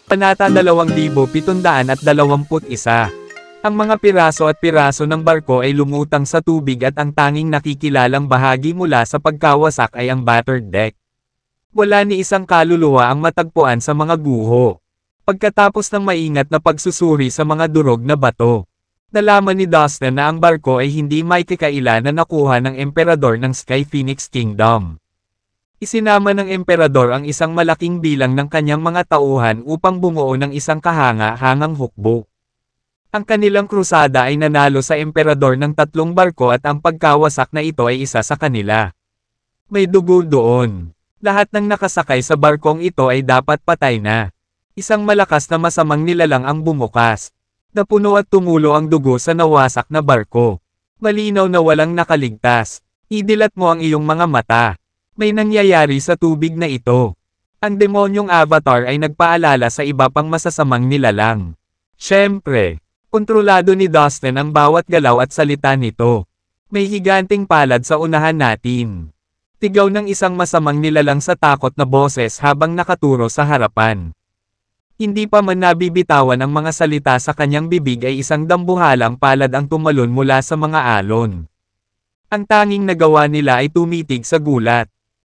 Panata 2721. Ang mga piraso at piraso ng barko ay lumutang sa tubig at ang tanging nakikilalang bahagi mula sa pagkawasak ay ang battered deck. Wala ni isang kaluluwa ang matagpuan sa mga guho. Pagkatapos ng maingat na pagsusuri sa mga durog na bato, nalaman ni Dustin na ang barko ay hindi may kakaila na nakuha ng emperador ng Sky Phoenix Kingdom. Isinama ng emperador ang isang malaking bilang ng kanyang mga tauhan upang bumuo ng isang kahanga-hangang hukbo. Ang kanilang krusada ay nanalo sa emperador ng 3 barko at ang pagkawasak na ito ay isa sa kanila. May dugo doon. Lahat ng nakasakay sa barkong ito ay dapat patay na. Isang malakas na masamang nilalang ang bumukas. Napuno at tumulo ang dugo sa nawasak na barko. Malinaw na walang nakaligtas. Idilat mo ang iyong mga mata. May nangyayari sa tubig na ito. Ang demonyong avatar ay nagpaalala sa iba pang masasamang nilalang. Siyempre, kontrolado ni Dustin ang bawat galaw at salita nito. May higanting palad sa unahan natin. Tigaw ng isang masamang nilalang sa takot na boses habang nakaturo sa harapan. Hindi pa man nabibitawan ang mga salita sa kanyang bibig ay isang dambuhalang palad ang tumalon mula sa mga alon. Ang tanging nagawa nila ay tumitig sa gulat.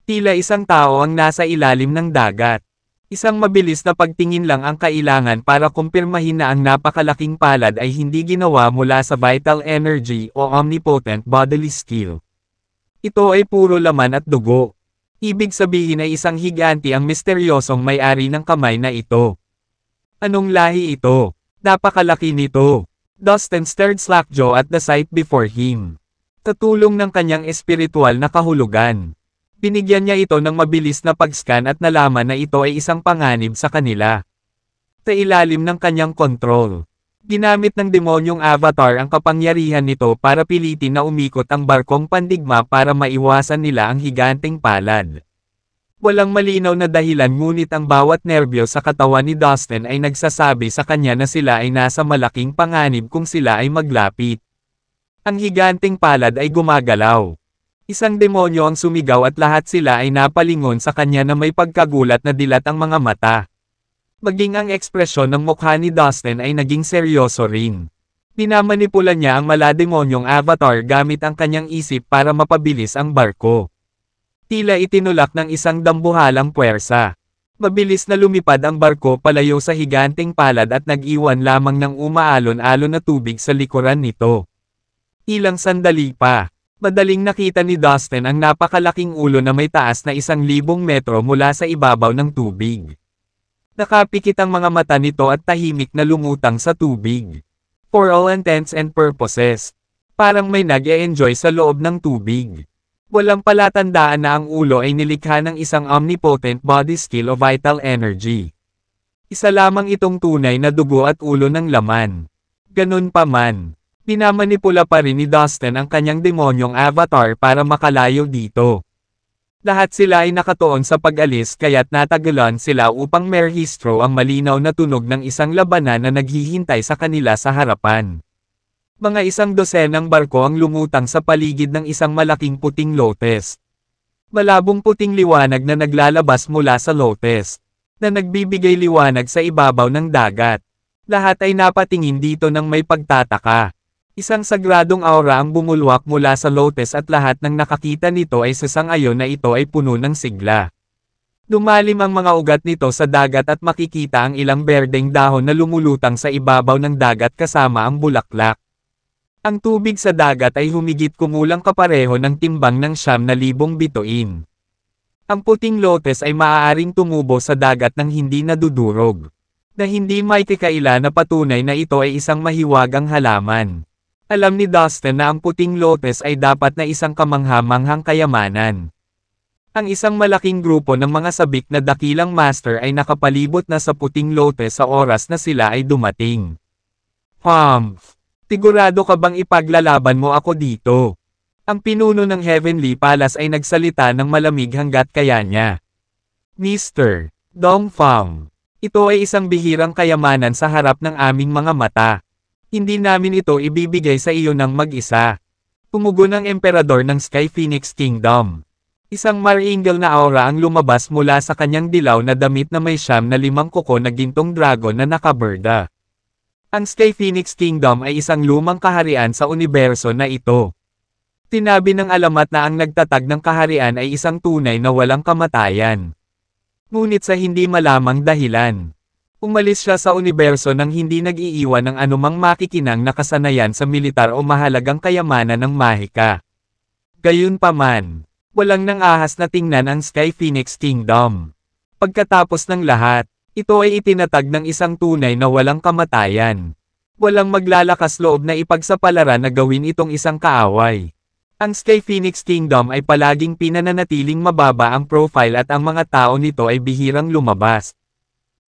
Tila isang tao ang nasa ilalim ng dagat. Isang mabilis na pagtingin lang ang kailangan para kumpirmahin na ang napakalaking palad ay hindi ginawa mula sa vital energy o omnipotent bodily skill. Ito ay puro laman at dugo. Ibig sabihin ay isang higanti ang misteryosong may-ari ng kamay na ito. Anong lahi ito? Napakalaki nito. Dustin stared slackjaw at the sight before him. Katulong ng kanyang espiritual na kahulugan. Binigyan niya ito ng mabilis na pag-scan at nalaman na ito ay isang panganib sa kanila. Sa ilalim ng kanyang kontrol. Ginamit ng demonyong avatar ang kapangyarihan nito para pilitin na umikot ang barkong pandigma para maiwasan nila ang higanteng palad. Walang malinaw na dahilan ngunit ang bawat nerbyo sa katawan ni Dustin ay nagsasabi sa kanya na sila ay nasa malaking panganib kung sila ay maglapit. Ang higanteng palad ay gumagalaw. Isang demonyo ang sumigaw at lahat sila ay napalingon sa kanya na may pagkagulat na dilat ang mga mata. Maging ang ekspresyon ng mukha ni Dustin ay naging seryoso rin. Minamanipula niya ang malademonyong avatar gamit ang kanyang isip para mapabilis ang barko. Tila itinulak ng isang dambuhalang puwersa. Mabilis na lumipad ang barko palayo sa higanteng palad at nag-iwan lamang ng umaalon-alon na tubig sa likuran nito. Ilang sandali pa. Madaling nakita ni Dustin ang napakalaking ulo na may taas na 1,000 metro mula sa ibabaw ng tubig. Nakapikit ang mga mata nito at tahimik na lumutang sa tubig. For all intents and purposes, parang may nag-e-enjoy sa loob ng tubig. Walang palatandaan na ang ulo ay nilikha ng isang omnipotent body skill o vital energy. Isa lamang itong tunay na dugo at ulo ng laman. Ganun pa man. Pinamanipula pa rin ni Dustin ang kanyang demonyong avatar para makalayo dito. Lahat sila ay nakatuon sa pag-alis kaya't natagalan sila upang merehistro ang malinaw na tunog ng isang labanan na naghihintay sa kanila sa harapan. Mga 100 barko ang lumutang sa paligid ng isang malaking puting lotes. Malabong puting liwanag na naglalabas mula sa lotes, na nagbibigay liwanag sa ibabaw ng dagat. Lahat ay napatingin dito ng may pagtataka. Isang sagradong aura ang bumulwak mula sa lotes at lahat ng nakakita nito ay sasang-ayon na ito ay puno ng sigla. Lumalim ang mga ugat nito sa dagat at makikita ang ilang berdeng dahon na lumulutang sa ibabaw ng dagat kasama ang bulaklak. Ang tubig sa dagat ay humigit kumulang kapareho ng timbang ng 9,000 bituin. Ang puting lotes ay maaaring tumubo sa dagat ng hindi nadudurog. Na hindi may kakaila na patunay na ito ay isang mahiwagang halaman. Alam ni Dustin na ang puting lotes ay dapat na isang kamangha-manghang kayamanan. Ang isang malaking grupo ng mga sabik na dakilang master ay nakapalibot na sa puting lotes sa oras na sila ay dumating. Sigurado ka bang ipaglalaban mo ako dito? Ang pinuno ng Heavenly Palace ay nagsalita ng malamig hanggat kaya niya. Mr. Dongfang, ito ay isang bihirang kayamanan sa harap ng aming mga mata. Hindi namin ito ibibigay sa iyo ng mag-isa. Tumugon ang emperador ng Sky Phoenix Kingdom. Isang Maringal na aura ang lumabas mula sa kanyang dilaw na damit na may 5 kuko na gintong dragon na nakaberda. Ang Sky Phoenix Kingdom ay isang lumang kaharian sa universo na ito. Tinabi ng alamat na ang nagtatag ng kaharian ay isang tunay na walang kamatayan. Ngunit sa hindi malamang dahilan, umalis siya sa universo nang hindi nag-iiwan ng anumang makikinang na kasanayan sa militar o mahalagang kayamanan ng mahika. Gayunpaman, walang nang-ahas na tingnan ang Sky Phoenix Kingdom. Pagkatapos ng lahat, ito ay itinatag ng isang tunay na walang kamatayan. Walang maglalakas loob na ipagsapalaran na gawin itong isang kaaway. Ang Sky Phoenix Kingdom ay palaging pinananatiling mababa ang profile at ang mga tao nito ay bihirang lumabas.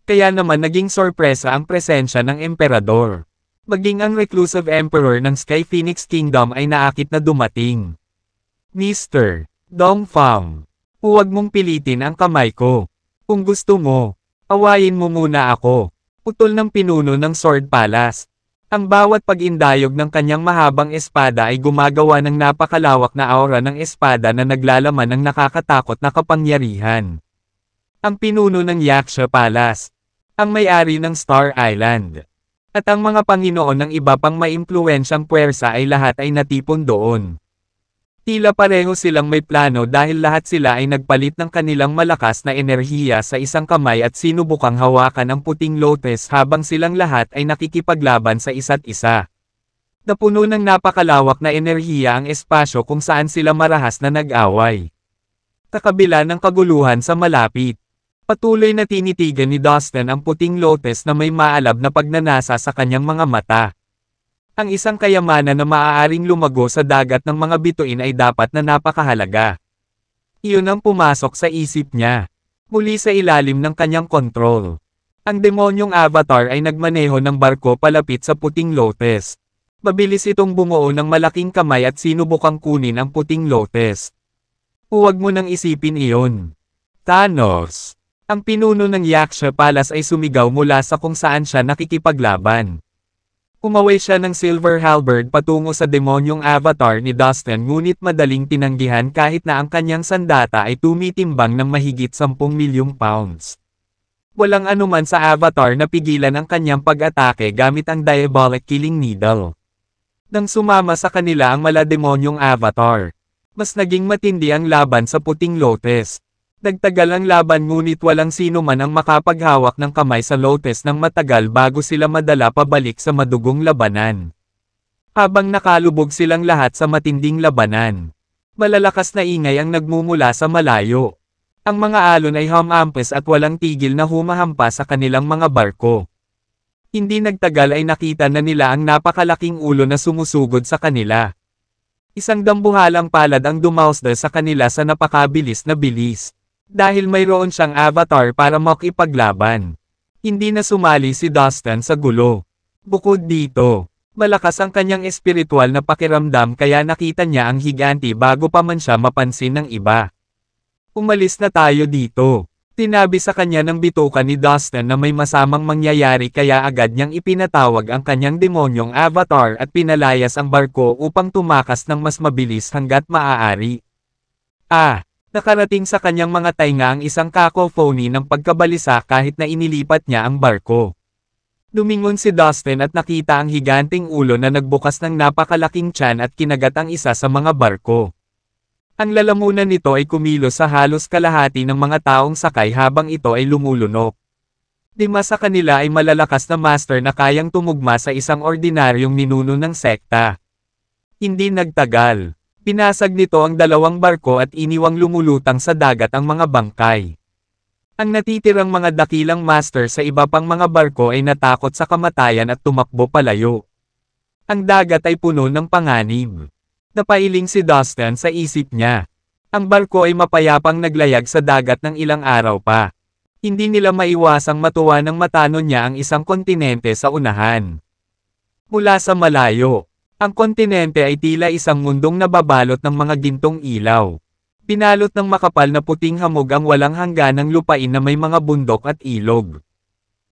Kaya naman naging sorpresa ang presensya ng emperador. Maging ang reclusive emperor ng Sky Phoenix Kingdom ay naakit na dumating. Mr. Dongfang, huwag mong pilitin ang kamay ko. Kung gusto mo, awayin mo muna ako. Putol ng pinuno ng Sword Palace. Ang bawat pag-indayog ng kanyang mahabang espada ay gumagawa ng napakalawak na aura ng espada na naglalaman ng nakakatakot na kapangyarihan. Ang pinuno ng Yaksha Palace, ang may-ari ng Star Island, at ang mga panginoon ng iba pang maimpluwensyang puwersa ay lahat ay natipon doon. Tila pareho silang may plano dahil lahat sila ay nagpalit ng kanilang malakas na enerhiya sa isang kamay at sinubukang hawakan ang puting lotus habang silang lahat ay nakikipaglaban sa isa't isa. Napuno ng napakalawak na enerhiya ang espasyo kung saan sila marahas na nag-away. Kakabila ng kaguluhan sa malapit, patuloy na tinitigan ni Dustin ang puting lotus na may maalab na pagnanasa sa kanyang mga mata. Ang isang kayamanan na maaaring lumago sa dagat ng mga bituin ay dapat na napakahalaga. Iyon ang pumasok sa isip niya. Muli sa ilalim ng kanyang kontrol. Ang demonyong avatar ay nagmaneho ng barko palapit sa puting lotus. Mabilis itong bumuo ng malaking kamay at sinubukang kunin ang puting lotus. Huwag mo nang isipin iyon. Thanos. Ang pinuno ng Yaksha Palace ay sumigaw mula sa kung saan siya nakikipaglaban. Umaway siya ng silver halberd patungo sa demonyong avatar ni Dustin ngunit madaling tinanggihan kahit na ang kanyang sandata ay tumitimbang ng mahigit 10 milyong pounds. Walang anuman sa avatar na pigilan ang kanyang pag-atake gamit ang diabolic killing needle. Nang sumama sa kanila ang malademonyong avatar, mas naging matindi ang laban sa puting lotus. Nagtagal ang laban ngunit walang sino man ang makapaghawak ng kamay sa lotus ng matagal bago sila madala pabalik sa madugong labanan. Habang nakalubog silang lahat sa matinding labanan, malalakas na ingay ang nagmumula sa malayo. Ang mga alon ay humahampas at walang tigil na humahampas sa kanilang mga barko. Hindi nagtagal ay nakita na nila ang napakalaking ulo na sumusugod sa kanila. Isang dambuhalang palad ang dumausda sa kanila sa napakabilis na bilis. Dahil mayroon siyang avatar para makipaglaban. Hindi na sumali si Dustin sa gulo. Bukod dito, malakas ang kanyang espiritual na pakiramdam kaya nakita niya ang higanti bago pa man siya mapansin ng iba. Umalis na tayo dito. Tinabi sa kanya ng bituka ni Dustin na may masamang mangyayari kaya agad niyang ipinatawag ang kanyang demonyong avatar at pinalayas ang barko upang tumakas ng mas mabilis hanggat maaari. Nakarating sa kanyang mga tainga ang isang cacophony ng pagkabalisa kahit na inilipat niya ang barko. Lumingon si Dustin at nakita ang higanting ulo na nagbukas ng napakalaking tiyan at kinagat ang isa sa mga barko. Ang lalamunan nito ay kumilos sa halos kalahati ng mga taong sakay habang ito ay lumulunok. Lima sa kanila ay malalakas na master na kayang tumugma sa isang ordinaryong ninuno ng sekta. Hindi nagtagal. Pinasag nito ang 2 barko at iniwang lumulutang sa dagat ang mga bangkay. Ang natitirang mga dakilang master sa iba pang mga barko ay natakot sa kamatayan at tumakbo palayo. Ang dagat ay puno ng panganib. Napailing si Dustin sa isip niya. Ang barko ay mapayapang naglayag sa dagat ng ilang araw pa. Hindi nila maiwasang matuwa ng matano niya ang isang kontinente sa unahan. Mula sa malayo. Ang kontinente ay tila isang mundong nababalot ng mga gintong ilaw. Pinalot ng makapal na puting hamog ang walang hangganang lupain na may mga bundok at ilog.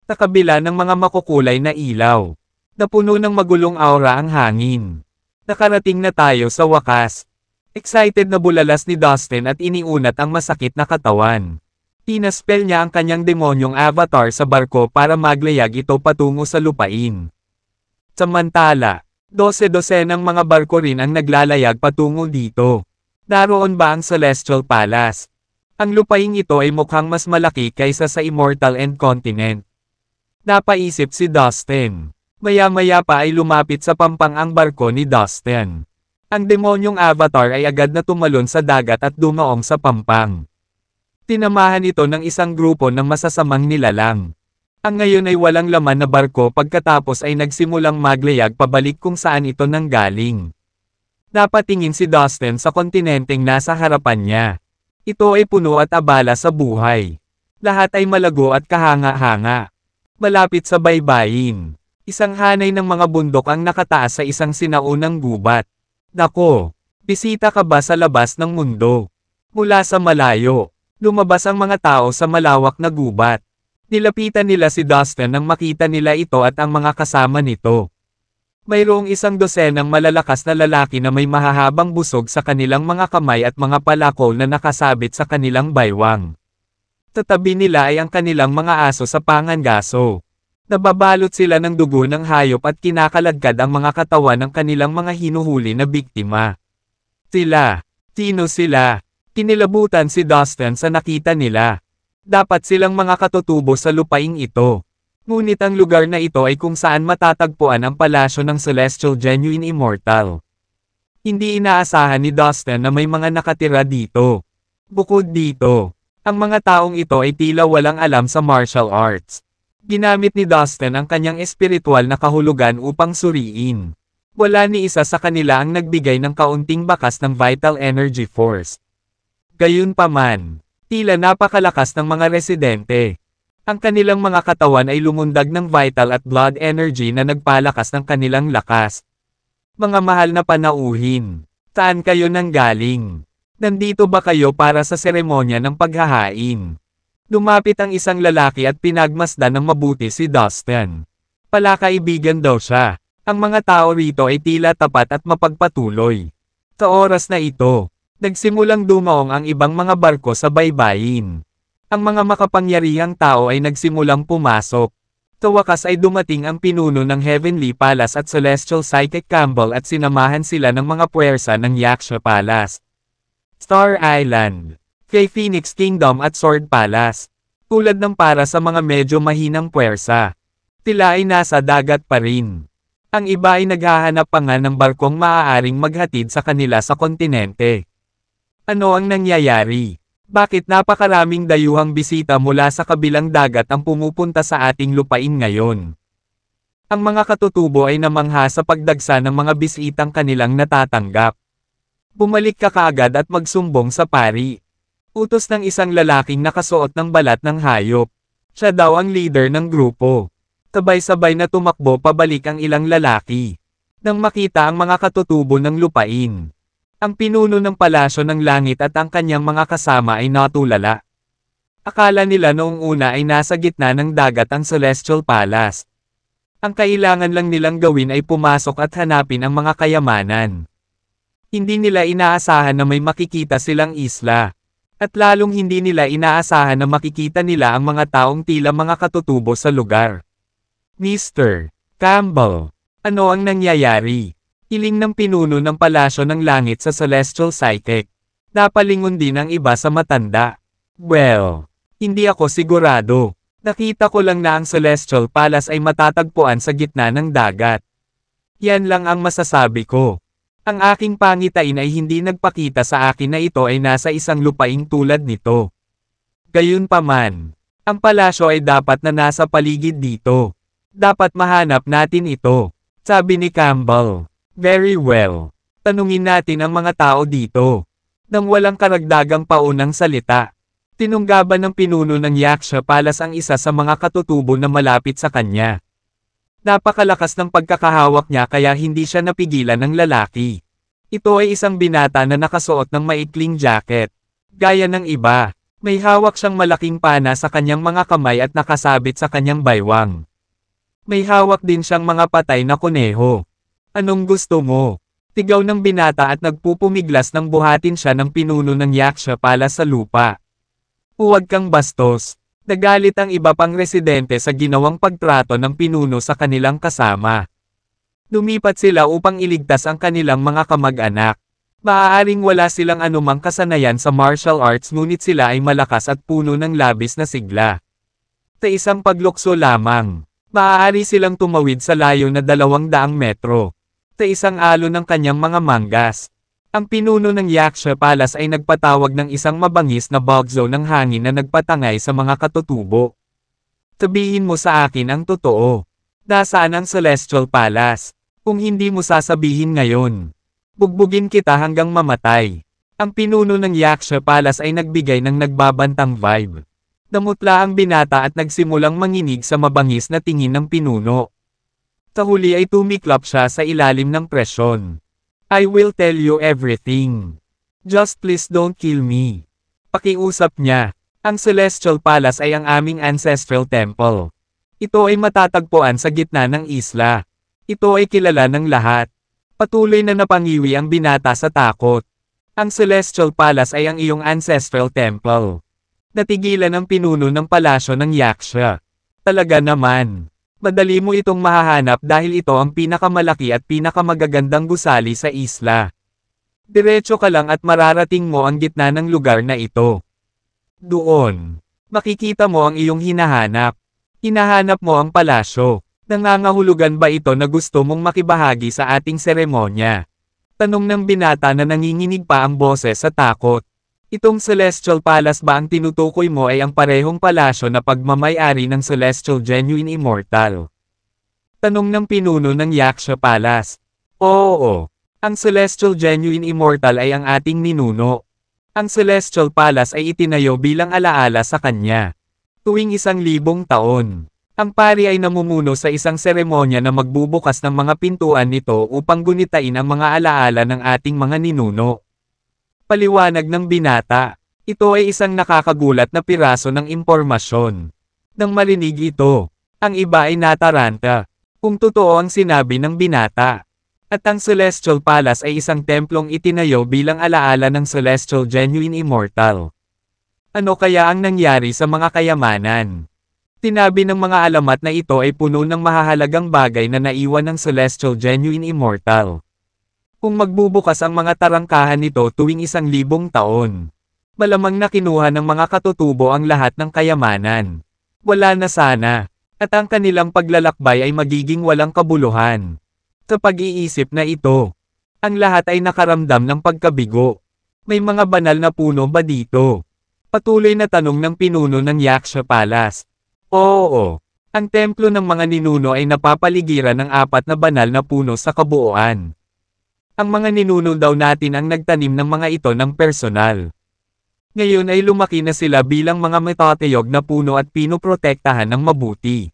Sa kabila ng mga makukulay na ilaw, napuno ng magulong aura ang hangin. Nakarating na tayo sa wakas. Excited na bulalas ni Dustin at iniunat ang masakit na katawan. Tinaspel niya ang kanyang demonyong avatar sa barko para maglayag ito patungo sa lupain. Samantala, 12 ng mga barko rin ang naglalayag patungo dito. Naroon ba ang Celestial Palace? Ang lupaing ito ay mukhang mas malaki kaysa sa Immortal End Continent. Napaisip si Dustin. Maya-maya pa ay lumapit sa pampang ang barko ni Dustin. Ang demonyong avatar ay agad na tumalon sa dagat at dumaong sa pampang. Tinamahan ito ng isang grupo ng masasamang nilalang. Ang ngayon ay walang laman na barko pagkatapos ay nagsimulang maglayag pabalik kung saan ito nanggaling. Napatingin si Dustin sa kontinenteng nasa harapan niya. Ito ay puno at abala sa buhay. Lahat ay malago at kahanga-hanga. Malapit sa baybayin. Isang hanay ng mga bundok ang nakataas sa isang sinaunang gubat. Nako, bisita ka ba sa labas ng mundo? Mula sa malayo, lumabas ang mga tao sa malawak na gubat. Nilapitan nila si Dustin nang makita nila ito at ang mga kasama nito. Mayroong 12 malalakas na lalaki na may mahahabang busog sa kanilang mga kamay at mga palakol na nakasabit sa kanilang baywang. Tatabi nila ay ang kanilang mga aso sa pangangaso. Nababalot sila ng dugo ng hayop at kinakaladkad ang mga katawan ng kanilang mga hinuhuli na biktima. Sino sila? Kinilabutan si Dustin sa nakita nila. Dapat silang mga katutubo sa lupaing ito. Ngunit ang lugar na ito ay kung saan matatagpuan ang palasyo ng Celestial Genuine Immortal. Hindi inaasahan ni Dustin na may mga nakatira dito. Bukod dito, ang mga taong ito ay tila walang alam sa martial arts. Ginamit ni Dustin ang kanyang espiritual na kahulugan upang suriin. Wala ni isa sa kanila ang nagbigay ng kaunting bakas ng vital energy force. Gayunpaman, tila napakalakas ng mga residente. Ang kanilang mga katawan ay lumundag ng vital at blood energy na nagpalakas ng kanilang lakas. Mga mahal na panauhin, saan kayo nanggaling? Nandito ba kayo para sa seremonya ng paghahain? Lumapit ang isang lalaki at pinagmasdan ng mabuti si Dustin. Palakaibigan daw siya. Ang mga tao rito ay tila tapat at mapagpatuloy. Sa oras na ito, nagsimulang dumaong ang ibang mga barko sa baybayin. Ang mga makapangyarihang tao ay nagsimulang pumasok. Sa wakas ay dumating ang pinuno ng Heavenly Palace at Celestial Psychic Campbell at sinamahan sila ng mga puwersa ng Yaksha Palace, Star Island, kay Phoenix Kingdom at Sword Palace. Tulad ng para sa mga medyo mahinang puwersa, sila ay nasa dagat pa rin. Ang iba ay naghahanap pa nga ng barkong maaaring maghatid sa kanila sa kontinente. Ano ang nangyayari? Bakit napakaraming dayuhang bisita mula sa kabilang dagat ang pumupunta sa ating lupain ngayon? Ang mga katutubo ay namangha sa pagdagsa ng mga bisitang kanilang natatanggap. Bumalik ka kaagad at magsumbong sa pari. Utos ng isang lalaking nakasuot ng balat ng hayop. Siya daw ang leader ng grupo. Sabay-sabay na tumakbo pabalik ang ilang lalaki. Nang makita ang mga katutubo ng lupain, ang pinuno ng palasyo ng langit at ang kanyang mga kasama ay natulala. Akala nila noong una ay nasa gitna ng dagat ang Celestial Palace. Ang kailangan lang nilang gawin ay pumasok at hanapin ang mga kayamanan. Hindi nila inaasahan na may makikita silang isla. At lalong hindi nila inaasahan na makikita nila ang mga taong tila mga katutubo sa lugar. Mr. Campbell, ano ang nangyayari? Hiling ng pinuno ng palasyo ng langit sa Celestial Psychic. Napalingon din ang iba sa matanda. Well, hindi ako sigurado. Nakita ko lang na ang Celestial Palace ay matatagpuan sa gitna ng dagat. Yan lang ang masasabi ko. Ang aking pangitain ay hindi nagpakita sa akin na ito ay nasa isang lupaing tulad nito. Gayunpaman, ang palasyo ay dapat na nasa paligid dito. Dapat mahanap natin ito, sabi ni Campbell. Very well. Tanungin natin ang mga tao dito. Nang walang karagdagang paunang salita, tinunggaban ng pinuno ng Yaksha Palace ang isa sa mga katutubo na malapit sa kanya. Napakalakas ng pagkakahawak niya kaya hindi siya napigilan ng lalaki. Ito ay isang binata na nakasuot ng maikling jacket. Gaya ng iba, may hawak siyang malaking pana sa kanyang mga kamay at nakasabit sa kanyang baywang. May hawak din siyang mga patay na kuneho. Anong gusto mo? Tigaw ng binata at nagpupumiglas ng buhatin siya ng pinuno ng yaksha pala sa lupa. Huwag kang bastos. Nagalit ang iba pang residente sa ginawang pagtrato ng pinuno sa kanilang kasama. Lumipat sila upang iligtas ang kanilang mga kamag-anak. Maaaring wala silang anumang kasanayan sa martial arts ngunit sila ay malakas at puno ng labis na sigla. Sa isang paglukso lamang, maaari silang tumawid sa layo na 200 metro. Sa isang alon ng kanyang mga manggas. Ang pinuno ng Yaksha Palace ay nagpatawag ng isang mabangis na bugzo ng hangin na nagpatangay sa mga katutubo. Sabihin mo sa akin ang totoo. Nasaan ang Celestial Palace? Kung hindi mo sasabihin ngayon, bugbugin kita hanggang mamatay. Ang pinuno ng Yaksha Palace ay nagbigay ng nagbabantang vibe. Namutla ang binata at nagsimulang manginig sa mabangis na tingin ng pinuno. Sa huli ay tumiklap siya sa ilalim ng presyon. I will tell you everything. Just please don't kill me. Pakiusap niya. Ang Celestial Palace ay ang aming ancestral temple. Ito ay matatagpuan sa gitna ng isla. Ito ay kilala ng lahat. Patuloy na napangiwi ang binata sa takot. Ang Celestial Palace ay ang iyong ancestral temple. Natigilan ang pinuno ng palasyo ng Yaksha. Talaga naman. Madali mo itong mahahanap dahil ito ang pinakamalaki at pinakamagagandang gusali sa isla. Diretso ka lang at mararating mo ang gitna ng lugar na ito. Doon, makikita mo ang iyong hinahanap. Hinahanap mo ang palasyo. Nangangahulugan ba ito na gusto mong makibahagi sa ating seremonya? Tanong ng binata na nanginginig pa ang boses sa takot. Itong Celestial Palace ba ang tinutukoy mo ay ang parehong palasyo na pagmamay-ari ng Celestial Genuine Immortal? Tanong ng pinuno ng Yaksha Palace. Oo. Ang Celestial Genuine Immortal ay ang ating ninuno. Ang Celestial Palace ay itinayo bilang alaala sa kanya. Tuwing 1,000 taon, ang pari ay namumuno sa isang seremonya na magbubukas ng mga pintuan nito upang gunitain ang mga alaala ng ating mga ninuno. Paliwanag ng binata. Ito ay isang nakakagulat na piraso ng impormasyon. Nang marinig ito, ang iba ay nataranta. Kung totoo ang sinabi ng binata. At ang Celestial Palace ay isang templong itinayo bilang alaala ng Celestial Genuine Immortal. Ano kaya ang nangyari sa mga kayamanan? Tinabi ng mga alamat na ito ay puno ng mahahalagang bagay na naiwan ng Celestial Genuine Immortal. Kung magbubukas ang mga tarangkahan nito tuwing 1,000 taon, malamang na kinuha ng mga katutubo ang lahat ng kayamanan. Wala na sana, at ang kanilang paglalakbay ay magiging walang kabuluhan. Sa pag-iisip na ito, ang lahat ay nakaramdam ng pagkabigo. May mga banal na puno ba dito? Patuloy na tanong ng pinuno ng Yaksha Palace. Oo, ang templo ng mga ninuno ay napapaligiran ng 4 na banal na puno sa kabuuan. Ang mga ninuno daw natin ang nagtanim ng mga ito ng personal. Ngayon ay lumaki na sila bilang mga matatayog na puno at pinoprotektahan ng mabuti.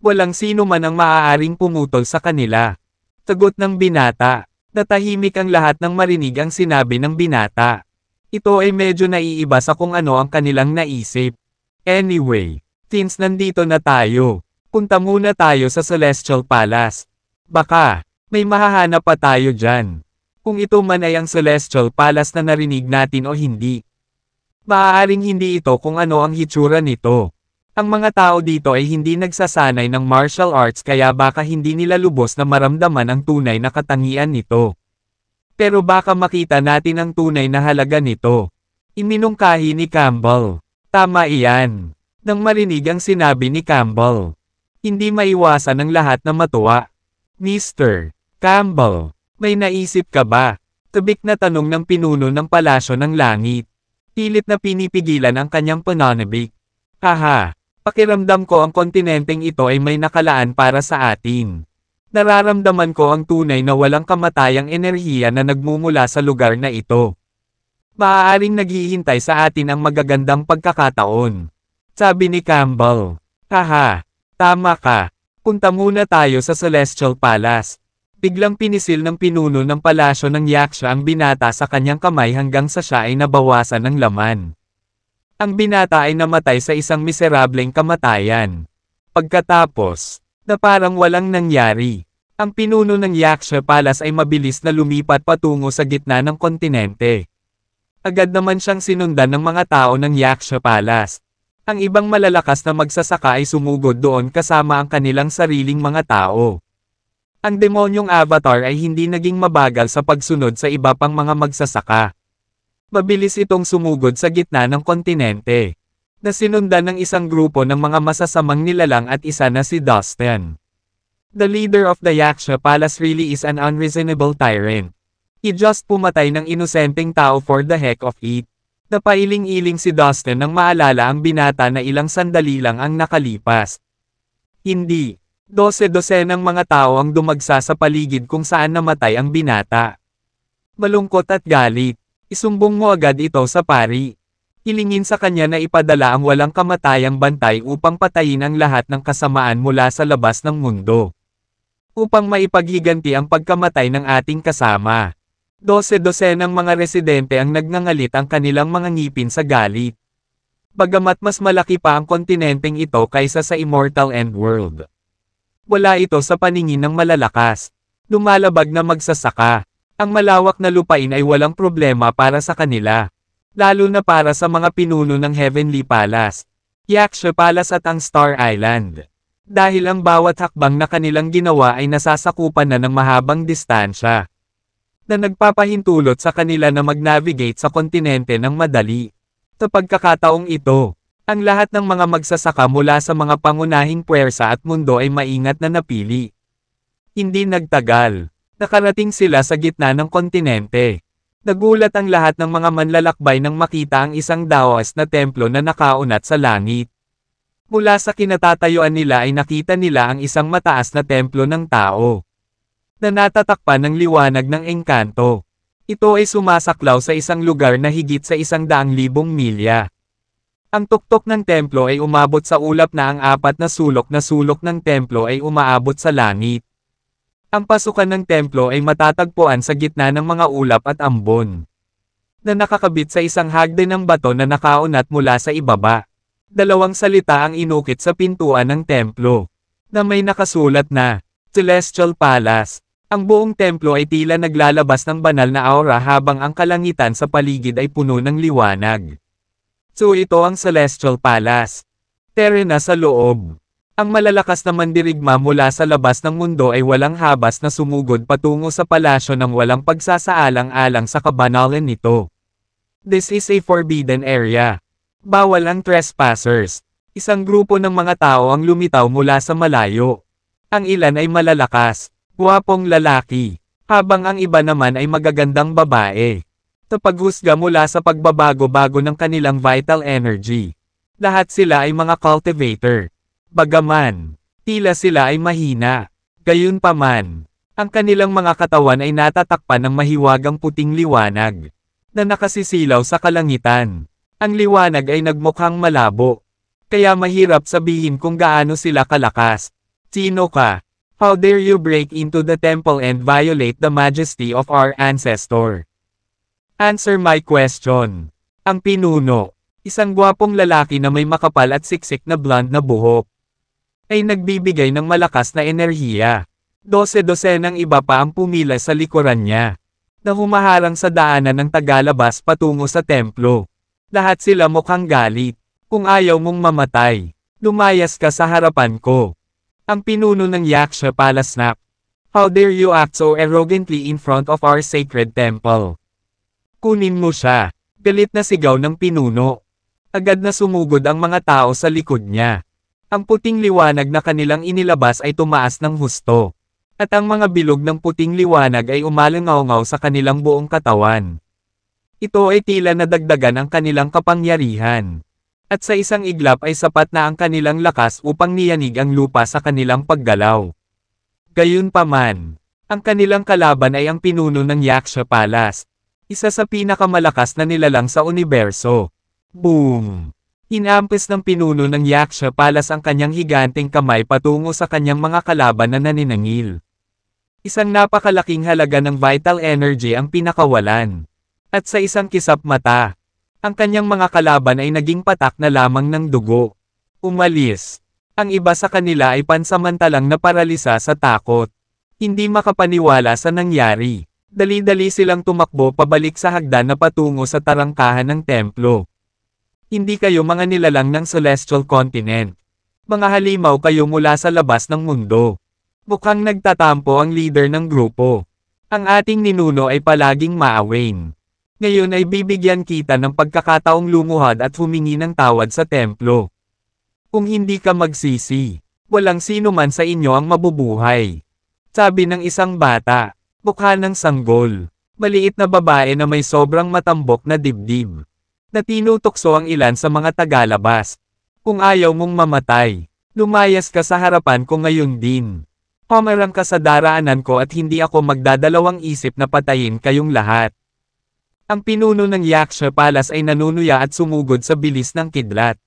Walang sino man ang maaaring pumutol sa kanila. Sagot ng binata. Natahimik ang lahat nang marinig ang sinabi ng binata. Ito ay medyo naiiba sa kung ano ang kanilang naisip. Anyway, since nandito na tayo, punta muna tayo sa Celestial Palace. Baka may mahahanap pa tayo dyan. Kung ito man ay ang Celestial Palace na narinig natin o hindi. Maaaring hindi ito kung ano ang hitsura nito. Ang mga tao dito ay hindi nagsasanay ng martial arts kaya baka hindi nila lubos na maramdaman ang tunay na katangian nito. Pero baka makita natin ang tunay na halaga nito. Iminungkahi ni Campbell. Tama iyan. Nang marinig ang sinabi ni Campbell, hindi maiwasan ng lahat na matuwa. Mr. Campbell, may naisip ka ba? Tabik na tanong ng pinuno ng palasyo ng langit. Pilit na pinipigilan ang kanyang pananabik. Haha, pakiramdam ko ang kontinenteng ito ay may nakalaan para sa atin. Nararamdaman ko ang tunay na walang kamatayang enerhiya na nagmumula sa lugar na ito. Maaaring naghihintay sa atin ang magagandang pagkakataon. Sabi ni Campbell. Haha, tama ka. Punta muna tayo sa Celestial Palace. Biglang pinisil ng pinuno ng palasyo ng Yaksha ang binata sa kanyang kamay hanggang sa siya ay nabawasan ng laman. Ang binata ay namatay sa isang miserableng kamatayan. Pagkatapos, na parang walang nangyari, Ang pinuno ng Yaksha Palace ay mabilis na lumipat patungo sa gitna ng kontinente. Agad naman siyang sinundan ng mga tao ng Yaksha Palace. Ang ibang malalakas na magsasaka ay sumugod doon kasama ang kanilang sariling mga tao. Ang demonyong avatar ay hindi naging mabagal sa pagsunod sa iba pang mga magsasaka. Mabilis itong sumugod sa gitna ng kontinente, na sinundan ng isang grupo ng mga masasamang nilalang at isa na si Dustin. The leader of the Yaksha Palace really is an unreasonable tyrant. He just pumatay ng inosenteng tao for the heck of it. Napailing-iling si Dustin nang maalala ang binata na ilang sandali lang ang nakalipas. Hindi. 12 ng mga tao ang dumagsa sa paligid kung saan namatay ang binata. Malungkot at galit. Isumbong mo agad ito sa pari. Hilingin sa kanya na ipadala ang walang kamatayang bantay upang patayin ang lahat ng kasamaan mula sa labas ng mundo. Upang maipaghiganti ang pagkamatay ng ating kasama. 12 ng mga residente ang nagngangalit ang kanilang mga ngipin sa galit. Bagamat mas malaki pa ang kontinenteng ito kaysa sa Immortal End World. Wala ito sa paningin ng malalakas. Lumalabag na magsasaka. Ang malawak na lupain ay walang problema para sa kanila. Lalo na para sa mga pinuno ng Heavenly Palace, Yaksha Palace at ang Star Island. Dahil ang bawat hakbang na kanilang ginawa ay nasasakupan na ng mahabang distansya. Na nagpapahintulot sa kanila na mag-navigate sa kontinente ng madali. Sa pagkakataong ito, ang lahat ng mga magsasaka mula sa mga pangunahing puwersa at mundo ay maingat na napili. Hindi nagtagal, nakarating sila sa gitna ng kontinente. Nagulat ang lahat ng mga manlalakbay nang makita ang isang Daoist na templo na nakaunat sa langit. Mula sa kinatatayuan nila ay nakita nila ang isang mataas na templo ng tao. Na natatakpan ng liwanag ng engkanto. Ito ay sumasaklaw sa isang lugar na higit sa 100,000 milya. Ang tuktok ng templo ay umabot sa ulap na ang 4 na sulok ng templo ay umaabot sa langit. Ang pasukan ng templo ay matatagpuan sa gitna ng mga ulap at ambon. Na nakakabit sa isang hagdan ng bato na nakaunat mula sa ibaba. 2 salita ang inukit sa pintuan ng templo. Na may nakasulat na, Celestial Palace. Ang buong templo ay tila naglalabas ng banal na aura habang ang kalangitan sa paligid ay puno ng liwanag. So ito ang Celestial Palace. Terena sa loob. Ang malalakas na mandirigma mula sa labas ng mundo ay walang habas na sumugod patungo sa palasyo ng walang pagsasaalang-alang sa kabanalan nito. This is a forbidden area. Bawal ang trespassers. Isang grupo ng mga tao ang lumitaw mula sa malayo. Ang ilan ay malalakas. Guwapong lalaki, habang ang iba naman ay magagandang babae. Sa paghusga mula sa pagbabago-bago ng kanilang vital energy. Lahat sila ay mga cultivator. Bagaman, tila sila ay mahina. Gayunpaman, ang kanilang mga katawan ay natatakpan ng mahiwagang puting liwanag. Na nakasisilaw sa kalangitan. Ang liwanag ay nagmukhang malabo. Kaya mahirap sabihin kung gaano sila kalakas. Sino ka? How dare you break into the temple and violate the majesty of our ancestor? Answer my question. Ang pinuno, isang gwapong lalaki na may makapal at siksik na blonde na buhok, ay nagbibigay ng malakas na enerhiya. 12 ng iba pa ang pumila sa likuran niya, na humaharang sa daanan ng tagalabas patungo sa templo. Lahat sila mukhang galit. Kung ayaw mong mamatay, lumayas ka sa harapan ko. Ang pinuno ng Yaksha Palace snap. How dare you act so arrogantly in front of our sacred temple? Kunin mo siya. Galit na sigaw ng pinuno. Agad na sumugod ang mga tao sa likod niya. Ang puting liwanag na kanilang inilabas ay tumaas ng husto. At ang mga bilog ng puting liwanag ay umalangaw-ngaw sa kanilang buong katawan. Ito ay tila nadagdagan ang kanilang kapangyarihan. At sa isang iglap ay sapat na ang kanilang lakas upang niyanig ang lupa sa kanilang paggalaw. Gayunpaman, ang kanilang kalaban ay ang pinuno ng Yaksha Palace. Isa sa pinakamalakas na nilalang sa universo. Boom! Inampes ng pinuno ng Yaksha Palace ang kanyang higanteng kamay patungo sa kanyang mga kalaban na naninangil. Isang napakalaking halaga ng vital energy ang pinakawalan. At sa isang kisap mata, ang kanyang mga kalaban ay naging patak na lamang ng dugo. Umalis. Ang iba sa kanila ay pansamantalang naparalisa sa takot. Hindi makapaniwala sa nangyari. Dali-dali silang tumakbo pabalik sa hagdan na patungo sa tarangkahan ng templo. Hindi kayo mga nilalang ng Celestial Continent. Mga halimaw kayo mula sa labas ng mundo. Mukhang nagtatampo ang leader ng grupo. Ang ating ninuno ay palaging maawain. Ngayon ay bibigyan kita ng pagkakataong lumuhad at humingi ng tawad sa templo. Kung hindi ka magsisi, walang sino man sa inyo ang mabubuhay. Sabi ng isang bata, mukha ng sanggol, maliit na babae na may sobrang matambok na dibdib. Na tinutokso ang ilan sa mga tagalabas. Kung ayaw mong mamatay, lumayas ka sa harapan ko ngayon din. Pumarang ka sa daraanan ko at hindi ako magdadalawang isip na patayin kayong lahat. Ang pinuno ng Yaksha Palace ay nanunuya at sumugod sa bilis ng kidlat.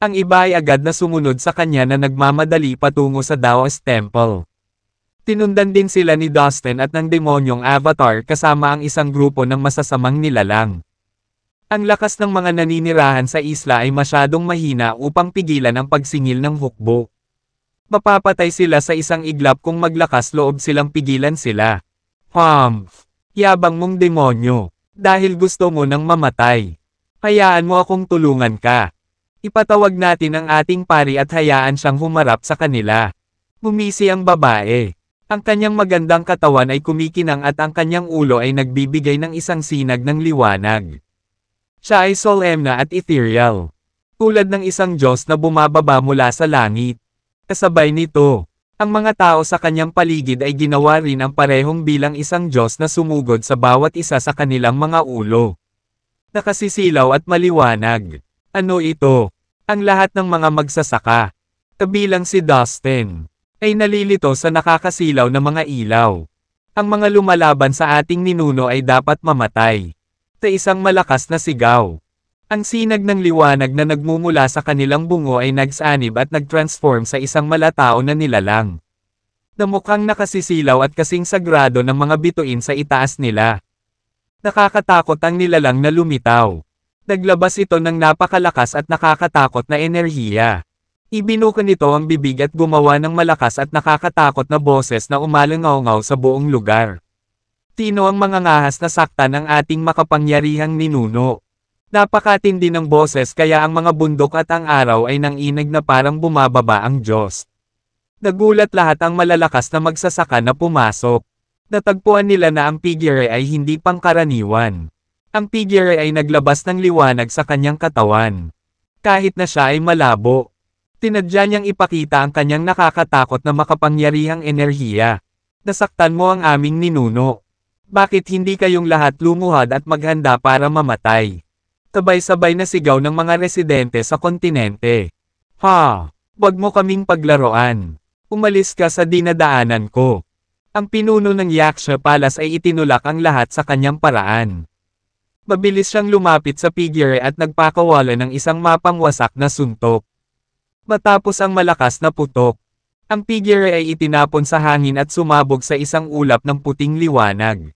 Ang iba ay agad na sumunod sa kanya na nagmamadali patungo sa Daoist Temple. Tinundan din sila ni Dustin at ng demonyong avatar kasama ang isang grupo ng masasamang nilalang. Ang lakas ng mga naninirahan sa isla ay masyadong mahina upang pigilan ang pagsingil ng hukbo. Mapapatay sila sa isang iglap kung maglakas loob silang pigilan sila. Humph! Yabang mong demonyo! Dahil gusto mo nang mamatay. Hayaan mo akong tulungan ka. Ipatawag natin ang ating pari at hayaan siyang humarap sa kanila. Bumisi ang babae. Ang kanyang magandang katawan ay kumikinang at ang kanyang ulo ay nagbibigay ng isang sinag ng liwanag. Siya ay solemna at ethereal. Tulad ng isang Diyos na bumababa mula sa langit. Kasabay nito, ang mga tao sa kanyang paligid ay ginawa rin ang parehong bilang isang Diyos na sumugod sa bawat isa sa kanilang mga ulo. Nakasisilaw at maliwanag. Ano ito? Ang lahat ng mga magsasaka, kabilang si Dustin, ay nalilito sa nakakasilaw na mga ilaw. Ang mga lumalaban sa ating ninuno ay dapat mamatay. Sa isang malakas na sigaw. Ang sinag ng liwanag na nagmumula sa kanilang bungo ay nagsanib at nagtransform sa isang malatao na nilalang. Na mukhang nakasisilaw at kasing sagrado ng mga bituin sa itaas nila. Nakakatakot ang nilalang na lumitaw. Naglabas ito ng napakalakas at nakakatakot na enerhiya. Ibinuka nito ang bibig at gumawa ng malakas at nakakatakot na boses na umalangaw-ngaw sa buong lugar. Tino ang mga ngahas na sakta ng ating makapangyarihang ninuno. Napakatindi ng boses kaya ang mga bundok at ang araw ay nanginig na parang bumababa ang Diyos. Nagulat lahat ang malalakas na magsasaka na pumasok. Natagpuan nila na ang figure ay hindi pangkaraniwan. Ang figure ay naglabas ng liwanag sa kanyang katawan. Kahit na siya ay malabo. Tinadya niyang ipakita ang kanyang nakakatakot na makapangyarihang enerhiya. Nasaktan mo ang aming ninuno. Bakit hindi kayong lahat lumuhad at maghanda para mamatay? Sabay-sabay na sigaw ng mga residente sa kontinente. Ha! Wag mo kaming paglaruan. Umalis ka sa dinadaanan ko. Ang pinuno ng Yaksha Palace ay itinulak ang lahat sa kanyang paraan. Mabilis siyang lumapit sa figure at nagpakawala ng isang mapangwasak na suntok. Matapos ang malakas na putok, ang figure ay itinapon sa hangin at sumabog sa isang ulap ng puting liwanag.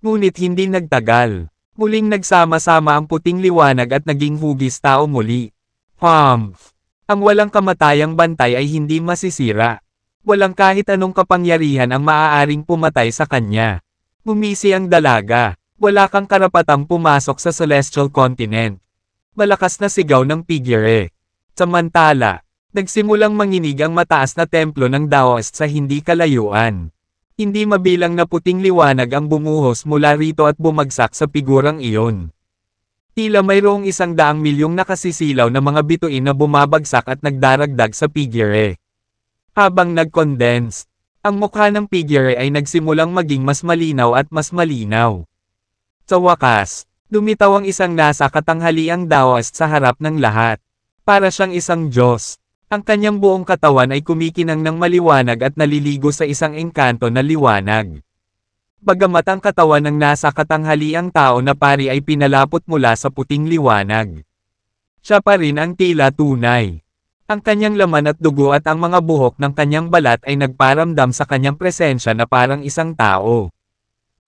Ngunit hindi nagtagal. Muling nagsama-sama ang puting liwanag at naging hugis tao muli. Humph! Ang walang kamatayang bantay ay hindi masisira. Walang kahit anong kapangyarihan ang maaaring pumatay sa kanya. Mumisi ang dalaga. Wala kang karapatang pumasok sa Celestial Continent. Malakas na sigaw ng figure. Samantala, nagsimulang manginig ang mataas na templo ng Daoist sa hindi kalayuan. Hindi mabilang na puting liwanag ang bumuhos mula rito at bumagsak sa figurang iyon. Tila mayroong 100 milyong nakasisilaw na mga bituin na bumabagsak at nagdaragdag sa figure. Habang nag-condense, ang mukha ng figure ay nagsimulang maging mas malinaw at mas malinaw. Sa wakas, lumitaw ang isang nasa katanghaliang Daoist sa harap ng lahat. Para siyang isang Diyos. Ang kanyang buong katawan ay kumikinang ng maliwanag at naliligo sa isang engkanto na liwanag. Bagamat ang katawan ng nasa katanghaliang tao na pari ay pinalapot mula sa puting liwanag. Siya pa rin ang tila tunay. Ang kanyang laman at dugo at ang mga buhok ng kanyang balat ay nagparamdam sa kanyang presensya na parang isang tao.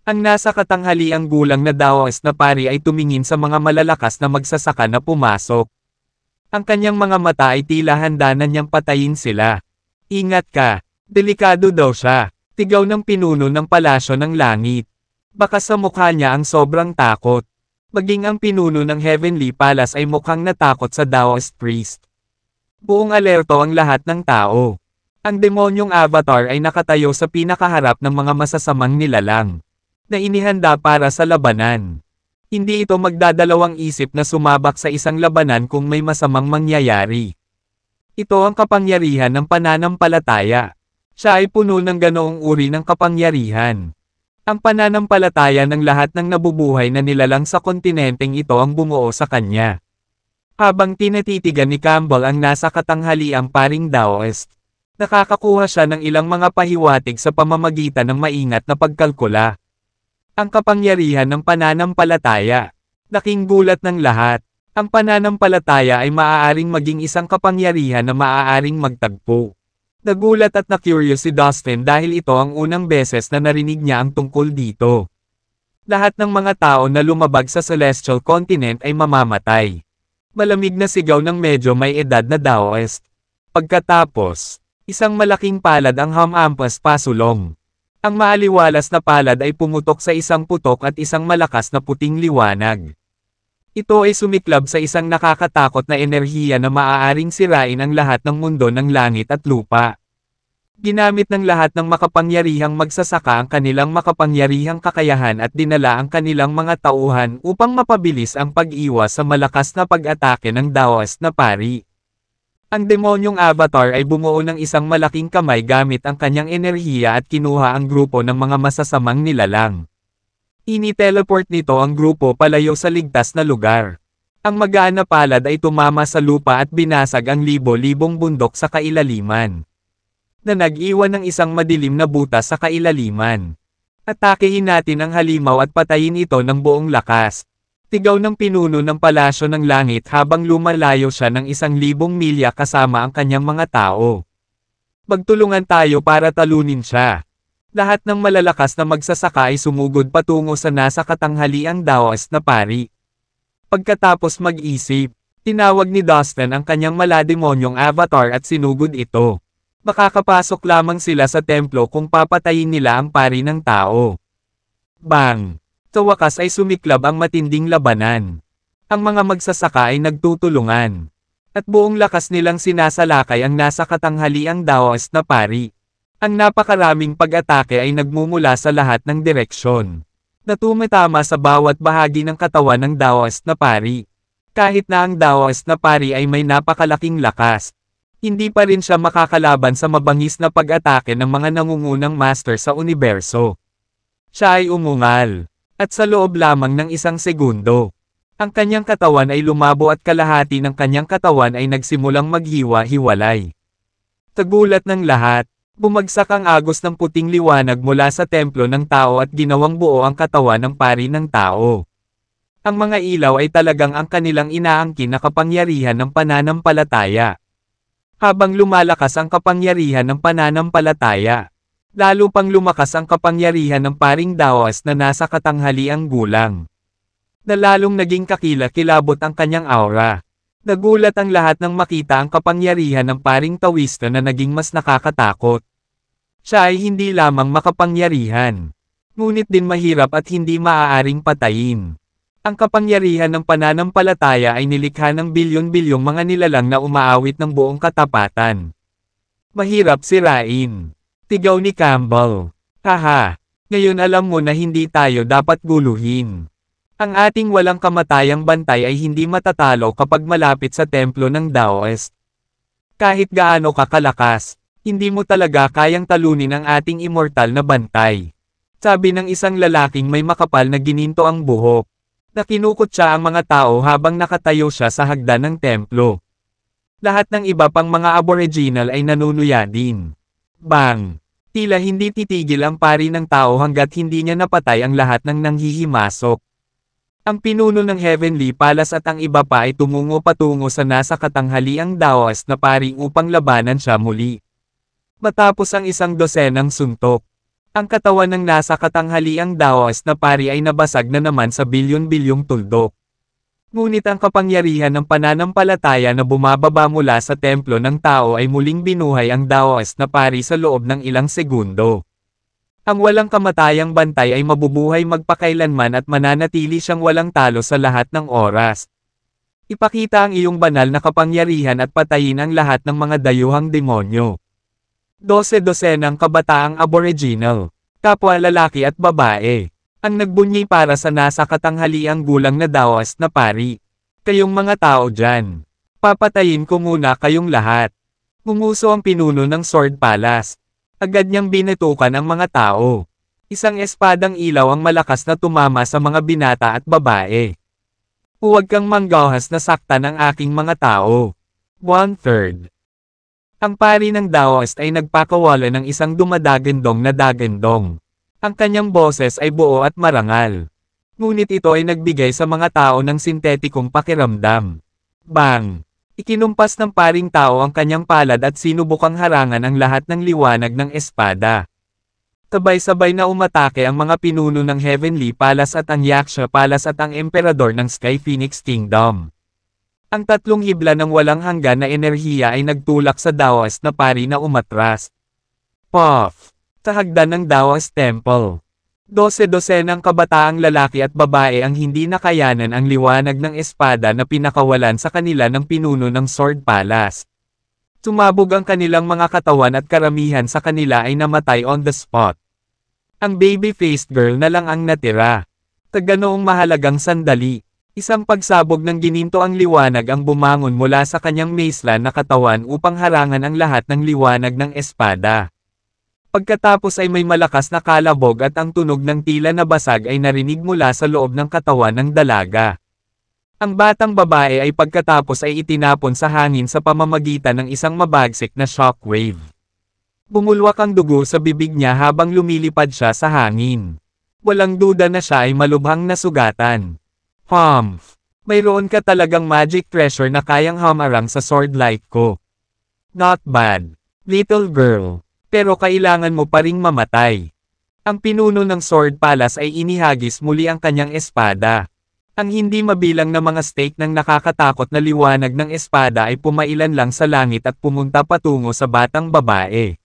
Ang nasa katanghaliang gulang na Daoist na pari ay tumingin sa mga malalakas na magsasaka na pumasok. Ang kanyang mga mata ay tila handa na niyang patayin sila. Ingat ka, delikado daw siya. Tigaw ng pinuno ng palasyo ng langit. Baka sa mukha niya ang sobrang takot. Maging ang pinuno ng Heavenly Palace ay mukhang natakot sa Daoist Priest. Buong alerto ang lahat ng tao. Ang demonyong avatar ay nakatayo sa pinakaharap ng mga masasamang nilalang, na inihanda para sa labanan. Hindi ito magdadalawang isip na sumabak sa isang labanan kung may masamang mangyayari. Ito ang kapangyarihan ng pananampalataya. Siya ay puno ng ganoong uri ng kapangyarihan. Ang pananampalataya ng lahat ng nabubuhay na nilalang sa kontinenteng ito ang bumuo sa kanya. Habang tinatitigan ni Campbell ang nasa katanghaliang paring Daoist, nakakakuha siya ng ilang mga pahiwatig sa pamamagitan ng maingat na pagkalkula. Ang kapangyarihan ng pananampalataya. Laking gulat ng lahat. Ang pananampalataya ay maaaring maging isang kapangyarihan na maaaring magtagpo. Nagulat at na-curious si Dustin dahil ito ang unang beses na narinig niya ang tungkol dito. Lahat ng mga tao na lumabag sa Celestial Continent ay mamamatay. Malamig na sigaw ng medyo may edad na Daoist. Pagkatapos, isang malaking palad ang humampas pasulong. Ang maaliwalas na palad ay pumutok sa isang putok at isang malakas na puting liwanag. Ito ay sumiklab sa isang nakakatakot na enerhiya na maaaring sirain ang lahat ng mundo ng langit at lupa. Ginamit ng lahat ng makapangyarihang magsasaka ang kanilang makapangyarihang kakayahan at dinala ang kanilang mga tauhan upang mapabilis ang pag-iwas sa malakas na pag-atake ng Daoist na pari. Ang demonyong avatar ay bumuo ng isang malaking kamay gamit ang kanyang enerhiya at kinuha ang grupo ng mga masasamang nilalang. Ini-teleport nito ang grupo palayo sa ligtas na lugar. Ang magaan na palad ay tumama sa lupa at binasag ang libo-libong bundok sa kailaliman, na nag-iwan ng isang madilim na butas sa kailaliman. Atakehin natin ang halimaw at patayin ito ng buong lakas. Tigaw ng pinuno ng palasyo ng langit habang lumalayo siya ng 1,000 milya kasama ang kanyang mga tao. Magtulungan tayo para talunin siya. Lahat ng malalakas na magsasaka ay sumugod patungo sa nasa katanghaliang Daoist na pari. Pagkatapos mag-isip, tinawag ni Dustin ang kanyang malademonyong avatar at sinugod ito. Makakapasok lamang sila sa templo kung papatayin nila ang pari ng tao. Bang! Sa wakas ay sumiklab ang matinding labanan. Ang mga magsasaka ay nagtutulungan. At buong lakas nilang sinasalakay ang nasa katanghaliang Daoist na pari. Ang napakaraming pag-atake ay nagmumula sa lahat ng direksyon, na tumatama sa bawat bahagi ng katawan ng Daoist na pari. Kahit na ang Daoist na pari ay may napakalaking lakas, hindi pa rin siya makakalaban sa mabangis na pag-atake ng mga nangungunang master sa universo. Siya ay umungal. At sa loob lamang ng 1 segundo, ang kanyang katawan ay lumabo at kalahati ng kanyang katawan ay nagsimulang maghiwa-hiwalay. Sa gulat ng lahat, bumagsak ang agos ng puting liwanag mula sa templo ng tao at ginawang buo ang katawan ng pari ng tao. Ang mga ilaw ay talagang ang kanilang inaangkin na kapangyarihan ng pananampalataya. Habang lumalakas ang kapangyarihan ng pananampalataya, lalo pang lumakas ang kapangyarihan ng paring Daoist na nasa katanghaliang gulang. Na lalong naging kakilakilabot ang kanyang aura. Nagulat ang lahat nang makita ang kapangyarihan ng paring Taoista na naging mas nakakatakot. Siya ay hindi lamang makapangyarihan, ngunit din mahirap at hindi maaaring patayin. Ang kapangyarihan ng pananampalataya ay nilikha ng bilyon-bilyong mga nilalang na umaawit ng buong katapatan. Mahirap sirain. Tigaw ni Campbell. Haha, ngayon alam mo na hindi tayo dapat guluhin. Ang ating walang kamatayang bantay ay hindi matatalo kapag malapit sa templo ng Daoist. Kahit gaano ka kalakas, hindi mo talaga kayang talunin ang ating immortal na bantay. Sabi ng isang lalaking may makapal na gininto ang buhok. Nakinukot siya ang mga tao habang nakatayo siya sa hagdan ng templo. Lahat ng iba pang mga aboriginal ay nanunuya din. Bang! Tila hindi titigil ang pari ng tao hanggat hindi niya napatay ang lahat ng nanghihimasok. Ang pinuno ng Heavenly Palace at ang iba pa ay tumungo patungo sa nasa katanghaliang Daoist na pari upang labanan siya muli. Matapos ang 100 suntok, ang katawan ng nasa katanghaliang Daoist na pari ay nabasag na naman sa bilyon-bilyong tuldok. Ngunit ang kapangyarihan ng pananampalataya na bumababa mula sa templo ng tao ay muling binuhay ang Daoist na pari sa loob ng ilang segundo. Ang walang kamatayang bantay ay mabubuhay magpakailanman at mananatili siyang walang talo sa lahat ng oras. Ipakita ang iyong banal na kapangyarihan at patayin ang lahat ng mga dayuhang demonyo. 12 ng kabataang Aboriginal, kapwa lalaki at babae, ang nagbunyi para sa nasa katanghaliang gulang na Daoist na pari. Kayong mga tao dyan, papatayin ko muna kayong lahat. Nguso ang pinuno ng Sword Palace. Agad niyang binitukan ang mga tao. Isang espadang ilaw ang malakas na tumama sa mga binata at babae. Huwag kang manggahas na saktan ang aking mga tao. 1/3. Ang pari ng Daoist ay nagpakawala ng isang dumadagendong na dagendong. Ang kanyang boses ay buo at marangal. Ngunit ito ay nagbigay sa mga tao ng sintetikong pakiramdam. Bang! Ikinumpas ng paring tao ang kanyang palad at sinubukang harangan ang lahat ng liwanag ng espada. Sabay-sabay na umatake ang mga pinuno ng Heavenly Palace at ang Yaksha Palace at ang Emperador ng Sky Phoenix Kingdom. Ang tatlong hibla ng walang hanggan na enerhiya ay nagtulak sa Daoist na pari na umatras. Puff! Sa hagdan ng Daoist Temple. 12 ng kabataang lalaki at babae ang hindi nakayanan ang liwanag ng espada na pinakawalan sa kanila ng pinuno ng Sword Palace. Sumabog ang kanilang mga katawan at karamihan sa kanila ay namatay on the spot. Ang baby-faced girl na lang ang natira. Ganoong mahalagang sandali. Isang pagsabog ng gininto ang liwanag ang bumangon mula sa kanyang maceland na katawan upang harangan ang lahat ng liwanag ng espada. Pagkatapos ay may malakas na kalabog at ang tunog ng tila na basag ay narinig mula sa loob ng katawan ng dalaga. Ang batang babae ay pagkatapos ay itinapon sa hangin sa pamamagitan ng isang mabagsik na shockwave. Bumulwak ang dugo sa bibig niya habang lumilipad siya sa hangin. Walang duda na siya ay malubhang nasugatan. Humph! Mayroon ka talagang magic treasure na kayang hamarang sa sword light ko. Not bad, little girl. Pero kailangan mo pa ring mamatay. Ang pinuno ng Sword Palace ay inihagis muli ang kanyang espada. Ang hindi mabilang na mga stake ng nakakatakot na liwanag ng espada ay pumailan lang sa langit at pumunta patungo sa batang babae.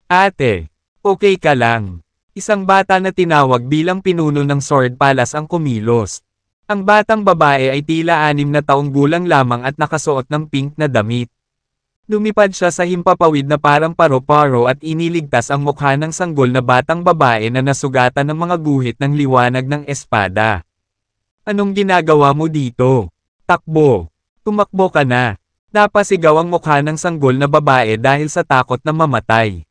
Ate, okay ka lang. Isang bata na tinawag bilang pinuno ng Sword Palace ang kumilos. Ang batang babae ay tila 6 na taong gulang lamang at nakasuot ng pink na damit. Lumipad siya sa himpapawid na parang paro-paro at iniligtas ang mukha ng sanggol na batang babae na nasugatan ng mga guhit ng liwanag ng espada. Anong ginagawa mo dito? Takbo! Tumakbo ka na! Napasigaw ang mukha ng sanggol na babae dahil sa takot na mamatay.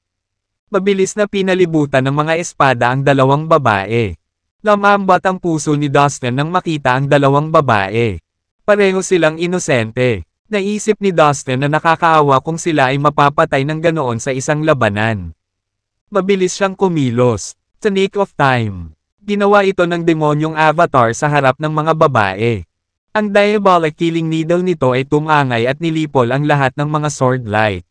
Mabilis na pinalibutan ng mga espada ang dalawang babae. Lamambat ang puso ni Dustin nang makita ang dalawang babae. Pareho silang inosente. Naisip ni Dustin na nakakaawa kung sila ay mapapatay ng ganoon sa isang labanan. Mabilis siyang kumilos. Sa nick of time. Ginawa ito ng demonyong avatar sa harap ng mga babae. Ang diabolic killing needle nito ay tumangay at nilipol ang lahat ng mga sword light.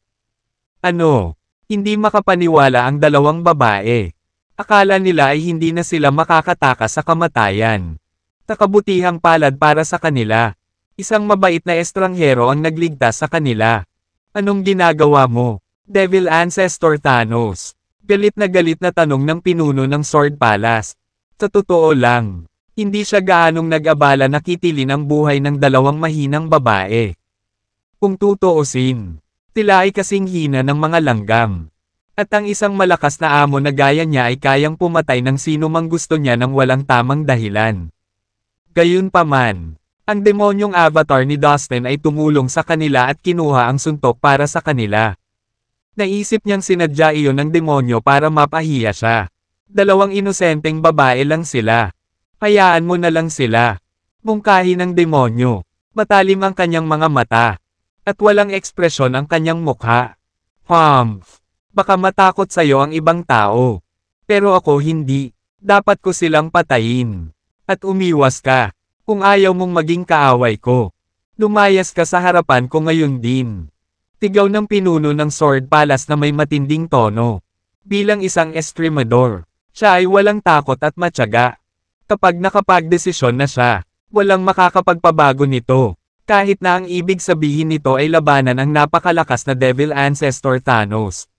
Ano? Hindi makapaniwala ang dalawang babae. Akala nila ay hindi na sila makakatakas sa kamatayan. Nakabutihang palad para sa kanila. Isang mabait na estranghero ang nagligtas sa kanila. Anong ginagawa mo, Devil Ancestor Thanos? Galit na tanong ng pinuno ng Sword Palace. Sa totoo lang, hindi siya gaanong nag-abala na kitilin ang buhay ng dalawang mahinang babae. Kung tutuusin, tila ay kasing hina ng mga langgam. At ang isang malakas na amo na gaya niya ay kayang pumatay ng sino mang gusto niya ng walang tamang dahilan. Gayunpaman, ang demonyong avatar ni Dustin ay tumulong sa kanila at kinuha ang suntok para sa kanila. Naisip niyang sinadya iyon ng demonyo para mapahiya siya. Dalawang inosenteng babae lang sila. Hayaan mo na lang sila. Mungkahi ng demonyo. Matalim ang kanyang mga mata. At walang ekspresyon ang kanyang mukha. Humph! Baka matakot sa'yo ang ibang tao. Pero ako hindi. Dapat ko silang patayin. At umiwas ka. Kung ayaw mong maging kaaway ko. Lumayas ka sa harapan ko ngayon din. Tigaw ng pinuno ng Sword Palace na may matinding tono. Bilang isang estremador, siya ay walang takot at matyaga. Kapag nakapagdesisyon na siya, walang makakapagpabago nito. Kahit na ang ibig sabihin nito ay labanan ang napakalakas na Devil Ancestor Thanos.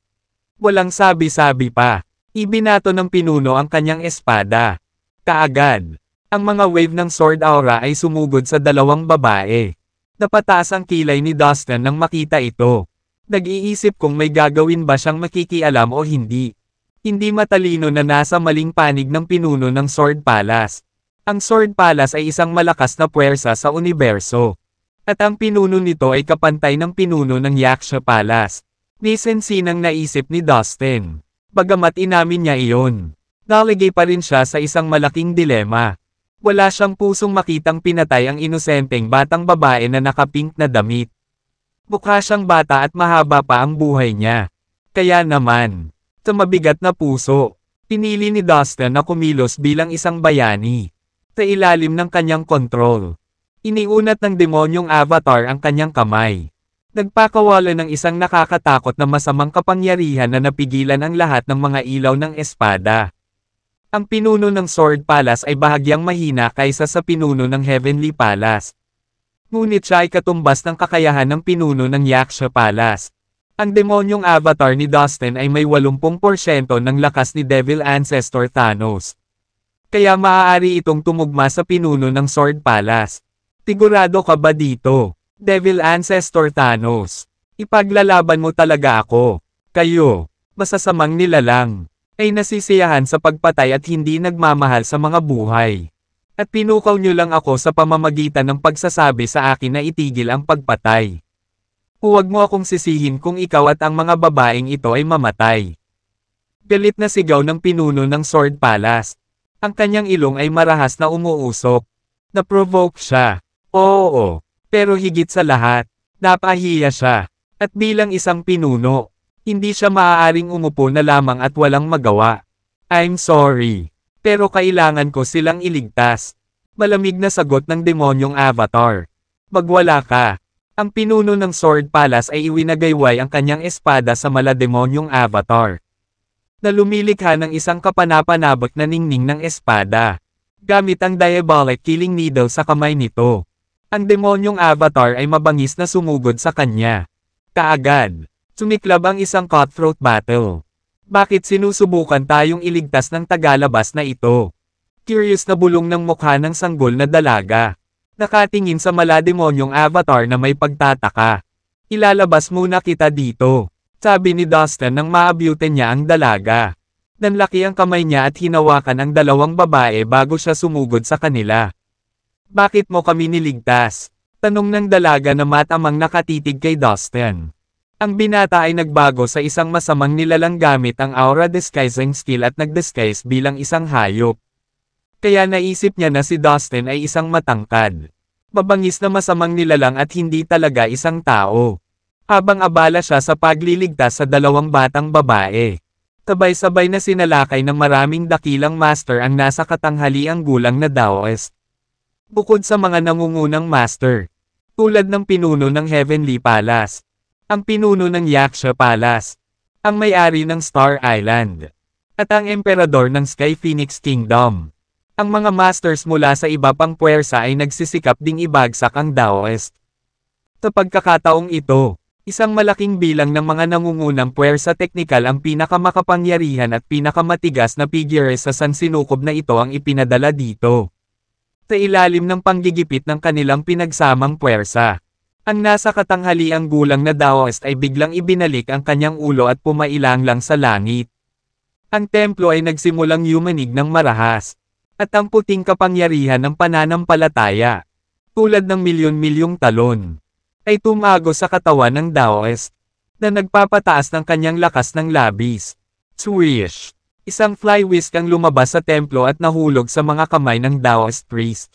Walang sabi-sabi pa. Ibinato ng pinuno ang kanyang espada. Kaagad, ang mga wave ng sword aura ay sumugod sa dalawang babae. Napataas ang kilay ni Dustin nang makita ito. Nag-iisip kung may gagawin ba siyang makikialam o hindi. Hindi matalino na nasa maling panig ng pinuno ng Sword Palace. Ang Sword Palace ay isang malakas na puwersa sa universo. At ang pinuno nito ay kapantay ng pinuno ng Yaksha Palace. Nisensinang naisip ni Dustin. Bagamat inamin niya iyon, naligay pa rin siya sa isang malaking dilema. Wala siyang pusong makitang pinatay ang inosenteng batang babae na nakapink na damit. Mukha siyang bata at mahaba pa ang buhay niya. Kaya naman, sa mabigat na puso, pinili ni Dustin na kumilos bilang isang bayani. Sa ilalim ng kanyang kontrol, iniunat ng demonyong avatar ang kanyang kamay. Nagpakawala ng isang nakakatakot na masamang kapangyarihan na napigilan ang lahat ng mga ilaw ng espada. Ang pinuno ng Sword Palace ay bahagyang mahina kaysa sa pinuno ng Heavenly Palace. Ngunit siya ay katumbas ng kakayahan ng pinuno ng Yaksha Palace. Ang demonyong avatar ni Dustin ay may 80% ng lakas ni Devil Ancestor Thanos. Kaya maaari itong tumugma sa pinuno ng Sword Palace. Sigurado ka ba dito, Devil Ancestor Thanos? Ipaglalaban mo talaga ako. Kayo, masasamang nilalang, ay nasisiyahan sa pagpatay at hindi nagmamahal sa mga buhay. At pinukaw niyo lang ako sa pamamagitan ng pagsasabi sa akin na itigil ang pagpatay. Huwag mo akong sisihin kung ikaw at ang mga babaeng ito ay mamatay. Galit na sigaw ng pinuno ng Sword Palace. Ang kanyang ilong ay marahas na umuusok. Na-provoke siya. Oo, pero higit sa lahat, napahiya siya. At bilang isang pinuno, hindi siya maaaring umupo na lamang at walang magawa. I'm sorry. Pero kailangan ko silang iligtas. Malamig na sagot ng demonyong avatar. Magwala ka. Ang pinuno ng Sword Palace ay iwinagayway ang kanyang espada sa malademonyong avatar. Na lumilikha ng isang kapanapanabot na ningning ng espada. Gamit ang diabolic killing needle sa kamay nito. Ang demonyong avatar ay mabangis na sumugod sa kanya. Kaagad, sumiklab ang isang cutthroat battle. Bakit sinusubukan tayong iligtas ng tagalabas na ito? Curious na bulong ng mukha ng sanggol na dalaga. Nakatingin sa malademonyong avatar na may pagtataka. Ilalabas muna kita dito, sabi ni Dustin nang maabyutin niya ang dalaga. Nanlaki ang kamay niya at hinawakan ang dalawang babae bago siya sumugod sa kanila. Bakit mo kami niligtas? Tanong ng dalaga na matamang nakatitig kay Dustin. Ang binata ay nagbago sa isang masamang nilalang gamit ang aura disguising skill at nag-disguise bilang isang hayop. Kaya naisip niya na si Dustin ay isang matangkad. Mabangis na masamang nilalang at hindi talaga isang tao. Habang abala siya sa pagliligtas sa dalawang batang babae. Sabay-sabay na sinalakay ng maraming dakilang master ang nasa katanghaliang gulang na Daoist. Bukod sa mga nangungunang master, tulad ng pinuno ng Heavenly Palace, ang pinuno ng Yaksha Palace, ang may-ari ng Star Island, at ang emperador ng Sky Phoenix Kingdom. Ang mga masters mula sa iba pang puwersa ay nagsisikap ding ibagsak ang Daoist. Sa pagkakataong ito, isang malaking bilang ng mga nangungunang puwersa teknikal ang pinakamakapangyarihan at pinakamatigas na figure sa sansinukob na ito ang ipinadala dito. Sa ilalim ng panggigipit ng kanilang pinagsamang puwersa. Ang nasa katanghaliang gulang na Daoist ay biglang ibinalik ang kanyang ulo at pumailang lang sa langit. Ang templo ay nagsimulang yumanig ng marahas. At ang puting kapangyarihan ng pananampalataya, tulad ng milyon-milyong talon, ay tumago sa katawan ng Daoist, na nagpapataas ng kanyang lakas ng labis. Swish! Isang fly whisk ang lumabas sa templo at nahulog sa mga kamay ng Daoist priest.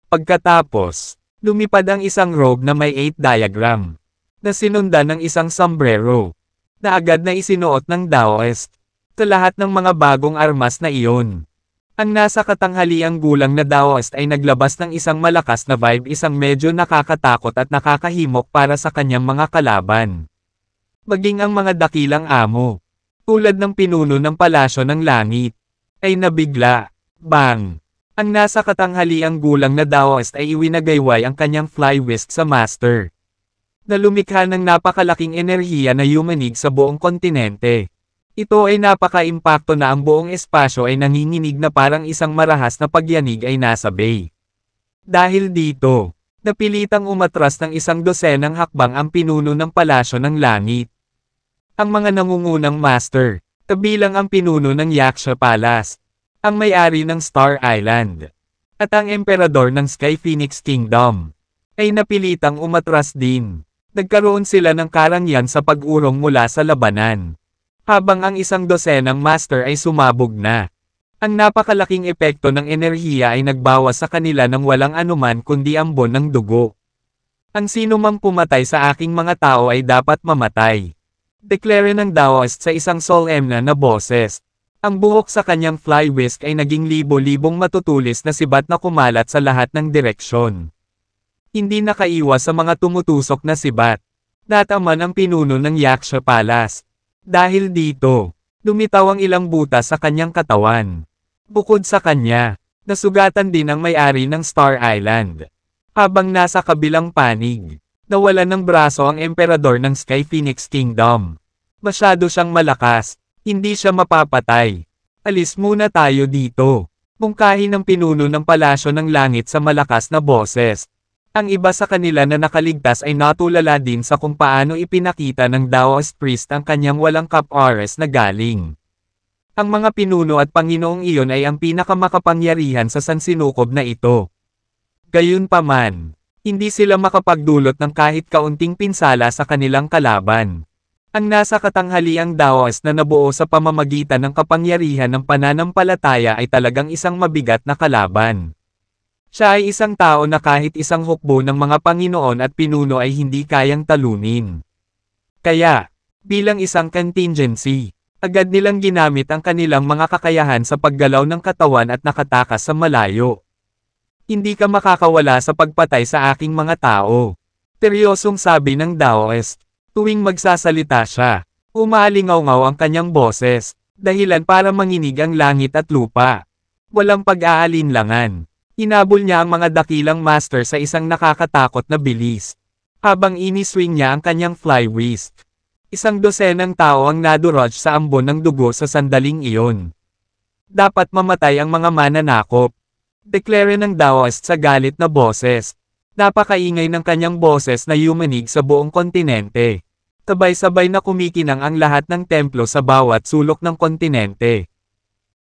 Pagkatapos, lumipad ang isang robe na may 8 diagram, na sinundan ng isang sombrero, na agad na isinuot ng Daoist, sa lahat ng mga bagong armas na iyon. Ang nasa katanghaliang gulang na Daoist ay naglabas ng isang malakas na vibe, isang medyo nakakatakot at nakakahimok para sa kanyang mga kalaban. Maging ang mga dakilang amo, tulad ng pinuno ng palasyo ng langit, ay nabigla. Bang! Ang nasa katanghaliang gulang na Daoist ay iwinagayway ang kanyang fly whisk sa master, na lumikha ng napakalaking enerhiya na yumanig sa buong kontinente. Ito ay napaka-impakto na ang buong espasyo ay nanginginig na parang isang marahas na pagyanig ay nasa bay. Dahil dito, napilitang umatras ng isang dosenang hakbang ang pinuno ng Palasyo ng Langit. Ang mga nangungunang master, kabilang ang pinuno ng Yaksha Palace, ang may-ari ng Star Island, at ang emperador ng Sky Phoenix Kingdom, ay napilitang umatras din. Nagkaroon sila ng karangyaan sa pag-urong mula sa labanan. Habang ang isang dosenang master ay sumabog na. Ang napakalaking epekto ng enerhiya ay nagbawas sa kanila ng walang anuman kundi ambon ng dugo. Ang sinumang pumatay sa aking mga tao ay dapat mamatay. Deklare ng Daoist sa isang solemn na boses. Ang buhok sa kanyang fly whisk ay naging libo-libong matutulis na sibat na kumalat sa lahat ng direksyon. Hindi nakaiwas sa mga tumutusok na sibat. Nataman ang pinuno ng Yaksha Palace. Dahil dito, lumitaw ang ilang butas sa kanyang katawan. Bukod sa kanya, nasugatan din ang may-ari ng Star Island. Habang nasa kabilang panig, nawalan ng braso ang emperador ng Sky Phoenix Kingdom. Masyado siyang malakas, hindi siya mapapatay. Alis muna tayo dito. Mungkahi ng pinuno ng Palasyo ng Langit sa malakas na boses. Ang iba sa kanila na nakaligtas ay natulala din sa kung paano ipinakita ng Daoist priest ang kanyang walang kapwares na galing. Ang mga pinuno at Panginoong iyon ay ang pinakamakapangyarihan sa sansinukob na ito. Gayunpaman, hindi sila makapagdulot ng kahit kaunting pinsala sa kanilang kalaban. Ang nasa katanghaliang Daoist na nabuo sa pamamagitan ng kapangyarihan ng pananampalataya ay talagang isang mabigat na kalaban. Siya ay isang tao na kahit isang hukbo ng mga Panginoon at pinuno ay hindi kayang talunin. Kaya, bilang isang contingency, agad nilang ginamit ang kanilang mga kakayahan sa paggalaw ng katawan at nakatakas sa malayo. Hindi ka makakawala sa pagpatay sa aking mga tao. Seryosong sabi ng Daoist. Tuwing magsasalita siya, umaalingaw-ngaw ang kanyang boses, dahilan para manginig ang langit at lupa. Walang pag-aalinlangan. Hinabol niya ang mga dakilang master sa isang nakakatakot na bilis. Habang iniswing niya ang kanyang fly whisk. Isang dosenang tao ang nadurog sa ambon ng dugo sa sandaling iyon. Dapat mamatay ang mga mananakop. Deklare ng Daoist sa galit na boses. Napakaingay ng kanyang boses na yumanig sa buong kontinente. Sabay-sabay na kumikinang ang lahat ng templo sa bawat sulok ng kontinente.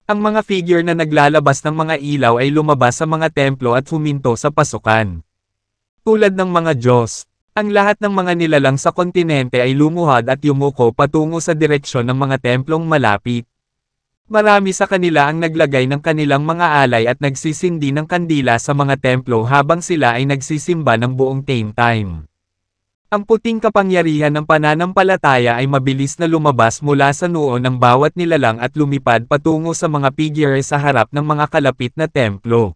Ang mga figure na naglalabas ng mga ilaw ay lumabas sa mga templo at huminto sa pasukan. Tulad ng mga Diyos, ang lahat ng mga nilalang sa kontinente ay lumuhad at yumuko patungo sa direksyon ng mga templong malapit. Marami sa kanila ang naglagay ng kanilang mga alay at nagsisindi ng kandila sa mga templo habang sila ay nagsisimba ng buong time. Ang puting kapangyarihan ng pananampalataya ay mabilis na lumabas mula sa noo ng bawat nilalang at lumipad patungo sa mga figure sa harap ng mga kalapit na templo.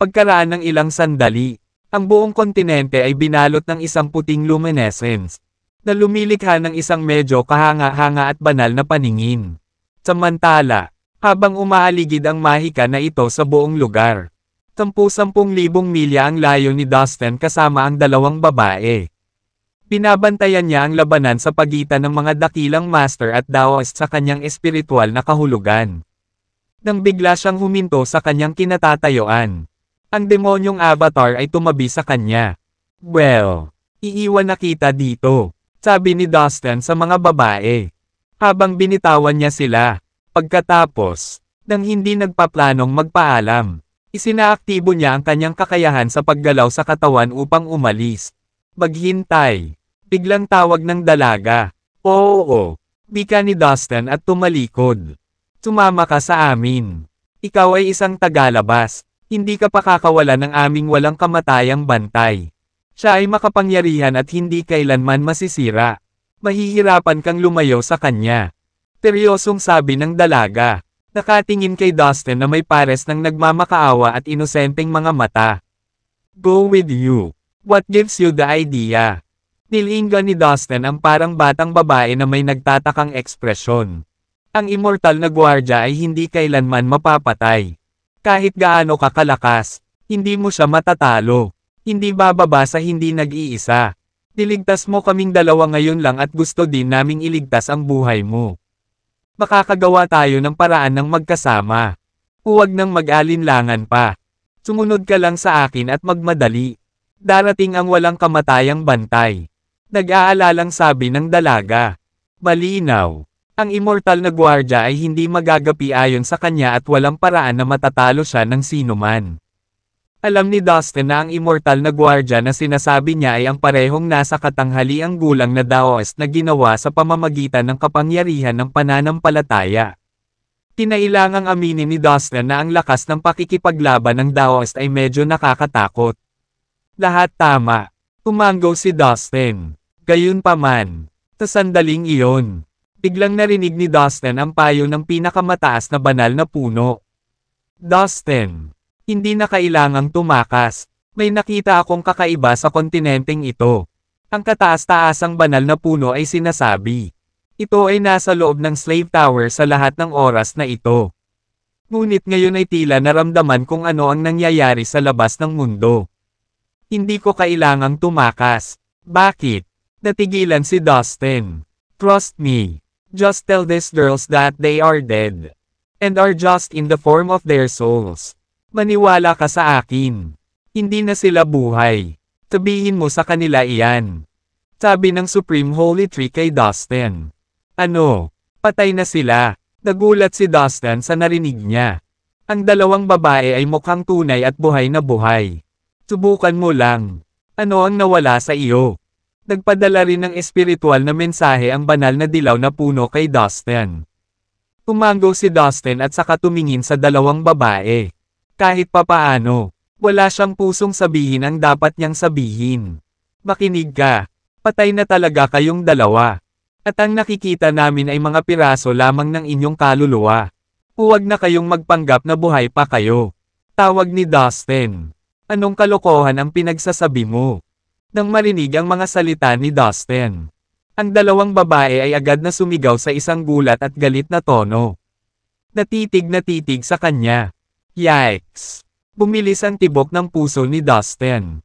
Pagkaraan ng ilang sandali, ang buong kontinente ay binalot ng isang puting luminescence, na lumilikha ng isang medyo kahanga-hanga at banal na paningin. Samantala, habang umaaligid ang mahika na ito sa buong lugar, 10,000 milya ang layo ni Dustin kasama ang dalawang babae. Binabantayan niya ang labanan sa pagitan ng mga dakilang master at Daoist sa kanyang espiritual na kahulugan. Nang bigla siyang huminto sa kanyang kinatatayuan, ang demonyong avatar ay tumabi sa kanya. Well, iiwan na kita dito, sabi ni Dustin sa mga babae. Habang binitawan niya sila, pagkatapos, nang hindi nagpaplanong magpaalam, isinaaktibo niya ang kanyang kakayahan sa paggalaw sa katawan upang umalis. Maghintay. Biglang tawag ng dalaga. Oo. Bika ni Dustin at tumalikod. Sumama ka sa amin. Ikaw ay isang tagalabas. Hindi ka pakakawala ng aming walang kamatayang bantay. Siya ay makapangyarihan at hindi kailanman masisira. Mahihirapan kang lumayo sa kanya. Seryosong sabi ng dalaga. Nakatingin kay Dustin na may pares ng nagmamakaawa at inosenteng mga mata. Go with you. What gives you the idea? Nilinggan ni Dustin ang parang batang babae na may nagtatakang ekspresyon. Ang immortal na gwardya ay hindi kailanman mapapatay. Kahit gaano ka kalakas, hindi mo siya matatalo. Hindi bababa sa hindi nag-iisa. Niligtas mo kaming dalawa ngayon lang at gusto din naming iligtas ang buhay mo. Makakagawa tayo ng paraan ng magkasama. Huwag nang mag-alinlangan pa. Sumunod ka lang sa akin at magmadali. Darating ang walang kamatayang bantay. Nag-aalalang sabi ng dalaga. Malinaw. Ang immortal na gwardya ay hindi magagapi ayon sa kanya at walang paraan na matatalo siya ng sinuman. Alam ni Dustin na ang immortal na gwardya na sinasabi niya ay ang parehong nasa katanghaliang gulang na Daoist na ginawa sa pamamagitan ng kapangyarihan ng pananampalataya. Kinailangang aminin ni Dustin na ang lakas ng pakikipaglaban ng Daoist ay medyo nakakatakot. Lahat tama. Tumanggo si Dustin. Gayunpaman, sa sandaling iyon, biglang narinig ni Dustin ang payo ng pinakamataas na banal na puno. Dustin, hindi na kailangang tumakas. May nakita akong kakaiba sa kontinenteng ito. Ang kataas-taasang banal na puno ay sinasabi. Ito ay nasa loob ng slave tower sa lahat ng oras na ito. Ngunit ngayon ay tila naramdaman kung ano ang nangyayari sa labas ng mundo. Hindi ko kailangang tumakas. Bakit? Natigilan si Dustin. Trust me. Just tell these girls that they are dead. And are just in the form of their souls. Maniwala ka sa akin. Hindi na sila buhay. Sabihin mo sa kanila iyan. Sabi ng Supreme Holy Tree kay Dustin. Ano? Patay na sila. Nagulat si Dustin sa narinig niya. Ang dalawang babae ay mukhang tunay at buhay na buhay. Subukan mo lang. Ano ang nawala sa iyo? Nagpadala rin ng espiritual na mensahe ang banal na dilaw na puno kay Dustin. Tumanggo si Dustin at saka tumingin sa dalawang babae. Kahit papaano, wala siyang pusong sabihin ang dapat niyang sabihin. Makinig ka. Patay na talaga kayong dalawa. At ang nakikita namin ay mga piraso lamang ng inyong kaluluwa. Huwag na kayong magpanggap na buhay pa kayo. Tawag ni Dustin. Anong kalokohan ang pinagsasabi mo? Nang marinig ang mga salita ni Dustin, ang dalawang babae ay agad na sumigaw sa isang gulat at galit na tono. Natitig sa kanya. Yikes! Bumilis ang tibok ng puso ni Dustin.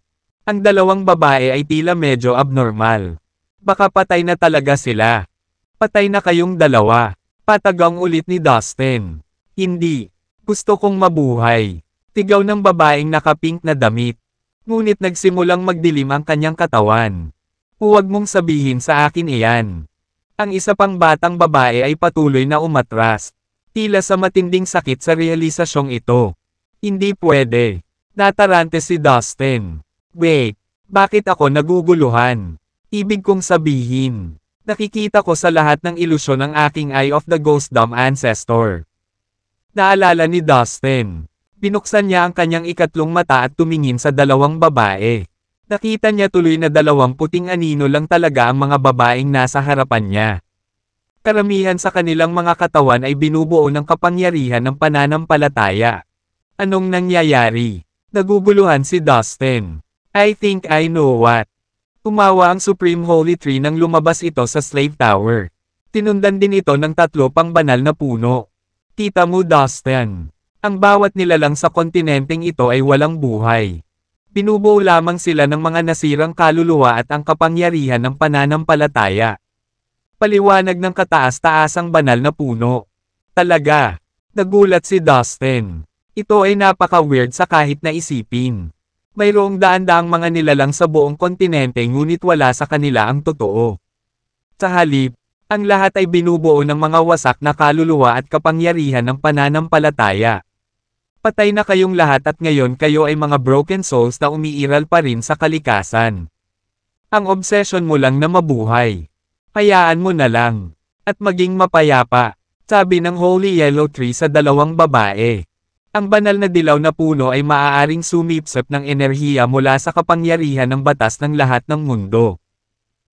Ang dalawang babae ay tila medyo abnormal. Baka patay na talaga sila. Patay na kayong dalawa. Patagang ulit ni Dustin. Hindi. Gusto kong mabuhay. Tigaw ng babaeng nakapink na damit. Ngunit nagsimulang magdilim ang kanyang katawan. Huwag mong sabihin sa akin iyan. Ang isa pang batang babae ay patuloy na umatras. Tila sa matinding sakit sa realisasyong ito. Hindi pwede. Natarante si Dustin. Wait, bakit ako naguguluhan? Ibig kong sabihin, nakikita ko sa lahat ng ilusyon ng aking Eye of the Ghost Dumb Ancestor. Naalala ni Dustin. Binuksan niya ang kanyang ikatlong mata at tumingin sa dalawang babae. Nakita niya tuloy na dalawang puting anino lang talaga ang mga babaeng nasa harapan niya. Karamihan sa kanilang mga katawan ay binubuo ng kapangyarihan ng pananampalataya. Anong nangyayari? Naguguluhan si Dustin. I think I know what. Tumawa ang Supreme Holy Tree nang lumabas ito sa Slave Tower. Tinundan din ito ng 3 pang banal na puno. Kita mo Dustin. Ang bawat nilalang sa kontinenteng ito ay walang buhay. Binubuo lamang sila ng mga nasirang kaluluwa at ang kapangyarihan ng pananampalataya. Paliwanag ng kataas-taasang banal na puno. Talaga. Nagulat si Dustin. Ito ay napaka-weird sa kahit na isipin. Mayroong daan-daang mga nilalang sa buong kontinente ngunit wala sa kanila ang totoo. Sa halip, ang lahat ay binubuo ng mga wasak na kaluluwa at kapangyarihan ng pananampalataya. Patay na kayong lahat at ngayon kayo ay mga broken souls na umiiral pa rin sa kalikasan. Ang obsession mo lang na mabuhay. Hayaan mo na lang. At maging mapayapa, sabi ng Holy Yellow Tree sa dalawang babae. Ang banal na dilaw na puno ay maaaring sumipsip ng enerhiya mula sa kapangyarihan ng batas ng lahat ng mundo.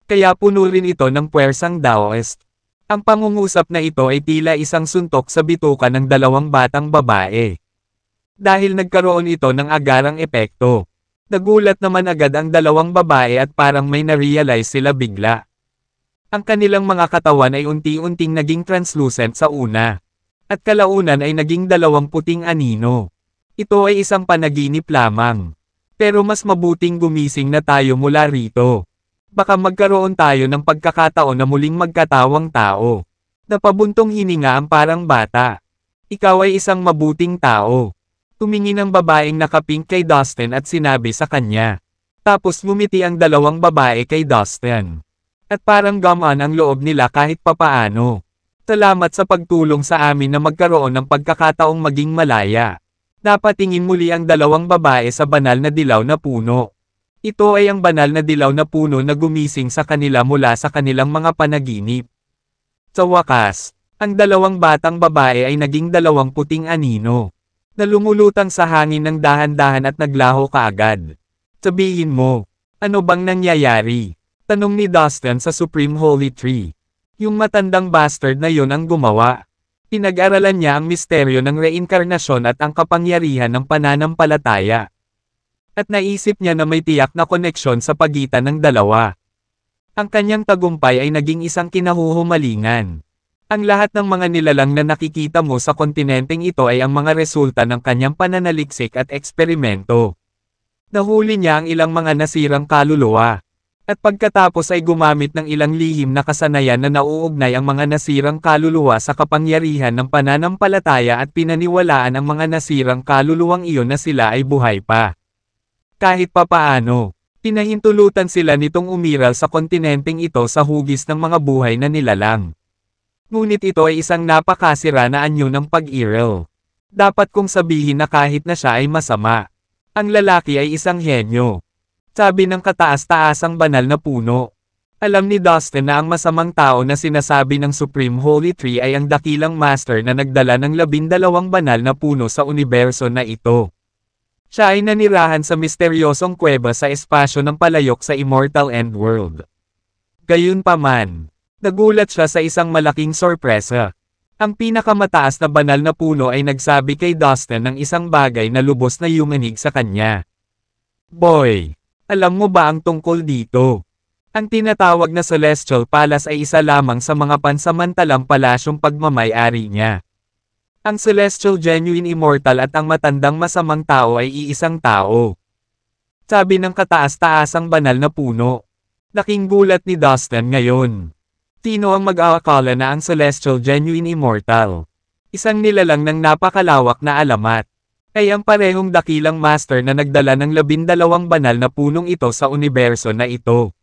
Kaya puno rin ito ng puwersang Daoist. Ang pangungusap na ito ay tila isang suntok sa bituka ng dalawang batang babae. Dahil nagkaroon ito ng agarang epekto. Nagulat naman agad ang dalawang babae at parang may na-realize sila bigla. Ang kanilang mga katawan ay unti-unting naging translucent sa una. At kalaunan ay naging 20 puting anino. Ito ay isang panaginip lamang. Pero mas mabuting gumising na tayo mula rito. Baka magkaroon tayo ng pagkakataon na muling magkatawang tao. Napabuntong hininga ang parang bata. Ikaw ay isang mabuting tao. Tumingin ang babaeng nakapink kay Dustin at sinabi sa kanya. Tapos ngumiti ang dalawang babae kay Dustin. At parang gamaan ang loob nila kahit papaano. Salamat sa pagtulong sa amin na magkaroon ng pagkakataong maging malaya. Napatingin muli ang dalawang babae sa banal na dilaw na puno. Ito ay ang banal na dilaw na puno na gumising sa kanila mula sa kanilang mga panaginip. Sa wakas, ang dalawang batang babae ay naging dalawang puting anino. Na lumulutang sa hangin ng dahan-dahan at naglaho kaagad. Sabihin mo, ano bang nangyayari? Tanong ni Dustin sa Supreme Holy Tree. Yung matandang bastard na yon ang gumawa. Pinag-aralan niya ang misteryo ng reinkarnasyon at ang kapangyarihan ng pananampalataya. At naisip niya na may tiyak na koneksyon sa pagitan ng dalawa. Ang kanyang tagumpay ay naging isang kinahuhumalingan. Ang lahat ng mga nilalang na nakikita mo sa kontinenteng ito ay ang mga resulta ng kanyang pananaliksik at eksperimento. Nahuli niya ang ilang mga nasirang kaluluwa. At pagkatapos ay gumamit ng ilang lihim na kasanayan na nauugnay ang mga nasirang kaluluwa sa kapangyarihan ng pananampalataya at pinaniwalaan ang mga nasirang kaluluwang iyon na sila ay buhay pa. Kahit papaano, pinahintulutan sila nitong umiral sa kontinenteng ito sa hugis ng mga buhay na nilalang. Ngunit ito ay isang napakasira na anyo ng pag-iral. Dapat kong sabihin na kahit na siya ay masama, ang lalaki ay isang henyo. Sabi ng kataas-taasang banal na puno. Alam ni Dustin na ang masamang tao na sinasabi ng Supreme Holy Tree ay ang dakilang master na nagdala ng 12 banal na puno sa universo na ito. Siya ay nanirahan sa misteryosong kuweba sa espasyo ng palayok sa Immortal End World. Gayunpaman, nagulat siya sa isang malaking sorpresa. Ang pinakamataas na banal na puno ay nagsabi kay Dustin ng isang bagay na lubos na yumanig sa kanya. Boy, alam mo ba ang tungkol dito? Ang tinatawag na Celestial Palace ay isa lamang sa mga pansamantalang palasyong pagmamay-ari niya. Ang Celestial Genuine Immortal at ang matandang masamang tao ay iisang tao. Sabi ng kataas-taasang banal na puno. Laking gulat ni Dustin ngayon. Sino ang mag-aakala na ang Celestial Genuine Immortal? Isang nilalang ng napakalawak na alamat. Ay ang parehong dakilang master na nagdala ng 12 banal na punong ito sa universo na ito.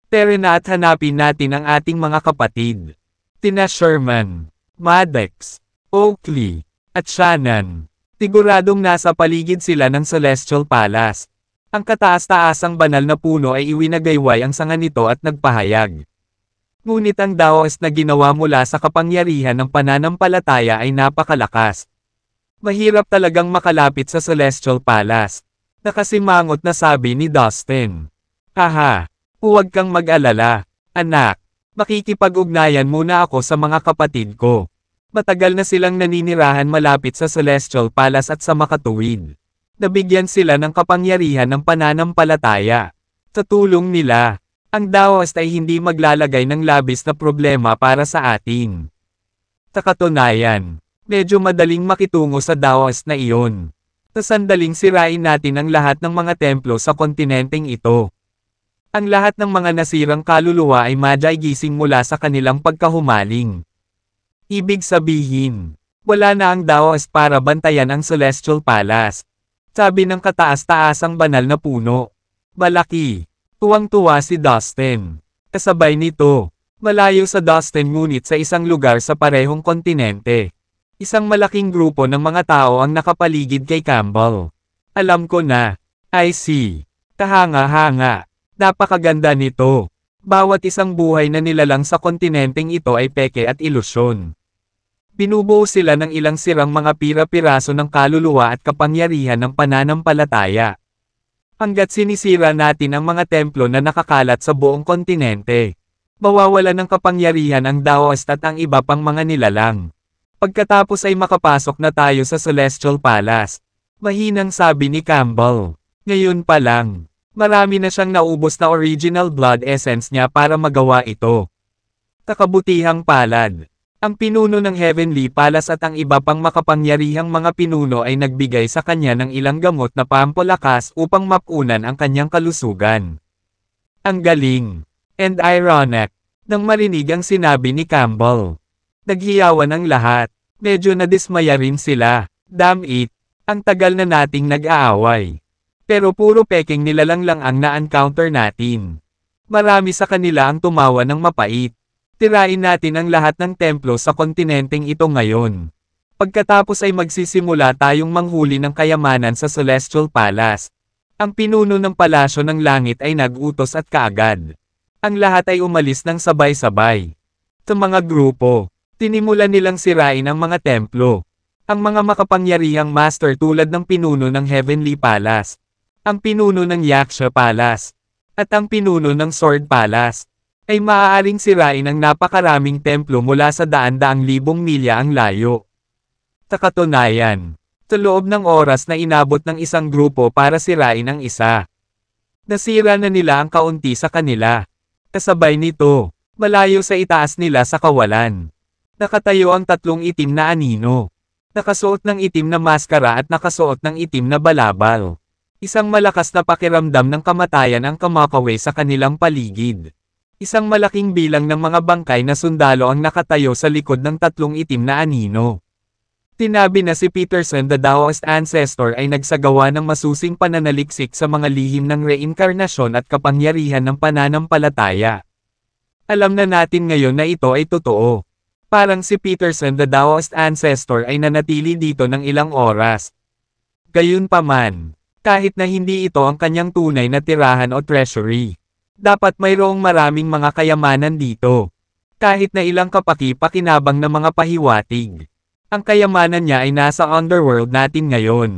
Tara na at hanapin natin ang ating mga kapatid. Tina Sherman, Maddox, Oakley, at Shannon. Siguradong nasa paligid sila ng Celestial Palace. Ang kataas-taasang banal na puno ay iwinagayway ang sanga nito at nagpahayag. Ngunit ang Daoist na ginawa mula sa kapangyarihan ng pananampalataya ay napakalakas. Mahirap talagang makalapit sa Celestial Palace. Nakasimangot na sabi ni Dustin. Haha, huwag kang mag-alala, anak. Makikipag-ugnayan muna ako sa mga kapatid ko. Matagal na silang naninirahan malapit sa Celestial Palace at sa makatuwid. Nabigyan sila ng kapangyarihan ng pananampalataya. Sa tulong nila, ang Daoist ay hindi maglalagay ng labis na problema para sa atin. Sa katunayan, medyo madaling makitungo sa Daoist na iyon. Sa sandaling sirain natin ang lahat ng mga templo sa kontinenteng ito. Ang lahat ng mga nasirang kaluluwa ay madyay gising mula sa kanilang pagkahumaling. Ibig sabihin, wala na ang Daoist para bantayan ang Celestial Palace. Sabi ng kataas-taasang banal na puno. Malaki. Tuwang-tuwa si Dustin. Kasabay nito, malayo sa Dustin ngunit sa isang lugar sa parehong kontinente. Isang malaking grupo ng mga tao ang nakapaligid kay Campbell. Alam ko na. I see. Kahanga-hanga. Napakaganda nito. Bawat isang buhay na nilalang sa kontinenteng ito ay peke at ilusyon. Binubuo sila ng ilang sirang mga pira-piraso ng kaluluwa at kapangyarihan ng pananampalataya. Hanggat sinisira natin ang mga templo na nakakalat sa buong kontinente, mawawala ng kapangyarihan ang Daoist at ang iba pang mga nilalang. Pagkatapos ay makapasok na tayo sa Celestial Palace. Mahinang sabi ni Campbell. Ngayon pa lang, marami na siyang naubos na original blood essence niya para magawa ito. Takabutihang palad. Ang pinuno ng Heavenly Palace at ang iba pang makapangyarihang mga pinuno ay nagbigay sa kanya ng ilang gamot na pampalakas upang mapunan ang kanyang kalusugan. Ang galing. And ironic. Nang marinig ang sinabi ni Campbell. Naghiyawan ang lahat. Medyo nadismaya rin sila. Damn it. Ang tagal na nating nag-aaway. Pero puro peking nilalang lang ang na-encounter natin. Marami sa kanila ang tumawa ng mapait. Tirain natin ang lahat ng templo sa kontinenteng ito ngayon. Pagkatapos ay magsisimula tayong manghuli ng kayamanan sa Celestial Palace. Ang pinuno ng palasyo ng langit ay nag-utos at kaagad. Ang lahat ay umalis ng sabay-sabay. Sa mga grupo, tinimulan nilang sirain ang mga templo. Ang mga makapangyarihang master tulad ng pinuno ng Heavenly Palace, ang pinuno ng Yaksha Palace, at ang pinuno ng Sword Palace, ay maaaring sirain ang napakaraming templo mula sa daan-daang libong milya ang layo. Sa katunayan, sa loob ng oras na inabot ng isang grupo para sirain ang isa, nasira na nila ang kaunti sa kanila. Kasabay nito, malayo sa itaas nila sa kawalan, nakatayo ang tatlong itim na anino. Nakasuot ng itim na maskara at nakasuot ng itim na balabal. Isang malakas na pakiramdam ng kamatayan ang kumakaway sa kanilang paligid. Isang malaking bilang ng mga bangkay na sundalo ang nakatayo sa likod ng tatlong itim na anino. Tinabi na si Peterson the Taoist Ancestor ay nagsagawa ng masusing pananaliksik sa mga lihim ng reinkarnasyon at kapangyarihan ng pananampalataya. Alam na natin ngayon na ito ay totoo. Parang si Peterson the Taoist Ancestor ay nanatili dito ng ilang oras. Gayunpaman, kahit na hindi ito ang kanyang tunay na tirahan o treasury, dapat mayroong maraming mga kayamanan dito. Kahit na ilang kapaki-pakinabang na mga pahiwatig, ang kayamanan niya ay nasa underworld natin ngayon.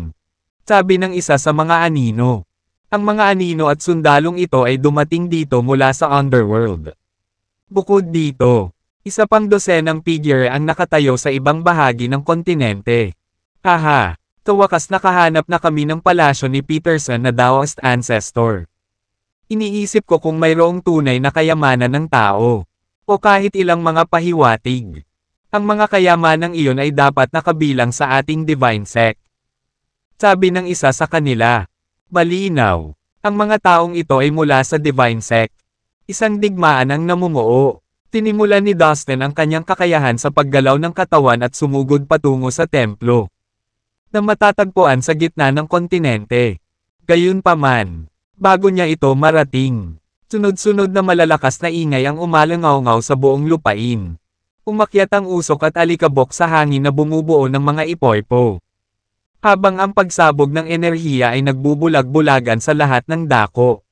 Sabi ng isa sa mga anino. Ang mga anino at sundalong ito ay dumating dito mula sa underworld. Bukod dito, isa pang dosenang figure ang nakatayo sa ibang bahagi ng kontinente. Haha, sa wakas nakahanap na kami ng palasyo ni Peterson na Taoist Ancestor. Iniisip ko kung mayroong tunay na kayamanan ng tao, o kahit ilang mga pahiwatig. Ang mga kayamanang iyon ay dapat nakabilang sa ating Divine Sect. Sabi ng isa sa kanila. Malinaw, ang mga taong ito ay mula sa Divine Sect. Isang digmaan ang namumuo. Tinimulan ni Dustin ang kanyang kakayahan sa paggalaw ng katawan at sumugod patungo sa templo na matatagpuan sa gitna ng kontinente. Gayunpaman, bago niya ito marating, sunod-sunod na malalakas na ingay ang umalangaw-ngaw sa buong lupain. Umakyat ang usok at alikabok sa hangin na bumubuo ng mga ipoypo. Habang ang pagsabog ng enerhiya ay nagbubulag-bulagan sa lahat ng dako.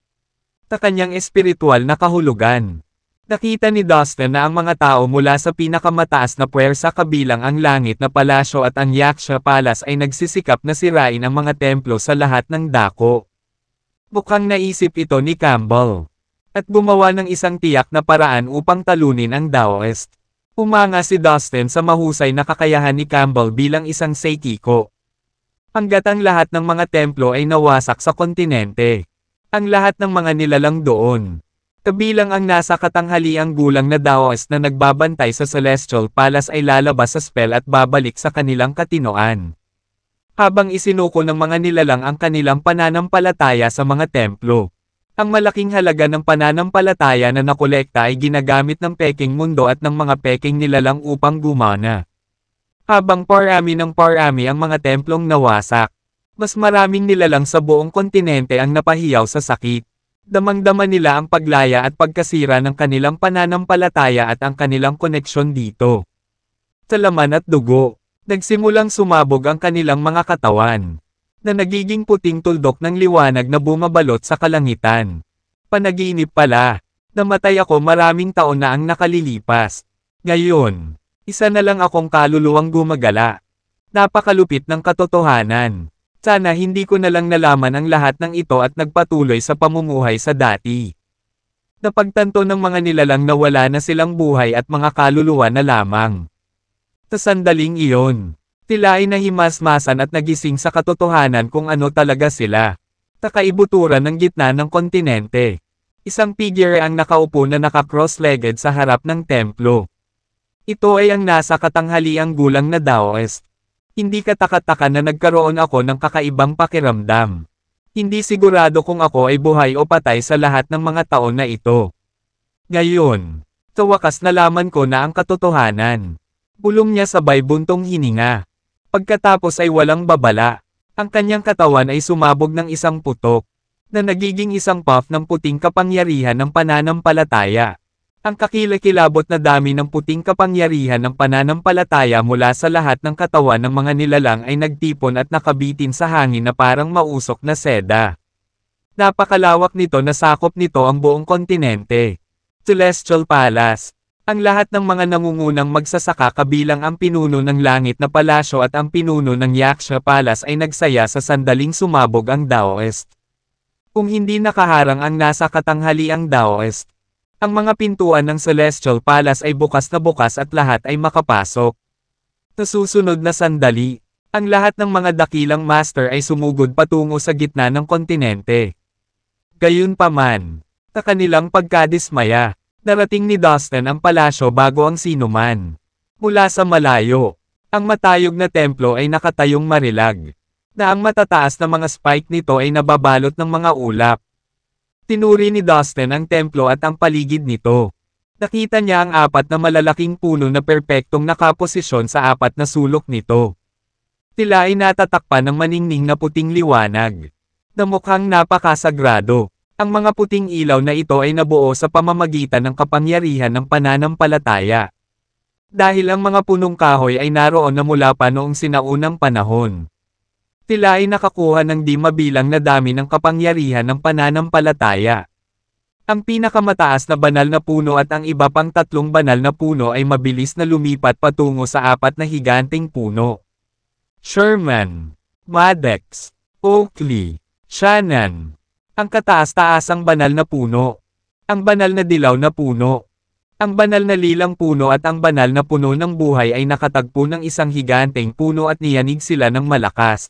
Sa kanyang espiritual na kahulugan. Nakita ni Dustin na ang mga tao mula sa pinakamataas na puwersa kabilang ang langit na palasyo at ang Yaksha Palace ay nagsisikap na sirain ang mga templo sa lahat ng dako. Mukhang naisip ito ni Campbell. At gumawa ng isang tiyak na paraan upang talunin ang Taoist. Umanga si Dustin sa mahusay na kakayahan ni Campbell bilang isang Seikiko. Hanggat ang lahat ng mga templo ay nawasak sa kontinente. Ang lahat ng mga nilalang doon. Kabilang ang nasa katanghaliang gulang na Taoist na nagbabantay sa Celestial Palace ay lalabas sa spell at babalik sa kanilang katinoan. Habang isinuko ng mga nilalang ang kanilang pananampalataya sa mga templo. Ang malaking halaga ng pananampalataya na nakolekta ay ginagamit ng peking mundo at ng mga peking nilalang upang gumana. Habang parami ng parami ang mga templong nawasak, mas maraming nilalang sa buong kontinente ang napahiyaw sa sakit. Damang-dama nila ang paglaya at pagkasira ng kanilang pananampalataya at ang kanilang koneksyon dito. Sa laman at dugo, nagsimulang sumabog ang kanilang mga katawan, na nagiging puting tuldok ng liwanag na bumabalot sa kalangitan. Panaginip pala, namatay ako maraming taon na ang nakalilipas. Ngayon, isa na lang akong kaluluwang gumagala. Napakalupit ng katotohanan. Sana hindi ko na lang nalaman ang lahat ng ito at nagpatuloy sa pamumuhay sa dati. Napagtanto ng mga nilalang na wala na silang buhay at mga kaluluwa na lamang. Sa sandaling iyon, tila ay nahimasmasan at nagising sa katotohanan kung ano talaga sila. Sa kaibuturan ng gitna ng kontinente. Isang figure ang nakaupo na naka-cross-legged sa harap ng templo. Ito ay ang nasa katanghaliang gulang na Taoist. Hindi katakataka na nagkaroon ako ng kakaibang pakiramdam. Hindi sigurado kung ako ay buhay o patay sa lahat ng mga taon na ito. Ngayon, sa wakas nalaman ko na ang katotohanan. Bulong niya sabay buntong hininga. Pagkatapos ay walang babala. Ang kanyang katawan ay sumabog ng isang putok, na nagiging isang puff ng puting kapangyarihan ng pananampalataya. Ang kakilakilabot na dami ng puting kapangyarihan ng pananampalataya mula sa lahat ng katawan ng mga nilalang ay nagtipon at nakabitin sa hangin na parang mausok na seda. Napakalawak nito na sakop nito ang buong kontinente. Celestial Palace. Ang lahat ng mga nangungunang magsasaka kabilang ang pinuno ng langit na palasyo at ang pinuno ng Yaksha Palace ay nagsaya sa sandaling sumabog ang Daoist. Kung hindi nakaharang ang nasa katanghaliang Daoist, ang mga pintuan ng Celestial Palace ay bukas na bukas at lahat ay makapasok. Sa susunod na sandali, ang lahat ng mga dakilang master ay sumugod patungo sa gitna ng kontinente. Gayunpaman, sa kanilang pagkadismaya, narating ni Dustin ang palasyo bago ang sinuman. Mula sa malayo, ang matayog na templo ay nakatayong marilag, na ang matataas na mga spike nito ay nababalot ng mga ulap. Tinuri ni Dustin ang templo at ang paligid nito. Nakita niya ang apat na malalaking puno na perpektong nakaposisyon sa apat na sulok nito. Tila ay natatakpan ng maningning na puting liwanag, na mukhang napakasagrado. Ang mga puting ilaw na ito ay nabuo sa pamamagitan ng kapangyarihan ng pananampalataya. Dahil ang mga punong kahoy ay naroon na mula pa noong sinaunang panahon. Tila ay nakakuha ng di mabilang na dami ng kapangyarihan ng pananampalataya. Ang pinakamataas na banal na puno at ang iba pang tatlong banal na puno ay mabilis na lumipat patungo sa apat na higanting puno. Sherman, Maddox, Oakley, Shannon. Ang kataas-taasang banal na puno. Ang banal na dilaw na puno. Ang banal na lilang puno at ang banal na puno ng buhay ay nakatagpo ng isang higanteng puno at niyanig sila ng malakas.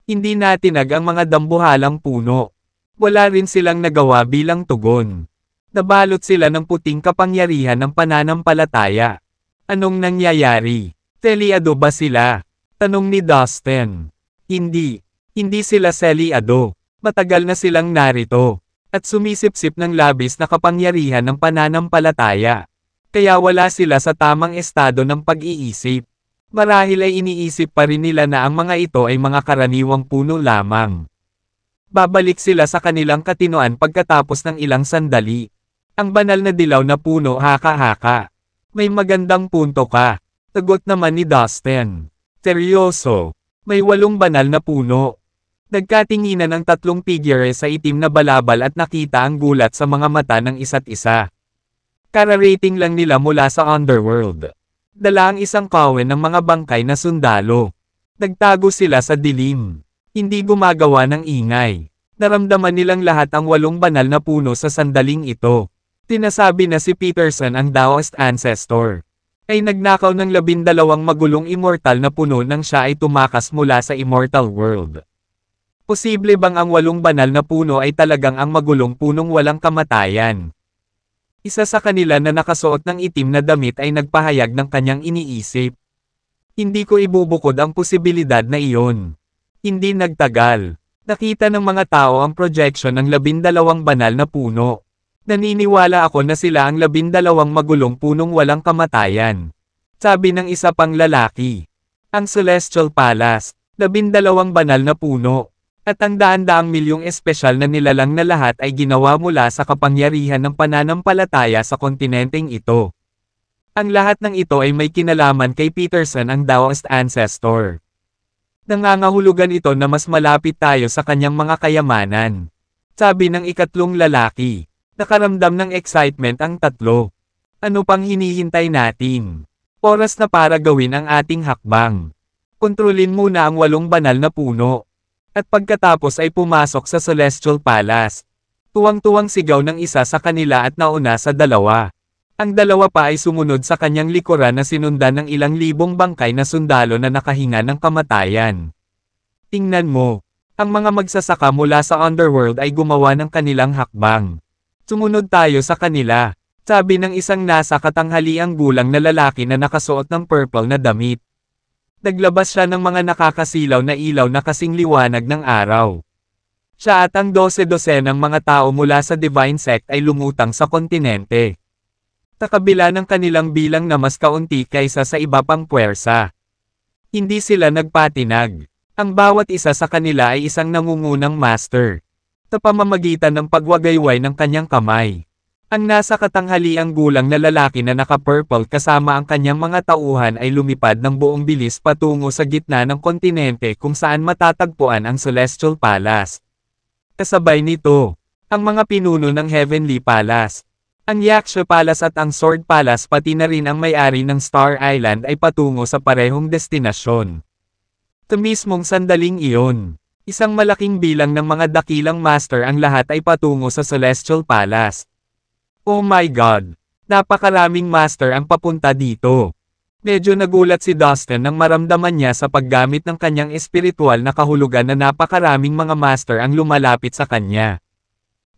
Hindi natinag ang mga dambuhalang puno. Wala rin silang nagawa bilang tugon. Nabalot sila ng puting kapangyarihan ng pananampalataya. Anong nangyayari? Selyado ba sila? Tanong ni Dustin. Hindi. Hindi sila selyado. Matagal na silang narito, at sumisipsip ng labis na kapangyarihan ng pananampalataya. Kaya wala sila sa tamang estado ng pag-iisip. Marahil ay iniisip pa rin nila na ang mga ito ay mga karaniwang puno lamang. Babalik sila sa kanilang katinoan pagkatapos ng ilang sandali. Ang banal na dilaw na puno haka-haka. May magandang punto ka. Sagot naman ni Dustin. Seryoso. May 8 banal na puno. Nagkatinginan ang tatlong figure sa itim na balabal at nakita ang gulat sa mga mata ng isa't isa. Kararating lang nila mula sa underworld. Dala ang isang kawen ng mga bangkay na sundalo. Nagtago sila sa dilim. Hindi gumagawa ng ingay. Naramdaman nilang lahat ang 8 banal na puno sa sandaling ito. Tinasabi na si Peterson ang Daoist ancestor ay nagnakaw ng 12 magulong immortal na puno nang siya ay tumakas mula sa immortal world. Posible bang ang 8 banal na puno ay talagang ang magulong punong walang kamatayan? Isa sa kanila na nakasuot ng itim na damit ay nagpahayag ng kanyang iniisip. Hindi ko ibubukod ang posibilidad na iyon. Hindi nagtagal. Nakita ng mga tao ang projection ng 12 banal na puno. Naniniwala ako na sila ang 12 magulong punong walang kamatayan. Sabi ng isa pang lalaki. Ang Celestial Palace, 12 banal na puno. At ang daan-daang milyong espesyal na nilalang na lahat ay ginawa mula sa kapangyarihan ng pananampalataya sa kontinenteng ito. Ang lahat ng ito ay may kinalaman kay Peterson ang Daoist ancestor. Nangangahulugan ito na mas malapit tayo sa kanyang mga kayamanan. Sabi ng ikatlong lalaki. Nakaramdam ng excitement ang tatlo. Ano pang hinihintay natin? Oras na para gawin ang ating hakbang. Kontrolin muna ang 8 banal na puno. At pagkatapos ay pumasok sa Celestial Palace. Tuwang-tuwang sigaw ng isa sa kanila at nauna sa dalawa. Ang dalawa pa ay sumunod sa kanyang likuran na sinundan ng ilang libong bangkay na sundalo na nakahinga ng kamatayan. Tingnan mo, ang mga magsasaka mula sa underworld ay gumawa ng kanilang hakbang. Sumunod tayo sa kanila, sabi ng isang nasa katanghaliang gulang na lalaki na nakasuot ng purple na damit. Naglabas siya ng mga nakakasilaw na ilaw na kasing liwanag ng araw. Siya at ang 12 ng mga tao mula sa Divine Sect ay lumutang sa kontinente. Sa kabila ng kanilang bilang na mas kaunti kaysa sa iba pang puwersa. Hindi sila nagpatinag. Ang bawat isa sa kanila ay isang nangungunang master. Sa pamamagitan ng pagwagayway ng kanyang kamay. Ang nasa katanghaliang gulang na lalaki na naka-purple kasama ang kanyang mga tauhan ay lumipad ng buong bilis patungo sa gitna ng kontinente kung saan matatagpuan ang Celestial Palace. Kasabay nito, ang mga pinuno ng Heavenly Palace. Ang Yaksha Palace at ang Sword Palace pati na rin ang may-ari ng Star Island ay patungo sa parehong destinasyon. Sa mismong sandaling iyon, isang malaking bilang ng mga dakilang master ang lahat ay patungo sa Celestial Palace. Oh my God! Napakaraming master ang papunta dito. Medyo nagulat si Dustin nang maramdaman niya sa paggamit ng kanyang espiritual na kahulugan na napakaraming mga master ang lumalapit sa kanya.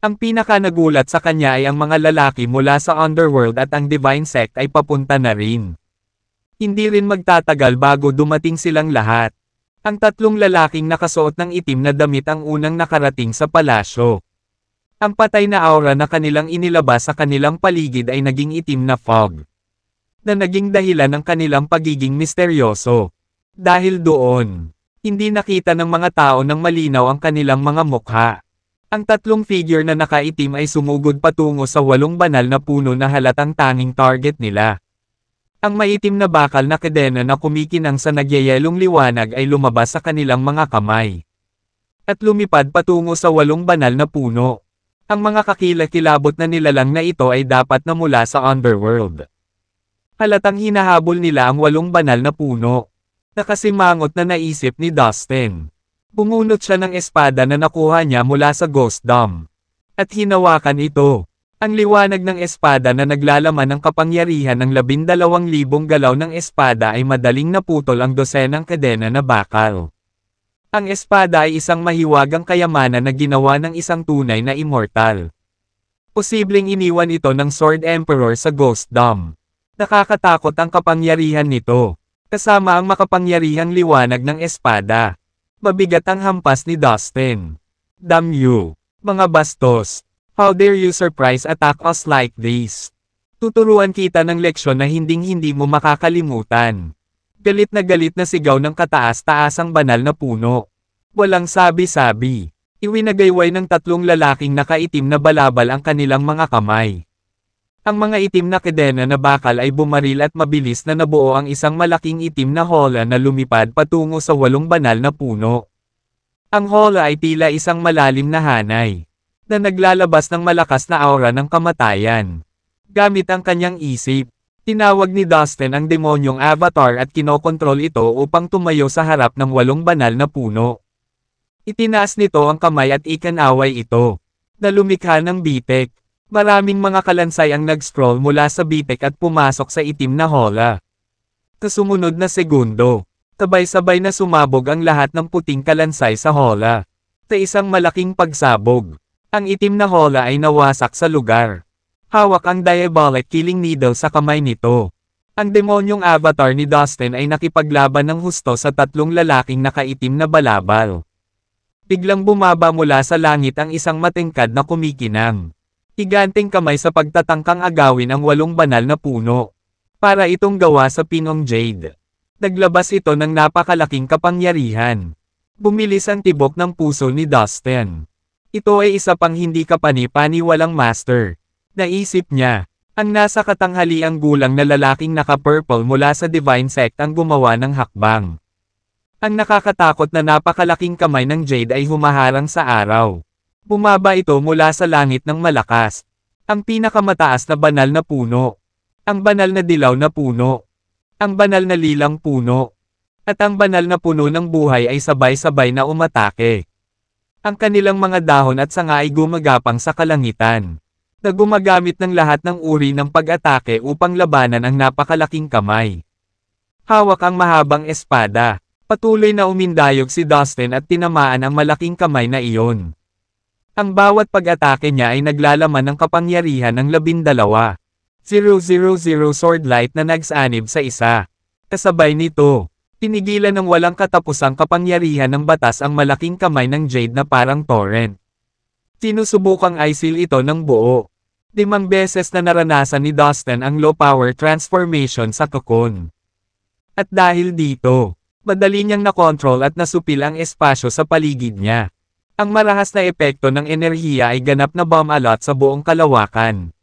Ang pinaka-nagulat sa kanya ay ang mga lalaki mula sa Underworld at ang Divine Sect ay papunta na rin. Hindi rin magtatagal bago dumating silang lahat. Ang tatlong lalaking nakasuot ng itim na damit ang unang nakarating sa palasyo. Ang patay na aura na kanilang inilabas sa kanilang paligid ay naging itim na fog. Na naging dahilan ng kanilang pagiging misteryoso. Dahil doon, hindi nakita ng mga tao ng malinaw ang kanilang mga mukha. Ang tatlong figure na nakaitim ay sumugod patungo sa 8 banal na puno na halatang tanging target nila. Ang maitim na bakal na kadena na kumikinang sa nagyayelong liwanag ay lumabas sa kanilang mga kamay. At lumipad patungo sa 8 banal na puno. Ang mga kakilakilabot na nilalang na ito ay dapat na mula sa Underworld. Halatang hinahabol nila ang 8 banal na puno. Nakasimangot na naisip ni Dustin. Bumunot siya ng espada na nakuha niya mula sa Ghost Dome. At hinawakan ito. Ang liwanag ng espada na naglalaman ng kapangyarihan ng 12,000 galaw ng espada ay madaling naputol ang dosenang kadena na bakal. Ang espada ay isang mahiwagang kayamanan na ginawa ng isang tunay na immortal. Posibleng iniwan ito ng Sword Emperor sa Ghost Dome. Nakakatakot ang kapangyarihan nito. Kasama ang makapangyarihang liwanag ng espada. Mabigat ang hampas ni Dustin. Damn you, mga bastos. How dare you surprise attack us like this? Tuturuan kita ng leksyon na hinding-hindi mo makakalimutan. Galit na sigaw ng kataas-taasang banal na puno. Walang sabi-sabi. Iwinagayway ng tatlong lalaking nakaitim na balabal ang kanilang mga kamay. Ang mga itim na kadena na bakal ay bumaril at mabilis na nabuo ang isang malaking itim na hola na lumipad patungo sa 8 banal na puno. Ang hola ay tila isang malalim na hanay, na naglalabas ng malakas na aura ng kamatayan. Gamit ang kanyang isip, tinawag ni Dustin ang demonyong avatar at kinokontrol ito upang tumayo sa harap ng 8 banal na puno. Itinaas nito ang kamay at ikanaway ito, na lumikha ng bitek. Maraming mga kalansay ang nag-scroll mula sa bitek at pumasok sa itim na hola. Sa sumunod na segundo, sabay-sabay na sumabog ang lahat ng puting kalansay sa hola. Sa isang malaking pagsabog, ang itim na hola ay nawasak sa lugar. Hawak ang diabolic killing needle sa kamay nito. Ang demonyong avatar ni Dustin ay nakipaglaban ng husto sa tatlong lalaking nakaitim na balabal. Biglang bumaba mula sa langit ang isang matingkad na kumikinang. Higanteng kamay sa pagtatangkang agawin ang 8 banal na puno. Para itong gawa sa pinong jade. Naglabas ito ng napakalaking kapangyarihan. Bumilis ang tibok ng puso ni Dustin. Ito ay isa pang hindi kapani-paniwalang master. Naisip niya, ang nasa katanghaliang gulang na lalaking naka-purple mula sa Divine Sect ang gumawa ng hakbang. Ang nakakatakot na napakalaking kamay ng jade ay humaharang sa araw. Bumaba ito mula sa langit ng malakas. Ang pinakamataas na banal na puno. Ang banal na dilaw na puno. Ang banal na lilang puno. At ang banal na puno ng buhay ay sabay-sabay na umatake. Ang kanilang mga dahon at sanga ay gumagapang sa kalangitan. Na gumagamit ng lahat ng uri ng pag-atake upang labanan ang napakalaking kamay. Hawak ang mahabang espada. Patuloy na umindayog si Dustin at tinamaan ang malaking kamay na iyon. Ang bawat pag-atake niya ay naglalaman ng kapangyarihan ng 12. 000 sword light na nagsanib sa isa. Kasabay nito, tinigilan ng walang katapusang kapangyarihan ng batas ang malaking kamay ng jade na parang torrent. Sinusubukang i-seal ito ng buo. 5 beses na naranasan ni Dustin ang low-power transformation sa cocoon. At dahil dito, madali niyang nakontrol at nasupil ang espasyo sa paligid niya. Ang marahas na epekto ng enerhiya ay ganap na bomb-alot sa buong kalawakan.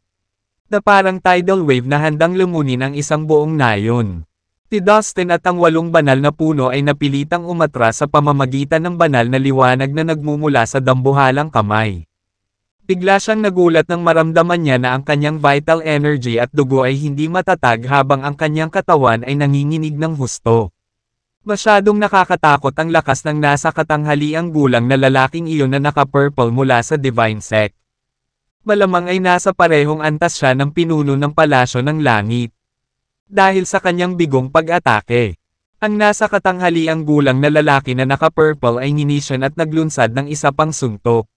Na parang tidal wave na handang lumunin ang isang buong nayon. Si Dustin at ang 8 banal na puno ay napilitang umatras sa pamamagitan ng banal na liwanag na nagmumula sa dambuhalang kamay. Bigla siyang nagulat nang maramdaman niya na ang kanyang vital energy at dugo ay hindi matatag habang ang kanyang katawan ay nanginginig ng husto. Masyadong nakakatakot ang lakas ng nasa katanghaliang gulang na lalaking iyon na naka-purple mula sa Divine Sect. Malamang ay nasa parehong antas siya ng pinuno ng palasyo ng langit. Dahil sa kanyang bigong pag-atake, ang nasa katanghaliang gulang na lalaki na naka-purple ay nginisyon at naglunsad ng isa pang suntok.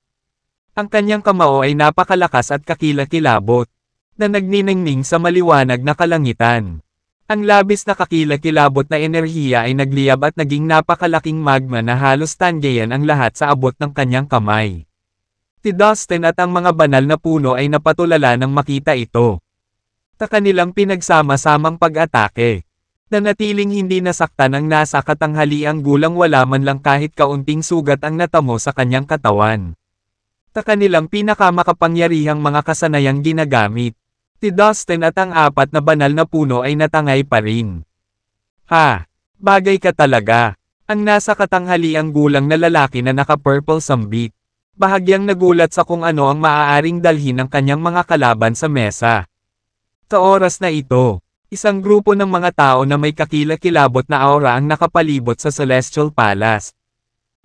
Ang kanyang kamao ay napakalakas at kakilakilabot, na nagniningning sa maliwanag na kalangitan. Ang labis na kakilakilabot na enerhiya ay nagliyab at naging napakalaking magma na halos tanggayan ang lahat sa abot ng kanyang kamay. Si Dustin at ang mga banal na puno ay napatulala nang makita ito. Sa kanilang pinagsama-samang pag-atake, na natiling hindi nasaktan ang nasa katanghaliang gulang, wala man lang kahit kaunting sugat ang natamo sa kanyang katawan. Sa kanilang pinakamakapangyarihang mga kasanayang ginagamit, si Dustin at ang 4 na banal na puno ay natangay pa rin. Ha! Bagay ka talaga! Ang nasa katanghaliang gulang na lalaki na naka-purple sambit. Bahagyang nagulat sa kung ano ang maaaring dalhin ng kanyang mga kalaban sa mesa. Sa oras na ito, isang grupo ng mga tao na may kakilakilabot na aura ang nakapalibot sa Celestial Palace.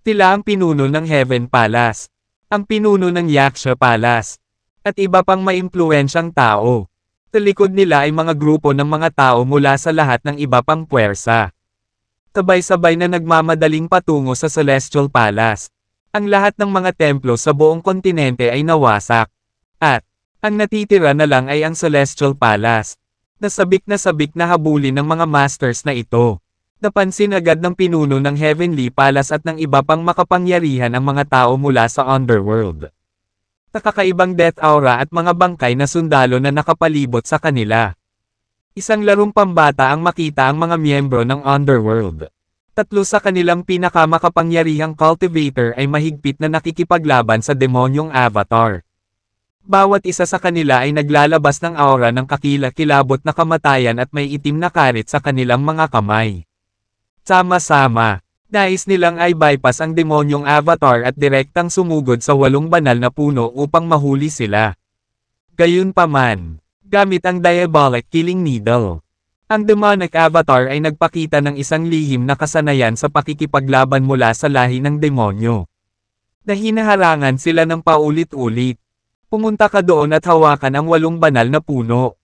Sila ang pinuno ng Heaven Palace, ang pinuno ng Yaksha Palace, at iba pang maimpluwensyang tao. Sa likod nila ay mga grupo ng mga tao mula sa lahat ng iba pang puwersa. Sabay-sabay na nagmamadaling patungo sa Celestial Palace. Ang lahat ng mga templo sa buong kontinente ay nawasak. At ang natitira na lang ay ang Celestial Palace. Nasabik na habulin ng mga masters na ito. Napansin agad ng pinuno ng Heavenly Palace at ng iba pang makapangyarihan ang mga tao mula sa Underworld. Nakakaibang death aura at mga bangkay na sundalo na nakapalibot sa kanila. Isang larong pambata ang makita ang mga miyembro ng Underworld. 3 sa kanilang pinakamakapangyarihang cultivator ay mahigpit na nakikipaglaban sa demonyong avatar. Bawat isa sa kanila ay naglalabas ng aura ng kakilakilabot na kamatayan at may itim na karit sa kanilang mga kamay. Sama-sama, nais nilang ay bypass ang demonyong avatar at direktang sumugod sa 8 banal na puno upang mahuli sila. Gayunpaman, gamit ang Diabolic Killing Needle, ang demonic avatar ay nagpakita ng isang lihim na kasanayan sa pakikipaglaban mula sa lahi ng demonyo. Na hinaharangan sila ng paulit-ulit. Pumunta ka doon at hawakan ang 8 banal na puno.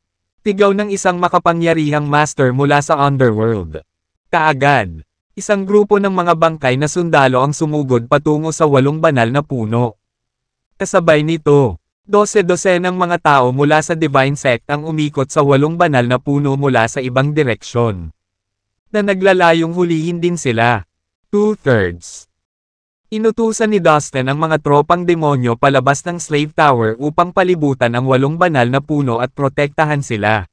Tigaw ng isang makapangyarihang master mula sa Underworld. Kaagad, isang grupo ng mga bangkay na sundalo ang sumugod patungo sa 8 banal na puno. Kasabay nito, 12 ng mga tao mula sa Divine Sect ang umikot sa 8 banal na puno mula sa ibang direksyon. Na naglalayong hulihin din sila. 2/3. Inutusan ni Dustin ang mga tropang demonyo palabas ng Slave Tower upang palibutan ang 8 banal na puno at protektahan sila.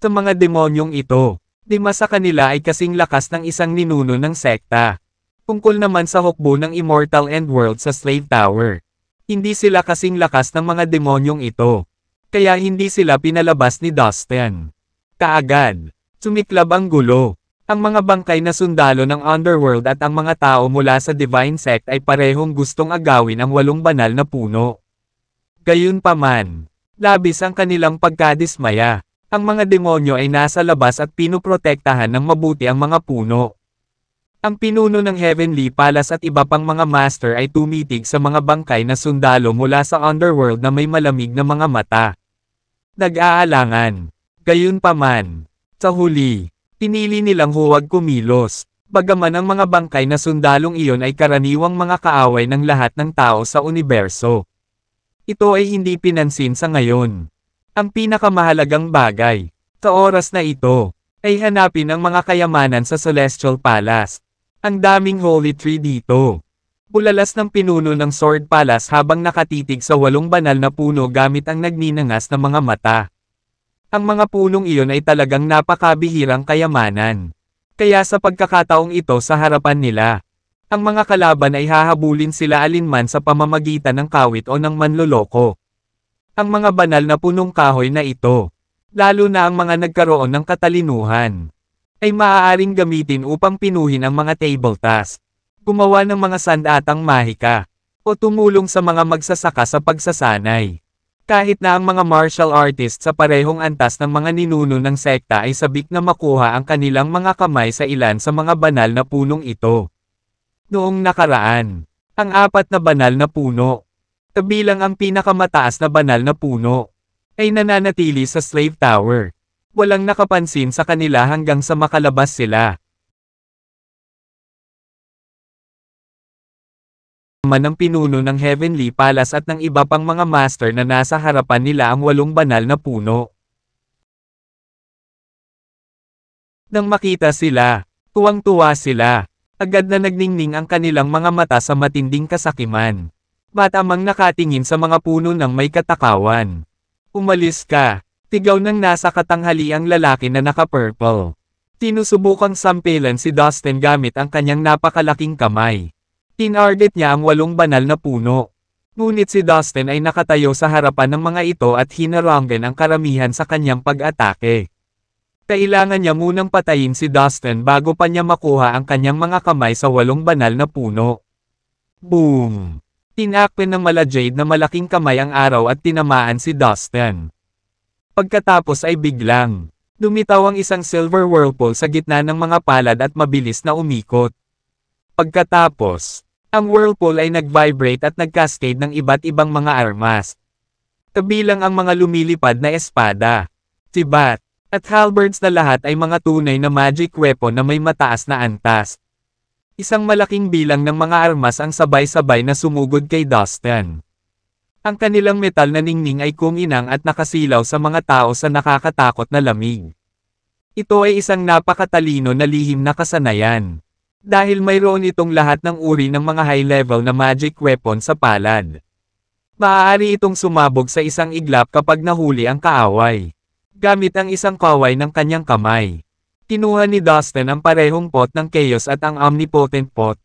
Sa mga demonyong ito, 5 sa kanila ay kasing lakas ng isang ninuno ng sekta. Tungkol naman sa hukbo ng Immortal Endworld sa Slave Tower. Hindi sila kasing lakas ng mga demonyong ito. Kaya hindi sila pinalabas ni Dustin. Kaagad, sumiklab ang gulo. Ang mga bangkay na sundalo ng Underworld at ang mga tao mula sa Divine Sect ay parehong gustong agawin ang 8 banal na puno. Gayunpaman, labis ang kanilang pagkadismaya. Ang mga demonyo ay nasa labas at pinoprotektahan ng mabuti ang mga puno. Ang pinuno ng Heavenly Palace at iba pang mga master ay tumitig sa mga bangkay na sundalo mula sa Underworld na may malamig na mga mata. Nag-aalangan. Gayunpaman, sa huli, pinili nilang huwag kumilos, bagaman ang mga bangkay na sundalong iyon ay karaniwang mga kaaway ng lahat ng tao sa universo. Ito ay hindi pinansin sa ngayon. Ang pinakamahalagang bagay, sa oras na ito, ay hanapin ang mga kayamanan sa Celestial Palace. Ang daming holy tree dito. Ulalas ng pinuno ng Sword Palace habang nakatitig sa 8 banal na puno gamit ang nagninangas na mga mata. Ang mga punong iyon ay talagang napakabihirang kayamanan. Kaya sa pagkakataong ito sa harapan nila, ang mga kalaban ay hahabulin sila alinman sa pamamagitan ng kawit o ng manloloko. Ang mga banal na punong kahoy na ito, lalo na ang mga nagkaroon ng katalinuhan, ay maaaring gamitin upang pinuhin ang mga table task, gumawa ng mga sandatang mahika, o tumulong sa mga magsasaka sa pagsasanay. Kahit na ang mga martial artists sa parehong antas ng mga ninuno ng sekta ay sabik na makuha ang kanilang mga kamay sa ilan sa mga banal na punong ito. Noong nakaraan, ang 4 na banal na puno, kabilang ang pinakamataas na banal na puno, ay nananatili sa Slave Tower. Walang nakapansin sa kanila hanggang sa makalabas sila. Ng pinuno ng Heavenly Palace at ng iba pang mga master na nasa harapan nila ang 8 banal na puno. Nang makita sila, tuwang-tuwa sila. Agad na nagningning ang kanilang mga mata sa matinding kasakiman. Matamang nakatingin sa mga puno ng may katakawan. Umalis ka, tigaw ng nasa katanghaliang lalaki na naka-purple. Tinusubukang sampilan si Dustin gamit ang kanyang napakalaking kamay. Tinarget niya ang 8 banal na puno. Ngunit si Dustin ay nakatayo sa harapan ng mga ito at hinaranggan ang karamihan sa kanyang pag-atake. Kailangan niya munang patayin si Dustin bago pa niya makuha ang kanyang mga kamay sa 8 banal na puno. Boom! Tinakpan ng mala Jade na malaking kamay ang araw at tinamaan si Dustin. Pagkatapos ay biglang, lumitaw ang isang silver whirlpool sa gitna ng mga palad at mabilis na umikot. Pagkatapos, ang whirlpool ay nag-vibrate at nag-cascade ng iba't ibang mga armas. Kabilang ang mga lumilipad na espada, tibat, at halberds na lahat ay mga tunay na magic weapon na may mataas na antas. Isang malaking bilang ng mga armas ang sabay-sabay na sumugod kay Dustin. Ang kanilang metal na ningning ay kuminang at nakasilaw sa mga tao sa nakakatakot na lamig. Ito ay isang napakatalino na lihim na kasanayan. Dahil mayroon itong lahat ng uri ng mga high-level na magic weapon sa palad. Maaari itong sumabog sa isang iglap kapag nahuli ang kaaway. Gamit ang isang kaway ng kanyang kamay. Kinuha ni Dustin ang parehong pot ng Chaos at ang Omnipotent pot.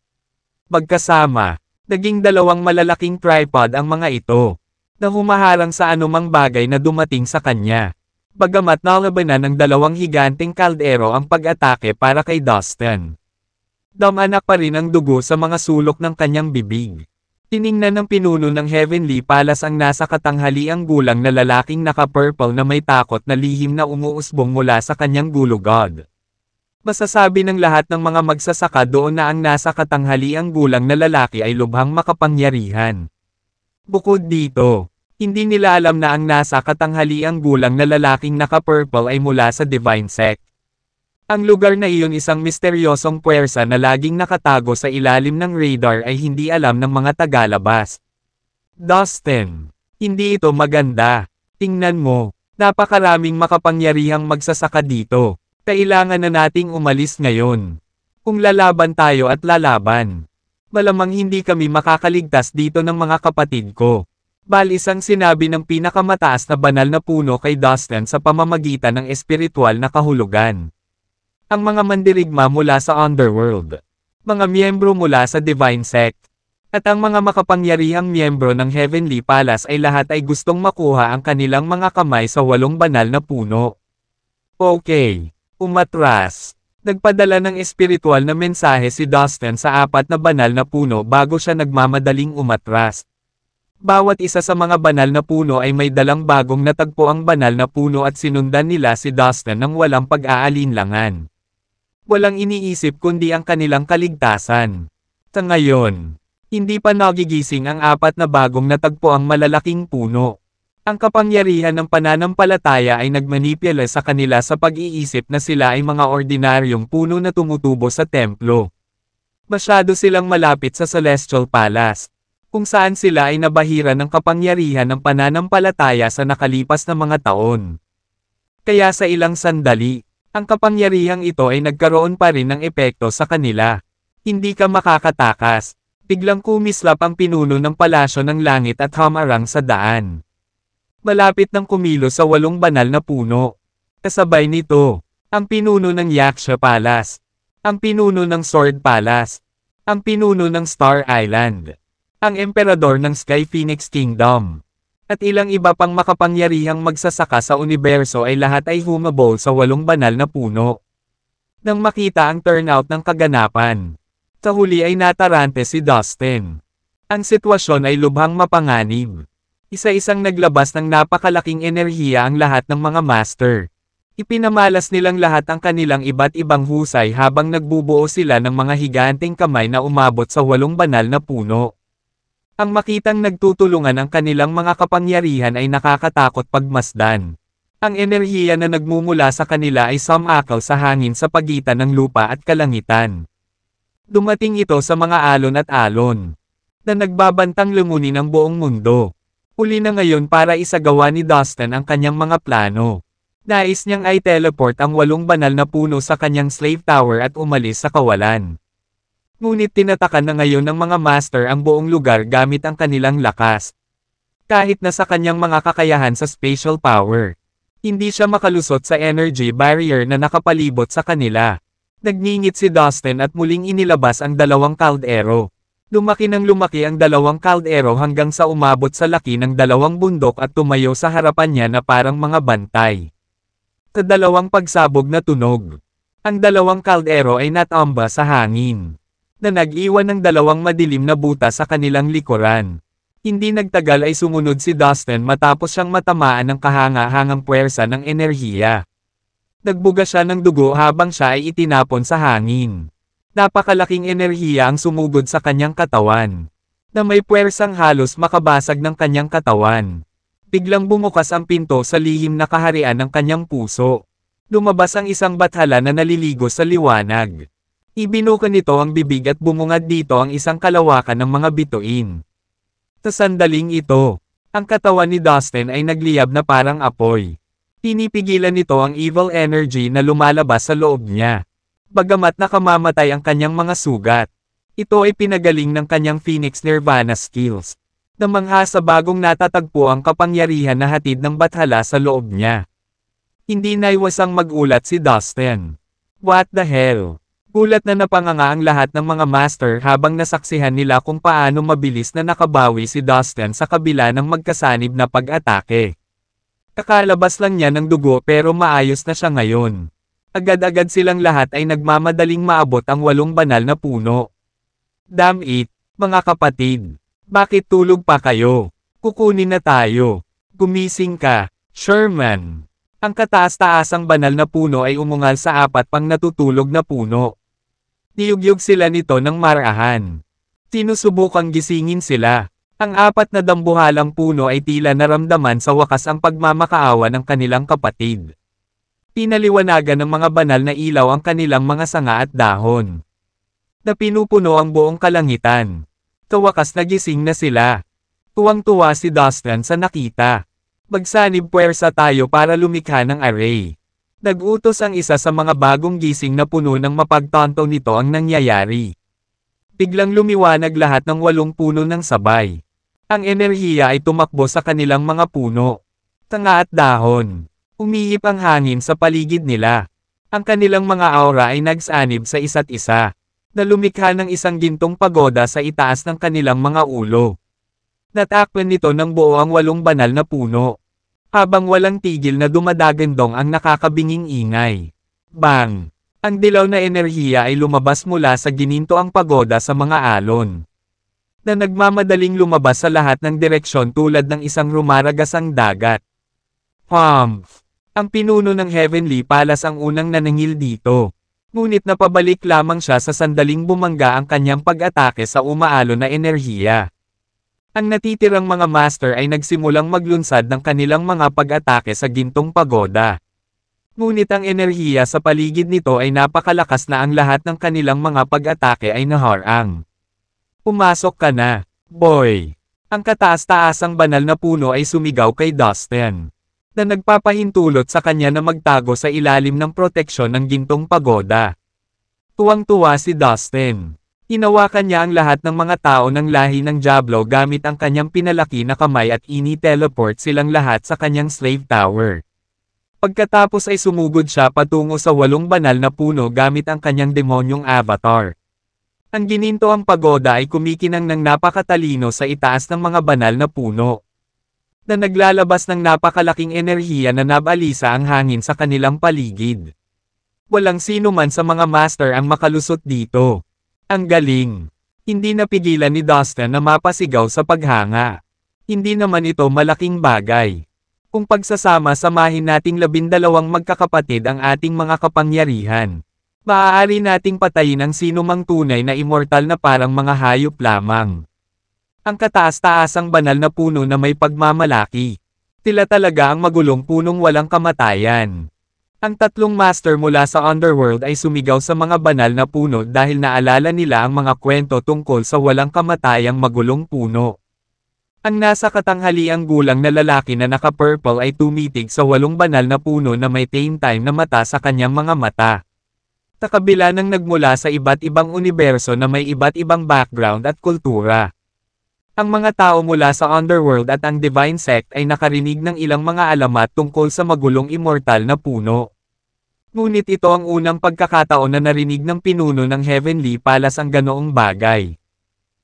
Magkasama, naging 2 malalaking tripod ang mga ito, na humaharang sa anumang bagay na dumating sa kanya. Bagamat nalabanan ng 2 higanteng kaldero ang pag-atake para kay Dustin. Damanak pa rin ang dugo sa mga sulok ng kanyang bibig. Tiningnan ng pinuno ng Heavenly Palace ang nasa katanghaliang gulang na lalaking naka-purple na may takot na lihim na umuusbong mula sa kanyang gulugod. Masasabi ng lahat ng mga magsasaka doon na ang nasa katanghaliang gulang na lalaki ay lubhang makapangyarihan. Bukod dito, hindi nila alam na ang nasa katanghaliang gulang na lalaking naka-purple ay mula sa Divine Sect. Ang lugar na iyon isang misteryosong puwersa na laging nakatago sa ilalim ng radar ay hindi alam ng mga tagalabas. Dustin, hindi ito maganda. Tingnan mo, napakaraming makapangyarihang magsasaka dito. Kailangan na nating umalis ngayon. Kung lalaban tayo at lalaban, malamang hindi kami makakaligtas dito ng mga kapatid ko. Isang sinabi ng pinakamataas na banal na puno kay Dustin sa pamamagitan ng espiritual na kahulugan. Ang mga mandirigma mula sa Underworld, mga miyembro mula sa Divine Sect, at ang mga makapangyarihang miyembro ng Heavenly Palace ay lahat ay gustong makuha ang kanilang mga kamay sa 8 banal na puno. Okay, umatras. Nagpadala ng espiritual na mensahe si Dustin sa 4 na banal na puno bago siya nagmamadaling umatras. Bawat isa sa mga banal na puno ay may dalang bagong natagpo ang banal na puno at sinundan nila si Dustin ng walang pag-aalinlangan. Walang iniisip kundi ang kanilang kaligtasan. Sa ngayon, hindi pa nagigising ang 4 na bagong natagpo ang malalaking puno. Ang kapangyarihan ng pananampalataya ay nagmanipula sa kanila sa pag-iisip na sila ay mga ordinaryong puno na tumutubo sa templo. Masyado silang malapit sa Celestial Palace, kung saan sila ay nabahira ng kapangyarihan ng pananampalataya sa nakalipas na mga taon. Kaya sa ilang sandali, ang kapangyarihang ito ay nagkaroon pa rin ng epekto sa kanila. Hindi ka makakatakas. Biglang kumislap ang pinuno ng palasyo ng langit at hamarang sa daan. Malapit nang kumilos sa 8 banal na puno. Kasabay nito, ang pinuno ng Yaksha Palace, ang pinuno ng Sword Palace, ang pinuno ng Star Island, ang emperador ng Sky Phoenix Kingdom, at ilang iba pang makapangyarihang magsasaka sa universo ay lahat ay humabol sa 8 banal na puno. Nang makita ang turnout ng kaganapan, sa huli ay natarante si Dustin. Ang sitwasyon ay lubhang mapanganib. Isa-isang naglabas ng napakalaking enerhiya ang lahat ng mga master. Ipinamalas nilang lahat ang kanilang iba't ibang husay habang nagbubuo sila ng mga higanteng kamay na umabot sa 8 banal na puno. Ang makitang nagtutulungan ang kanilang mga kapangyarihan ay nakakatakot pagmasdan. Ang enerhiya na nagmumula sa kanila ay sumakal sa hangin sa pagitan ng lupa at kalangitan. Dumating ito sa mga alon at alon, na nagbabantang lumunin ang buong mundo. Uli na ngayon para isagawa ni Dustin ang kanyang mga plano. Nais niyang ay teleport ang 8 banal na puno sa kanyang slave tower at umalis sa kawalan. Ngunit tinatakan na ngayon ng mga master ang buong lugar gamit ang kanilang lakas. Kahit na sa kanyang mga kakayahan sa spatial power, hindi siya makalusot sa energy barrier na nakapalibot sa kanila. Nagngingit si Dustin at muling inilabas ang 2 kaldero. Lumaki ng lumaki ang 2 kaldero hanggang sa umabot sa laki ng 2 bundok at tumayo sa harapan niya na parang mga bantay. Sa 2 pagsabog na tunog, ang 2 kaldero ay natamba sa hangin, na nag-iwan ng 2 madilim na butas sa kanilang likuran. Hindi nagtagal ay sumunod si Dustin matapos siyang matamaan ng kahanga-hangang puwersa ng enerhiya. Nagbuga siya ng dugo habang siya ay itinapon sa hangin. Napakalaking enerhiya ang sumugod sa kanyang katawan, na may puwersang halos makabasag ng kanyang katawan. Biglang bumukas ang pinto sa lihim na kaharian ng kanyang puso. Lumabas ang isang bathala na naliligo sa liwanag. Ibinuka nito ang bibig at bumungad dito ang isang kalawakan ng mga bituin. Sa sandaling ito, ang katawan ni Dustin ay nagliyab na parang apoy. Pinipigilan nito ang evil energy na lumalabas sa loob niya. Bagamat nakamamatay ang kanyang mga sugat, ito ay pinagaling ng kanyang Phoenix Nirvana skills. Namangha sa bagong natatagpo ang kapangyarihan na hatid ng bathala sa loob niya. Hindi naiwasang magulat si Dustin. What the hell? Gulat na napanganga ang lahat ng mga master habang nasaksihan nila kung paano mabilis na nakabawi si Dustin sa kabila ng magkasanib na pag-atake. Kakalabas lang niya ng dugo pero maayos na siya ngayon. Agad-agad silang lahat ay nagmamadaling maabot ang 8 banal na puno. Damn it, mga kapatid. Bakit tulog pa kayo? Kukunin na tayo. Gumising ka, Sherman. Ang kataas-taasang banal na puno ay umungal sa 4 pang natutulog na puno. Niyugyug sila nito ng marahan. Sinusubukang gisingin sila. Ang 4 na dambuhalang puno ay tila naramdaman sa wakas ang pagmamakaawa ng kanilang kapatid. Pinaliwanagan ng mga banal na ilaw ang kanilang mga sanga at dahon, na pinupuno ang buong kalangitan. Sa wakas nagising na sila. Tuwang-tuwa si Dustin sa nakita. Magsanib puwersa tayo para lumikha ng array. Nag-utos ang isa sa mga bagong gising na puno ng mapagtanto nito ang nangyayari. Biglang lumiwanag lahat ng 8 puno ng sabay. Ang enerhiya ay tumakbo sa kanilang mga puno, tanga at dahon. Umihip ang hangin sa paligid nila. Ang kanilang mga aura ay nagsanib sa isa't isa, na lumikha ng isang gintong pagoda sa itaas ng kanilang mga ulo. Natakpan nito ng buo ang 8 banal na puno, habang walang tigil na dumadagandong ang nakakabinging ingay. Bang! Ang dilaw na enerhiya ay lumabas mula sa ginintoang pagoda sa mga alon, na nagmamadaling lumabas sa lahat ng direksyon tulad ng isang rumaragasang dagat. Humph! Ang pinuno ng Heavenly Palace ang unang nanangil dito. Ngunit napabalik lamang siya sa sandaling bumangga ang kanyang pag-atake sa umaalon na enerhiya. Ang natitirang mga master ay nagsimulang maglunsad ng kanilang mga pag-atake sa gintong pagoda. Ngunit ang enerhiya sa paligid nito ay napakalakas na ang lahat ng kanilang mga pag-atake ay naharang. Pumasok ka na, boy. Ang kataas-taasang banal na puno ay sumigaw kay Dustin, na nagpapahintulot sa kanya na magtago sa ilalim ng proteksyon ng gintong pagoda. Tuwang-tuwa si Dustin. Hinawakan niya ang lahat ng mga tao ng lahi ng Diablo gamit ang kanyang pinalaki na kamay at ini-teleport silang lahat sa kanyang slave tower. Pagkatapos ay sumugod siya patungo sa 8 banal na puno gamit ang kanyang demonyong avatar. Ang ginintoang pagoda ay kumikinang ng napakatalino sa itaas ng mga banal na puno, na naglalabas ng napakalaking enerhiya na nabalisa ang hangin sa kanilang paligid. Walang sino man sa mga master ang makalusot dito. Ang galing! Hindi napigilan ni Dustin na mapasigaw sa paghanga. Hindi naman ito malaking bagay. Kung pagsasama-samahin nating 12 magkakapatid ang ating mga kapangyarihan, maaari nating patayin ang sino mang tunay na immortal na parang mga hayop lamang. Ang kataas-taasang banal na puno na may pagmamalaki. Tila talaga ang magulong punong walang kamatayan. Ang 3 master mula sa underworld ay sumigaw sa mga banal na puno dahil naalala nila ang mga kwento tungkol sa walang kamatayang magulong puno. Ang nasa katanghaliang gulang na lalaki na naka-purple ay tumitig sa 8 banal na puno na may time na mata sa kanyang mga mata. Takabila ng nagmula sa iba't ibang universo na may iba't ibang background at kultura. Ang mga tao mula sa underworld at ang divine sect ay nakarinig ng ilang mga alamat tungkol sa magulong immortal na puno. Ngunit ito ang unang pagkakataon na narinig ng pinuno ng Heavenly Palace ang ganoong bagay.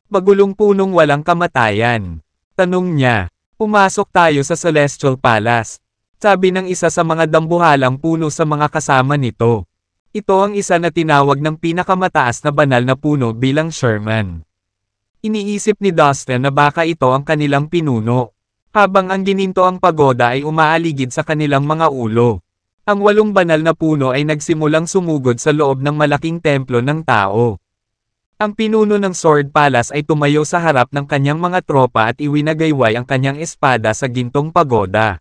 Magulong punong walang kamatayan. Tanong niya, pumasok tayo sa Celestial Palace. Sabi ng isa sa mga dambuhalang puno sa mga kasama nito. Ito ang isa na tinawag ng pinakamataas na banal na puno bilang Sherman. Iniisip ni Dustin na baka ito ang kanilang pinuno, habang ang gininto ang pagoda ay umaaligid sa kanilang mga ulo. Ang 8 banal na puno ay nagsimulang sumugod sa loob ng malaking templo ng tao. Ang pinuno ng Sword Palace ay tumayo sa harap ng kanyang mga tropa at iwinagayway ang kanyang espada sa gintong pagoda.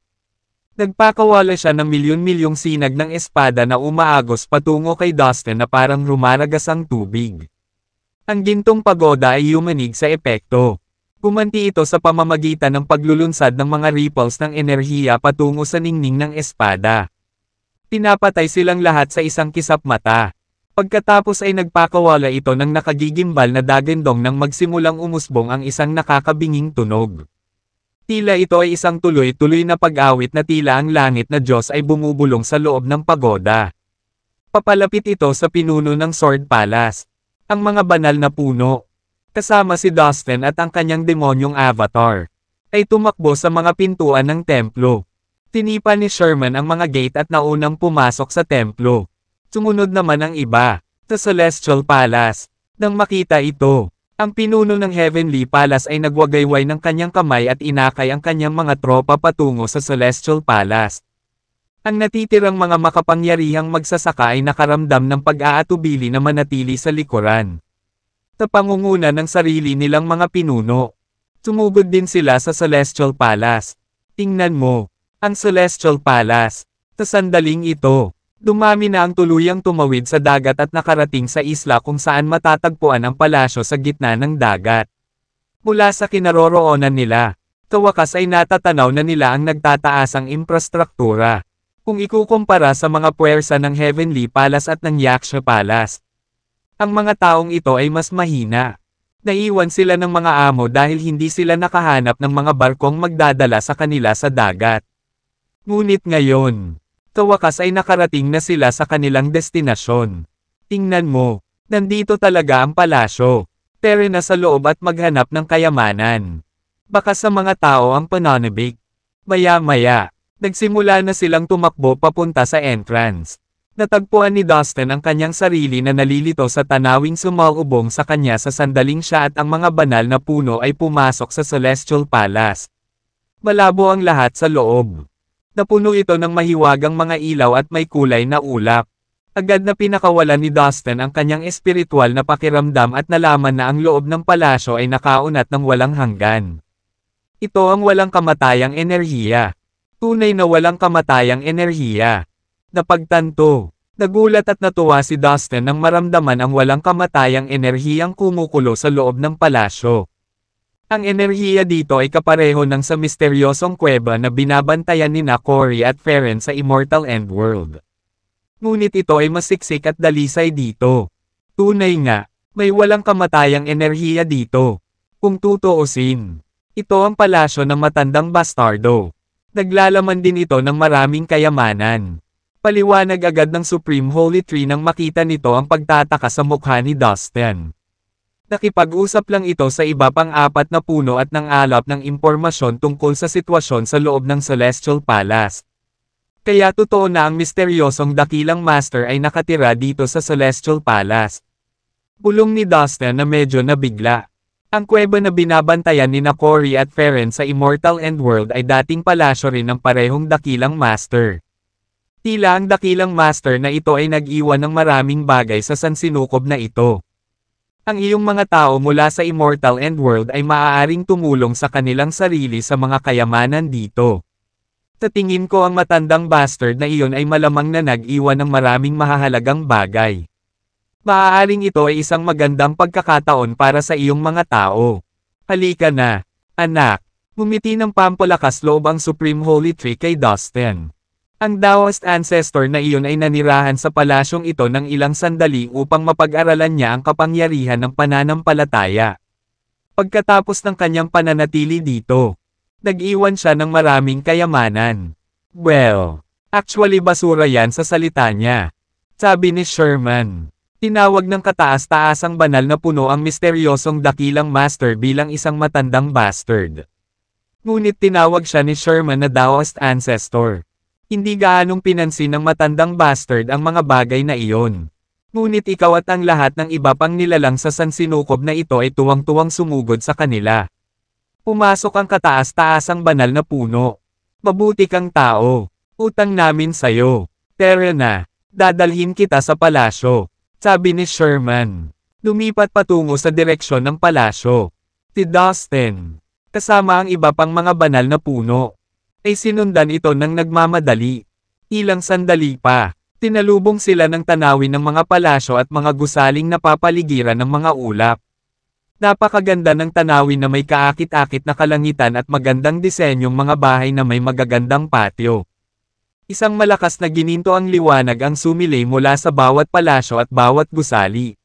Nagpakawala siya ng milyon-milyong sinag ng espada na umaagos patungo kay Dustin na parang rumaragas ang tubig. Ang gintong pagoda ay yumanig sa epekto. Gumanti ito sa pamamagitan ng paglulunsad ng mga ripples ng enerhiya patungo sa ningning ng espada. Pinapatay silang lahat sa isang kisap mata. Pagkatapos ay nagpakawala ito ng nakagigimbal na dagendong nang magsimulang umusbong ang isang nakakabinging tunog. Tila ito ay isang tuloy-tuloy na pag-awit na tila ang langit na Diyos ay bumubulong sa loob ng pagoda. Papalapit ito sa pinuno ng Sword Palace. Ang mga banal na puno, kasama si Dustin at ang kanyang demonyong avatar, ay tumakbo sa mga pintuan ng templo. Tinipa ni Sherman ang mga gate at naunang pumasok sa templo. Sumunod naman ang iba, sa Celestial Palace. Nang makita ito, ang pinuno ng Heavenly Palace ay nagwagayway ng kanyang kamay at inakay ang kanyang mga tropa patungo sa Celestial Palace. Ang natitirang mga makapangyarihang magsasaka ay nakaramdam ng pag-aatubili na manatili sa likuran. Sa pangunguna ng sarili nilang mga pinuno, sumugod din sila sa Celestial Palace. Tingnan mo, ang Celestial Palace. Sa sandaling ito, dumami na ang tuluyang tumawid sa dagat at nakarating sa isla kung saan matatagpuan ang palasyo sa gitna ng dagat. Mula sa kinaroroonan nila, sa wakas ay natatanaw na nila ang nagtataasang infrastruktura. Kung ikukumpara sa mga puwersa ng Heavenly Palace at ng Yaksha Palace. Ang mga taong ito ay mas mahina. Naiwan sila ng mga amo dahil hindi sila nakahanap ng mga barkong magdadala sa kanila sa dagat. Ngunit ngayon, sa wakas ay nakarating na sila sa kanilang destinasyon. Tingnan mo, nandito talaga ang palasyo. Tere na sa loob at maghanap ng kayamanan. Baka sa mga tao ang pananabik. Maya-maya, nagsimula na silang tumakbo papunta sa entrance. Natagpuan ni Dustin ang kanyang sarili na nalilito sa tanawing sumalubong sa kanya sa sandaling siya at ang mga banal na puno ay pumasok sa Celestial Palace. Malabo ang lahat sa loob. Napuno ito ng mahiwagang mga ilaw at may kulay na ulap. Agad na pinakawalan ni Dustin ang kanyang espiritual na pakiramdam at nalaman na ang loob ng palasyo ay nakaunat ng walang hanggan. Ito ang walang kamatayang enerhiya. Tunay na walang kamatayang enerhiya. Napagtanto, nagulat at natuwa si Dustin nang maramdaman ang walang kamatayang enerhiyang kumukulo sa loob ng palasyo. Ang enerhiya dito ay kapareho ng sa misteryosong kuweba na binabantayan ni Corey at Farron sa Immortal Endworld. Ngunit ito ay masiksik at dalisay dito. Tunay nga, May walang kamatayang enerhiya dito. Kung tutuusin, ito ang palasyo ng matandang bastardo. Naglalaman din ito ng maraming kayamanan. Paliwanag agad ng Supreme Holy Tree nang makita nito ang pagtataka sa mukha ni Dustin. Nakipag-usap lang ito sa iba pang 4 na puno at nang alap ng impormasyon tungkol sa sitwasyon sa loob ng Celestial Palace. Kaya totoo na ang misteryosong dakilang master ay nakatira dito sa Celestial Palace. Bulong ni Dustin na medyo nabigla. Ang kuweba na binabantayan ni Cory at Farron sa Immortal Endworld ay dating palasyo rin ng parehong dakilang master. Tila ang dakilang master na ito ay nag-iwan ng maraming bagay sa sansinukob na ito. Ang iyong mga tao mula sa Immortal Endworld ay maaaring tumulong sa kanilang sarili sa mga kayamanan dito. Sa tingin ko ang matandang bastard na iyon ay malamang na nag-iwan ng maraming mahahalagang bagay. Maaaring ito ay isang magandang pagkakataon para sa iyong mga tao. Halika na, anak. Ngumiti ng pampalakas loob ang Supreme Holy Tree kay Dustin. Ang Daoist ancestor na iyon ay nanirahan sa palasyong ito ng ilang sandali upang mapag-aralan niya ang kapangyarihan ng pananampalataya. Pagkatapos ng kanyang pananatili dito, nag-iwan siya ng maraming kayamanan. Well, actually basura yan sa salita niya. Sabi ni Sherman. Tinawag ng kataas-taasang banal na puno ang misteryosong dakilang master bilang isang matandang bastard. Ngunit tinawag siya ni Sherman na Daoist ancestor. Hindi gaanong pinansin ng matandang bastard ang mga bagay na iyon. Ngunit ikaw at ang lahat ng iba pang nilalang sa sansinukob na ito ay tuwang-tuwang sumugod sa kanila. Pumasok ang kataas-taasang banal na puno. Mabuti kang tao. Utang namin sayo. Tara na. Dadalhin kita sa palasyo. Sabi ni Sherman. Lumipat patungo sa direksyon ng palasyo. Si Dustin, kasama ang iba pang mga banal na puno, ay sinundan ito ng nagmamadali. Ilang sandali pa, tinalubong sila ng tanawin ng mga palasyo at mga gusaling napapaligiran ng mga ulap. Napakaganda ng tanawin na may kaakit-akit na kalangitan at magandang disenyong mga bahay na may magagandang patio. Isang malakas na gininto ang liwanag ang sumilay mula sa bawat palasyo at bawat gusali.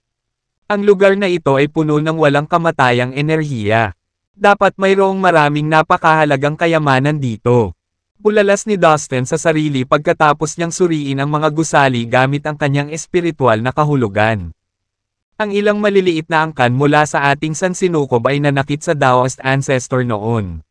Ang lugar na ito ay puno ng walang kamatayang enerhiya. Dapat mayroong maraming napakahalagang kayamanan dito. Bulalas ni Dustin sa sarili pagkatapos niyang suriin ang mga gusali gamit ang kanyang espiritual na kahulugan. Ang ilang maliliit na angkan mula sa ating sansinukob ay nanakit sa Daoist ancestor noon.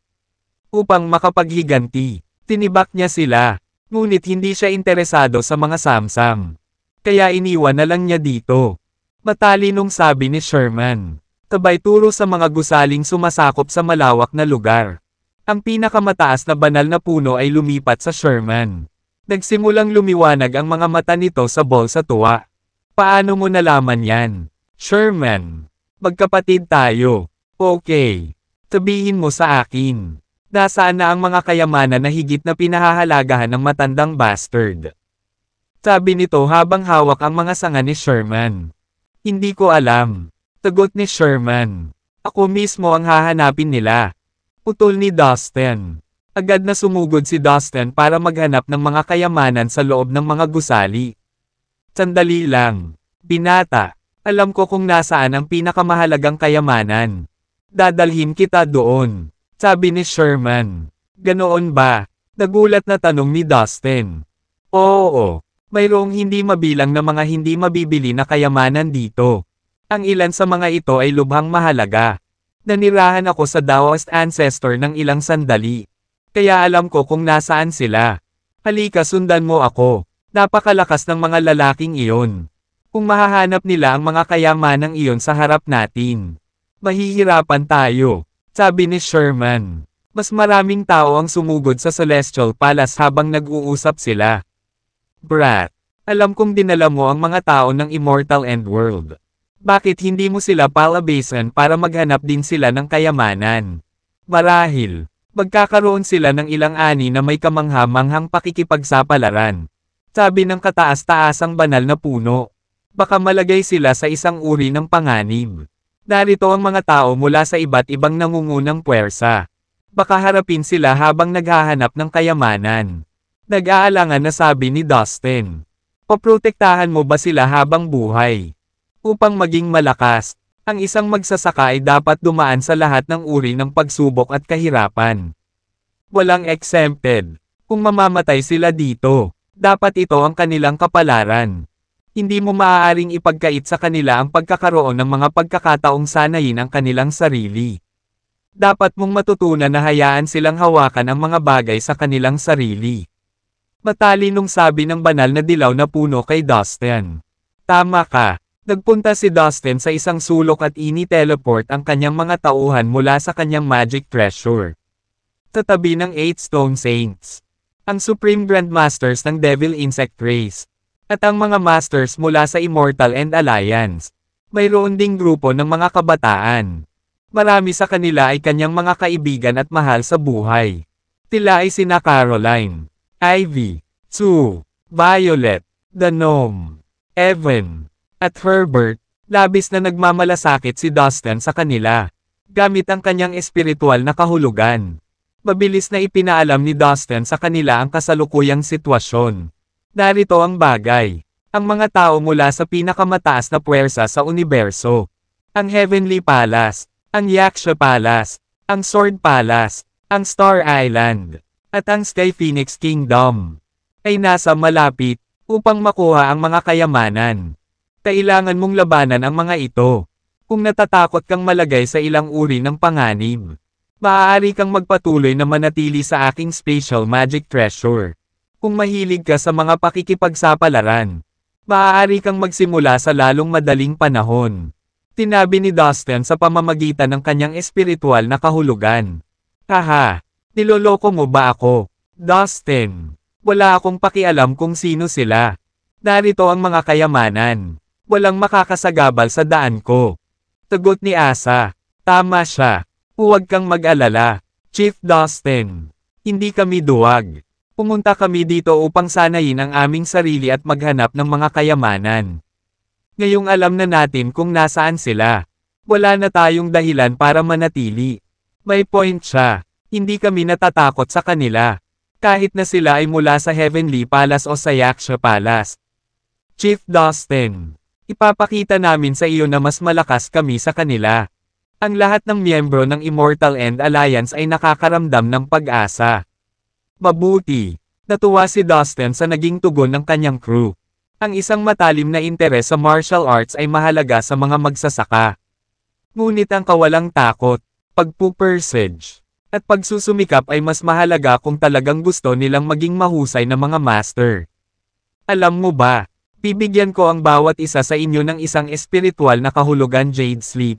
Upang makapaghiganti, tinibak niya sila, ngunit hindi siya interesado sa mga samsam. Kaya iniwan na lang niya dito. Matalinong sabi ni Sherman. Sabay turo sa mga gusaling sumasakop sa malawak na lugar. Ang pinakamataas na banal na puno ay lumipat sa Sherman. Nagsimulang lumiwanag ang mga mata nito sa bol sa tuwa. Paano mo nalaman yan? Sherman. Magkapatid tayo. Okay. Sabihin mo sa akin. Nasaan na ang mga kayamanan na higit na pinahahalagahan ng matandang bastard? Sabi nito habang hawak ang mga sanga ni Sherman. Hindi ko alam. Sagot ni Sherman. Ako mismo ang hahanapin nila. Putol ni Dustin. Agad na sumugod si Dustin para maghanap ng mga kayamanan sa loob ng mga gusali. Sandali lang. Binata, alam ko kung nasaan ang pinakamahalagang kayamanan. Dadalhin kita doon. Sabi ni Sherman. Ganoon ba? Nagulat na tanong ni Dustin. Oo, mayroong hindi mabilang na mga hindi mabibili na kayamanan dito. Ang ilan sa mga ito ay lubhang mahalaga. Nanirahan ako sa Daoist ancestor ng ilang sandali. Kaya alam ko kung nasaan sila. Halika sundan mo ako. Napakalakas ng mga lalaking iyon. Kung mahahanap nila ang mga kayamanang iyon sa harap natin, mahihirapan tayo. Sabi ni Sherman. Mas maraming tao ang sumugod sa Celestial Palace habang nag-uusap sila. Brat, alam kong dinala mo ang mga tao ng Immortal Endworld. Bakit hindi mo sila palabasan para maghanap din sila ng kayamanan? Marahil, magkakaroon sila ng ilang ani na may kamangha-manghang pakikipagsapalaran. Sabi ng kataas-taasang banal na puno. Baka malagay sila sa isang uri ng panganib. Narito ang mga tao mula sa iba't ibang nangungunang puwersa. Baka harapin sila habang naghahanap ng kayamanan. Nag-aalangan na sabi ni Dustin. Poprotektahan mo ba sila habang buhay? Upang maging malakas, ang isang magsasaka ay dapat dumaan sa lahat ng uri ng pagsubok at kahirapan. Walang exempted. Kung mamamatay sila dito, dapat ito ang kanilang kapalaran. Hindi mo maaaring ipagkait sa kanila ang pagkakaroon ng mga pagkakataong sanayin ang kanilang sarili. Dapat mong matutunan na hayaan silang hawakan ang mga bagay sa kanilang sarili. Matalinong sabi ng banal na dilaw na puno kay Dustin. Tama ka. Nagpunta si Dustin sa isang sulok at ini-teleport ang kanyang mga tauhan mula sa kanyang magic treasure. Tatabi ng 8 Stone Saints. Ang Supreme Grandmasters ng Devil Insect Race. At ang mga Masters mula sa Immortal and Alliance. Mayroon ding grupo ng mga kabataan. Marami sa kanila ay kanyang mga kaibigan at mahal sa buhay. Tila ay sina Caroline, Ivy, Sue, Violet, The Gnome, Evan, at Herbert. Labis na nagmamalasakit si Dustin sa kanila, gamit ang kanyang espiritual na kahulugan. Mabilis na ipinaalam ni Dustin sa kanila ang kasalukuyang sitwasyon. Narito ang bagay. Ang mga tao mula sa pinakamataas na puwersa sa universo. Ang Heavenly Palace, ang Yaksha Palace, ang Sword Palace, ang Star Island, at ang Sky Phoenix Kingdom, ay nasa malapit, upang makuha ang mga kayamanan. Kailangan mong labanan ang mga ito. Kung natatakot kang malagay sa ilang uri ng panganib, maaari kang magpatuloy na manatili sa aking Special Magic Treasure. Kung mahilig ka sa mga pakikipagsapalaran, maaari kang magsimula sa lalong madaling panahon. Tinabi ni Dustin sa pamamagitan ng kanyang espiritual na kahulugan. Haha, niloloko mo ba ako? Dustin, wala akong pakialam kung sino sila. Narito ang mga kayamanan. Walang makakasagabal sa daan ko. Tugot ni Asa. Tama siya. Huwag kang mag-alala, Chief Dustin. Hindi kami duwag. Pumunta kami dito upang sanayin ang aming sarili at maghanap ng mga kayamanan. Ngayong alam na natin kung nasaan sila. Wala na tayong dahilan para manatili. May point siya. Hindi kami natatakot sa kanila. Kahit na sila ay mula sa Heavenly Palace o sa Yaksha Palace. Chief Dustin, ipapakita namin sa iyo na mas malakas kami sa kanila. Ang lahat ng miyembro ng Immortal and Alliance ay nakakaramdam ng pag-asa. Mabuti. Natuwa si Dustin sa naging tugon ng kanyang crew. Ang isang matalim na interes sa martial arts ay mahalaga sa mga magsasaka. Ngunit ang kawalang takot, pagpupursige, at pagsusumikap ay mas mahalaga kung talagang gusto nilang maging mahusay na mga master. Alam mo ba, bibigyan ko ang bawat isa sa inyo ng isang espiritual na kahulugan Jade Sleep.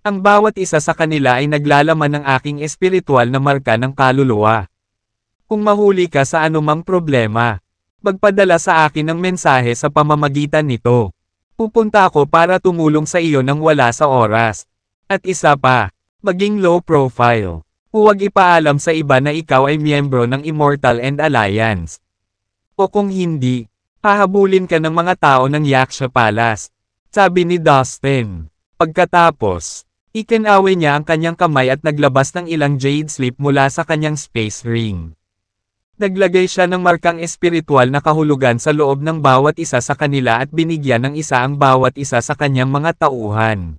Ang bawat isa sa kanila ay naglalaman ng aking espiritual na marka ng kaluluwa. Kung mahuli ka sa anumang problema, magpadala sa akin ng mensahe sa pamamagitan nito. Pupunta ako para tumulong sa iyo nang wala sa oras. At isa pa, maging low profile. Huwag ipaalam sa iba na ikaw ay miyembro ng Immortal and Alliance. O kung hindi, hahabulin ka ng mga tao ng Yaksha Palace, sabi ni Dustin. Pagkatapos, ikinawi niya ang kanyang kamay at naglabas ng ilang jade slip mula sa kanyang space ring. Naglagay siya ng markang espiritual na kahulugan sa loob ng bawat isa sa kanila at binigyan ng isa ang bawat isa sa kanyang mga tauhan.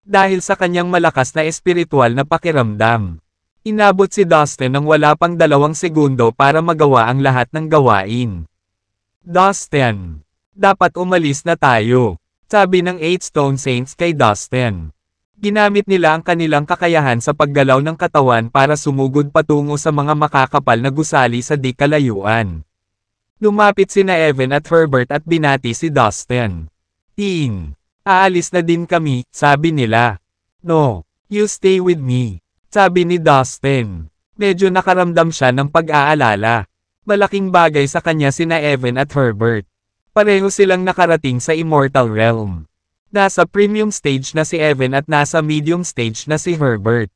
Dahil sa kanyang malakas na espiritual na pakiramdam, inabot si Dustin ng wala pang 2 segundo para magawa ang lahat ng gawain. Dustin, dapat umalis na tayo, sabi ng 8 Stone Saints kay Dustin. Ginamit nila ang kanilang kakayahan sa paggalaw ng katawan para sumugod patungo sa mga makakapal na gusali sa di kalayuan. Lumapit sina Evan at Herbert at binati si Dustin. Teen, aalis na din kami, sabi nila. No, you stay with me, sabi ni Dustin. Medyo nakaramdam siya ng pag-aalala. Malaking bagay sa kanya sina Evan at Herbert. Pareho silang nakarating sa Immortal Realm. Nasa premium stage na si Evan at nasa medium stage na si Herbert.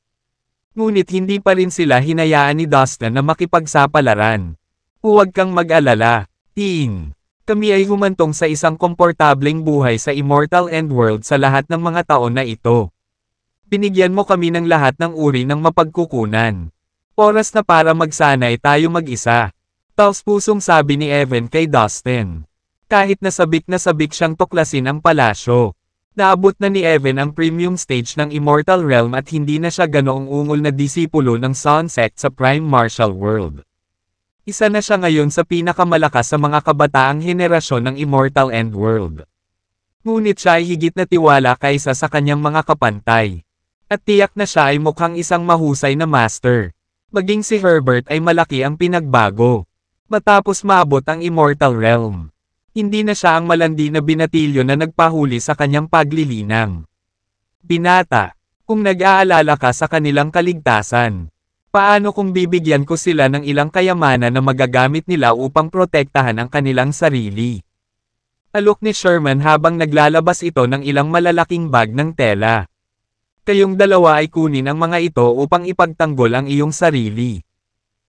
Ngunit hindi pa rin sila hinayaan ni Dustin na makipagsapalaran. Huwag kang mag-alala, teen. Kami ay humantong sa isang komportableng buhay sa Immortal End World sa lahat ng mga taon na ito. Binigyan mo kami ng lahat ng uri ng mapagkukunan. Oras na para magsanay tayo mag-isa. Taos pusong sabi ni Evan kay Dustin. Kahit na sabik siyang tuklasin ang palasyo. Naabot na ni Evan ang premium stage ng Immortal Realm at hindi na siya ganoong ungol na disipulo ng Sun Sect sa Prime Martial World. Isa na siya ngayon sa pinakamalakas sa mga kabataang henerasyon ng Immortal Endworld. Ngunit siya ay higit na tiwala kaysa sa kanyang mga kapantay. At tiyak na siya ay mukhang isang mahusay na master. Maging si Herbert ay malaki ang pinagbago. Matapos maabot ang Immortal Realm. Hindi na siya ang malandi na binatilyo na nagpahuli sa kanyang paglilinang. Binata, kung nag-aalala ka sa kanilang kaligtasan, paano kung bibigyan ko sila ng ilang kayamanan na magagamit nila upang protektahan ang kanilang sarili? Alok ni Sherman habang naglalabas ito ng ilang malalaking bag ng tela. Kayong dalawa ay kunin ang mga ito upang ipagtanggol ang iyong sarili.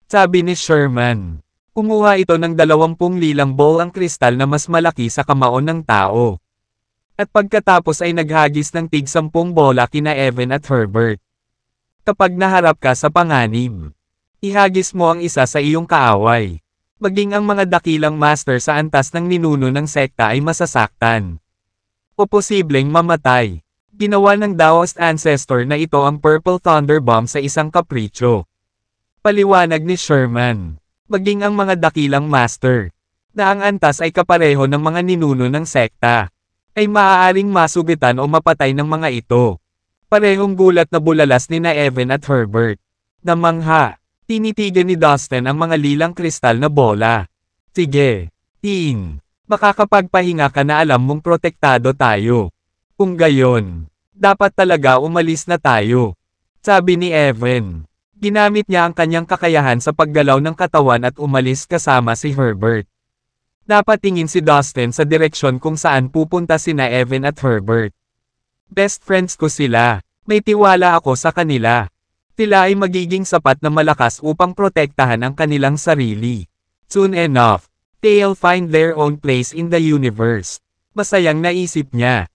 Sabi ni Sherman. Kumuha ito ng 20 lilang ball ang kristal na mas malaki sa kamaon ng tao. At pagkatapos ay naghagis ng tig 10 bola kina Evan at Herbert. Kapag naharap ka sa panganib, ihagis mo ang isa sa iyong kaaway. Maging ang mga dakilang master sa antas ng ninuno ng sekta ay masasaktan. O posibleng mamatay. Ginawa ng Daoist ancestor na ito ang Purple Thunder Bomb sa isang kapritsyo. Paliwanag ni Sherman. Maging ang mga dakilang master, na ang antas ay kapareho ng mga ninuno ng sekta, ay maaaring masugitan o mapatay ng mga ito. Parehong gulat na bulalas ni na Evan at Herbert. Namangha, tinitigan ni Dustin ang mga lilang kristal na bola. Sige, Teen, makakapagpahinga ka na alam mong protektado tayo. Kung gayon, dapat talaga umalis na tayo. Sabi ni Evan. Ginamit niya ang kanyang kakayahan sa paggalaw ng katawan at umalis kasama si Herbert. Napatingin si Dustin sa direksyon kung saan pupunta sina Evan at Herbert. Best friends ko sila. May tiwala ako sa kanila. Sila ay magiging sapat na malakas upang protektahan ang kanilang sarili. Soon enough, they'll find their own place in the universe. Masayang naisip niya.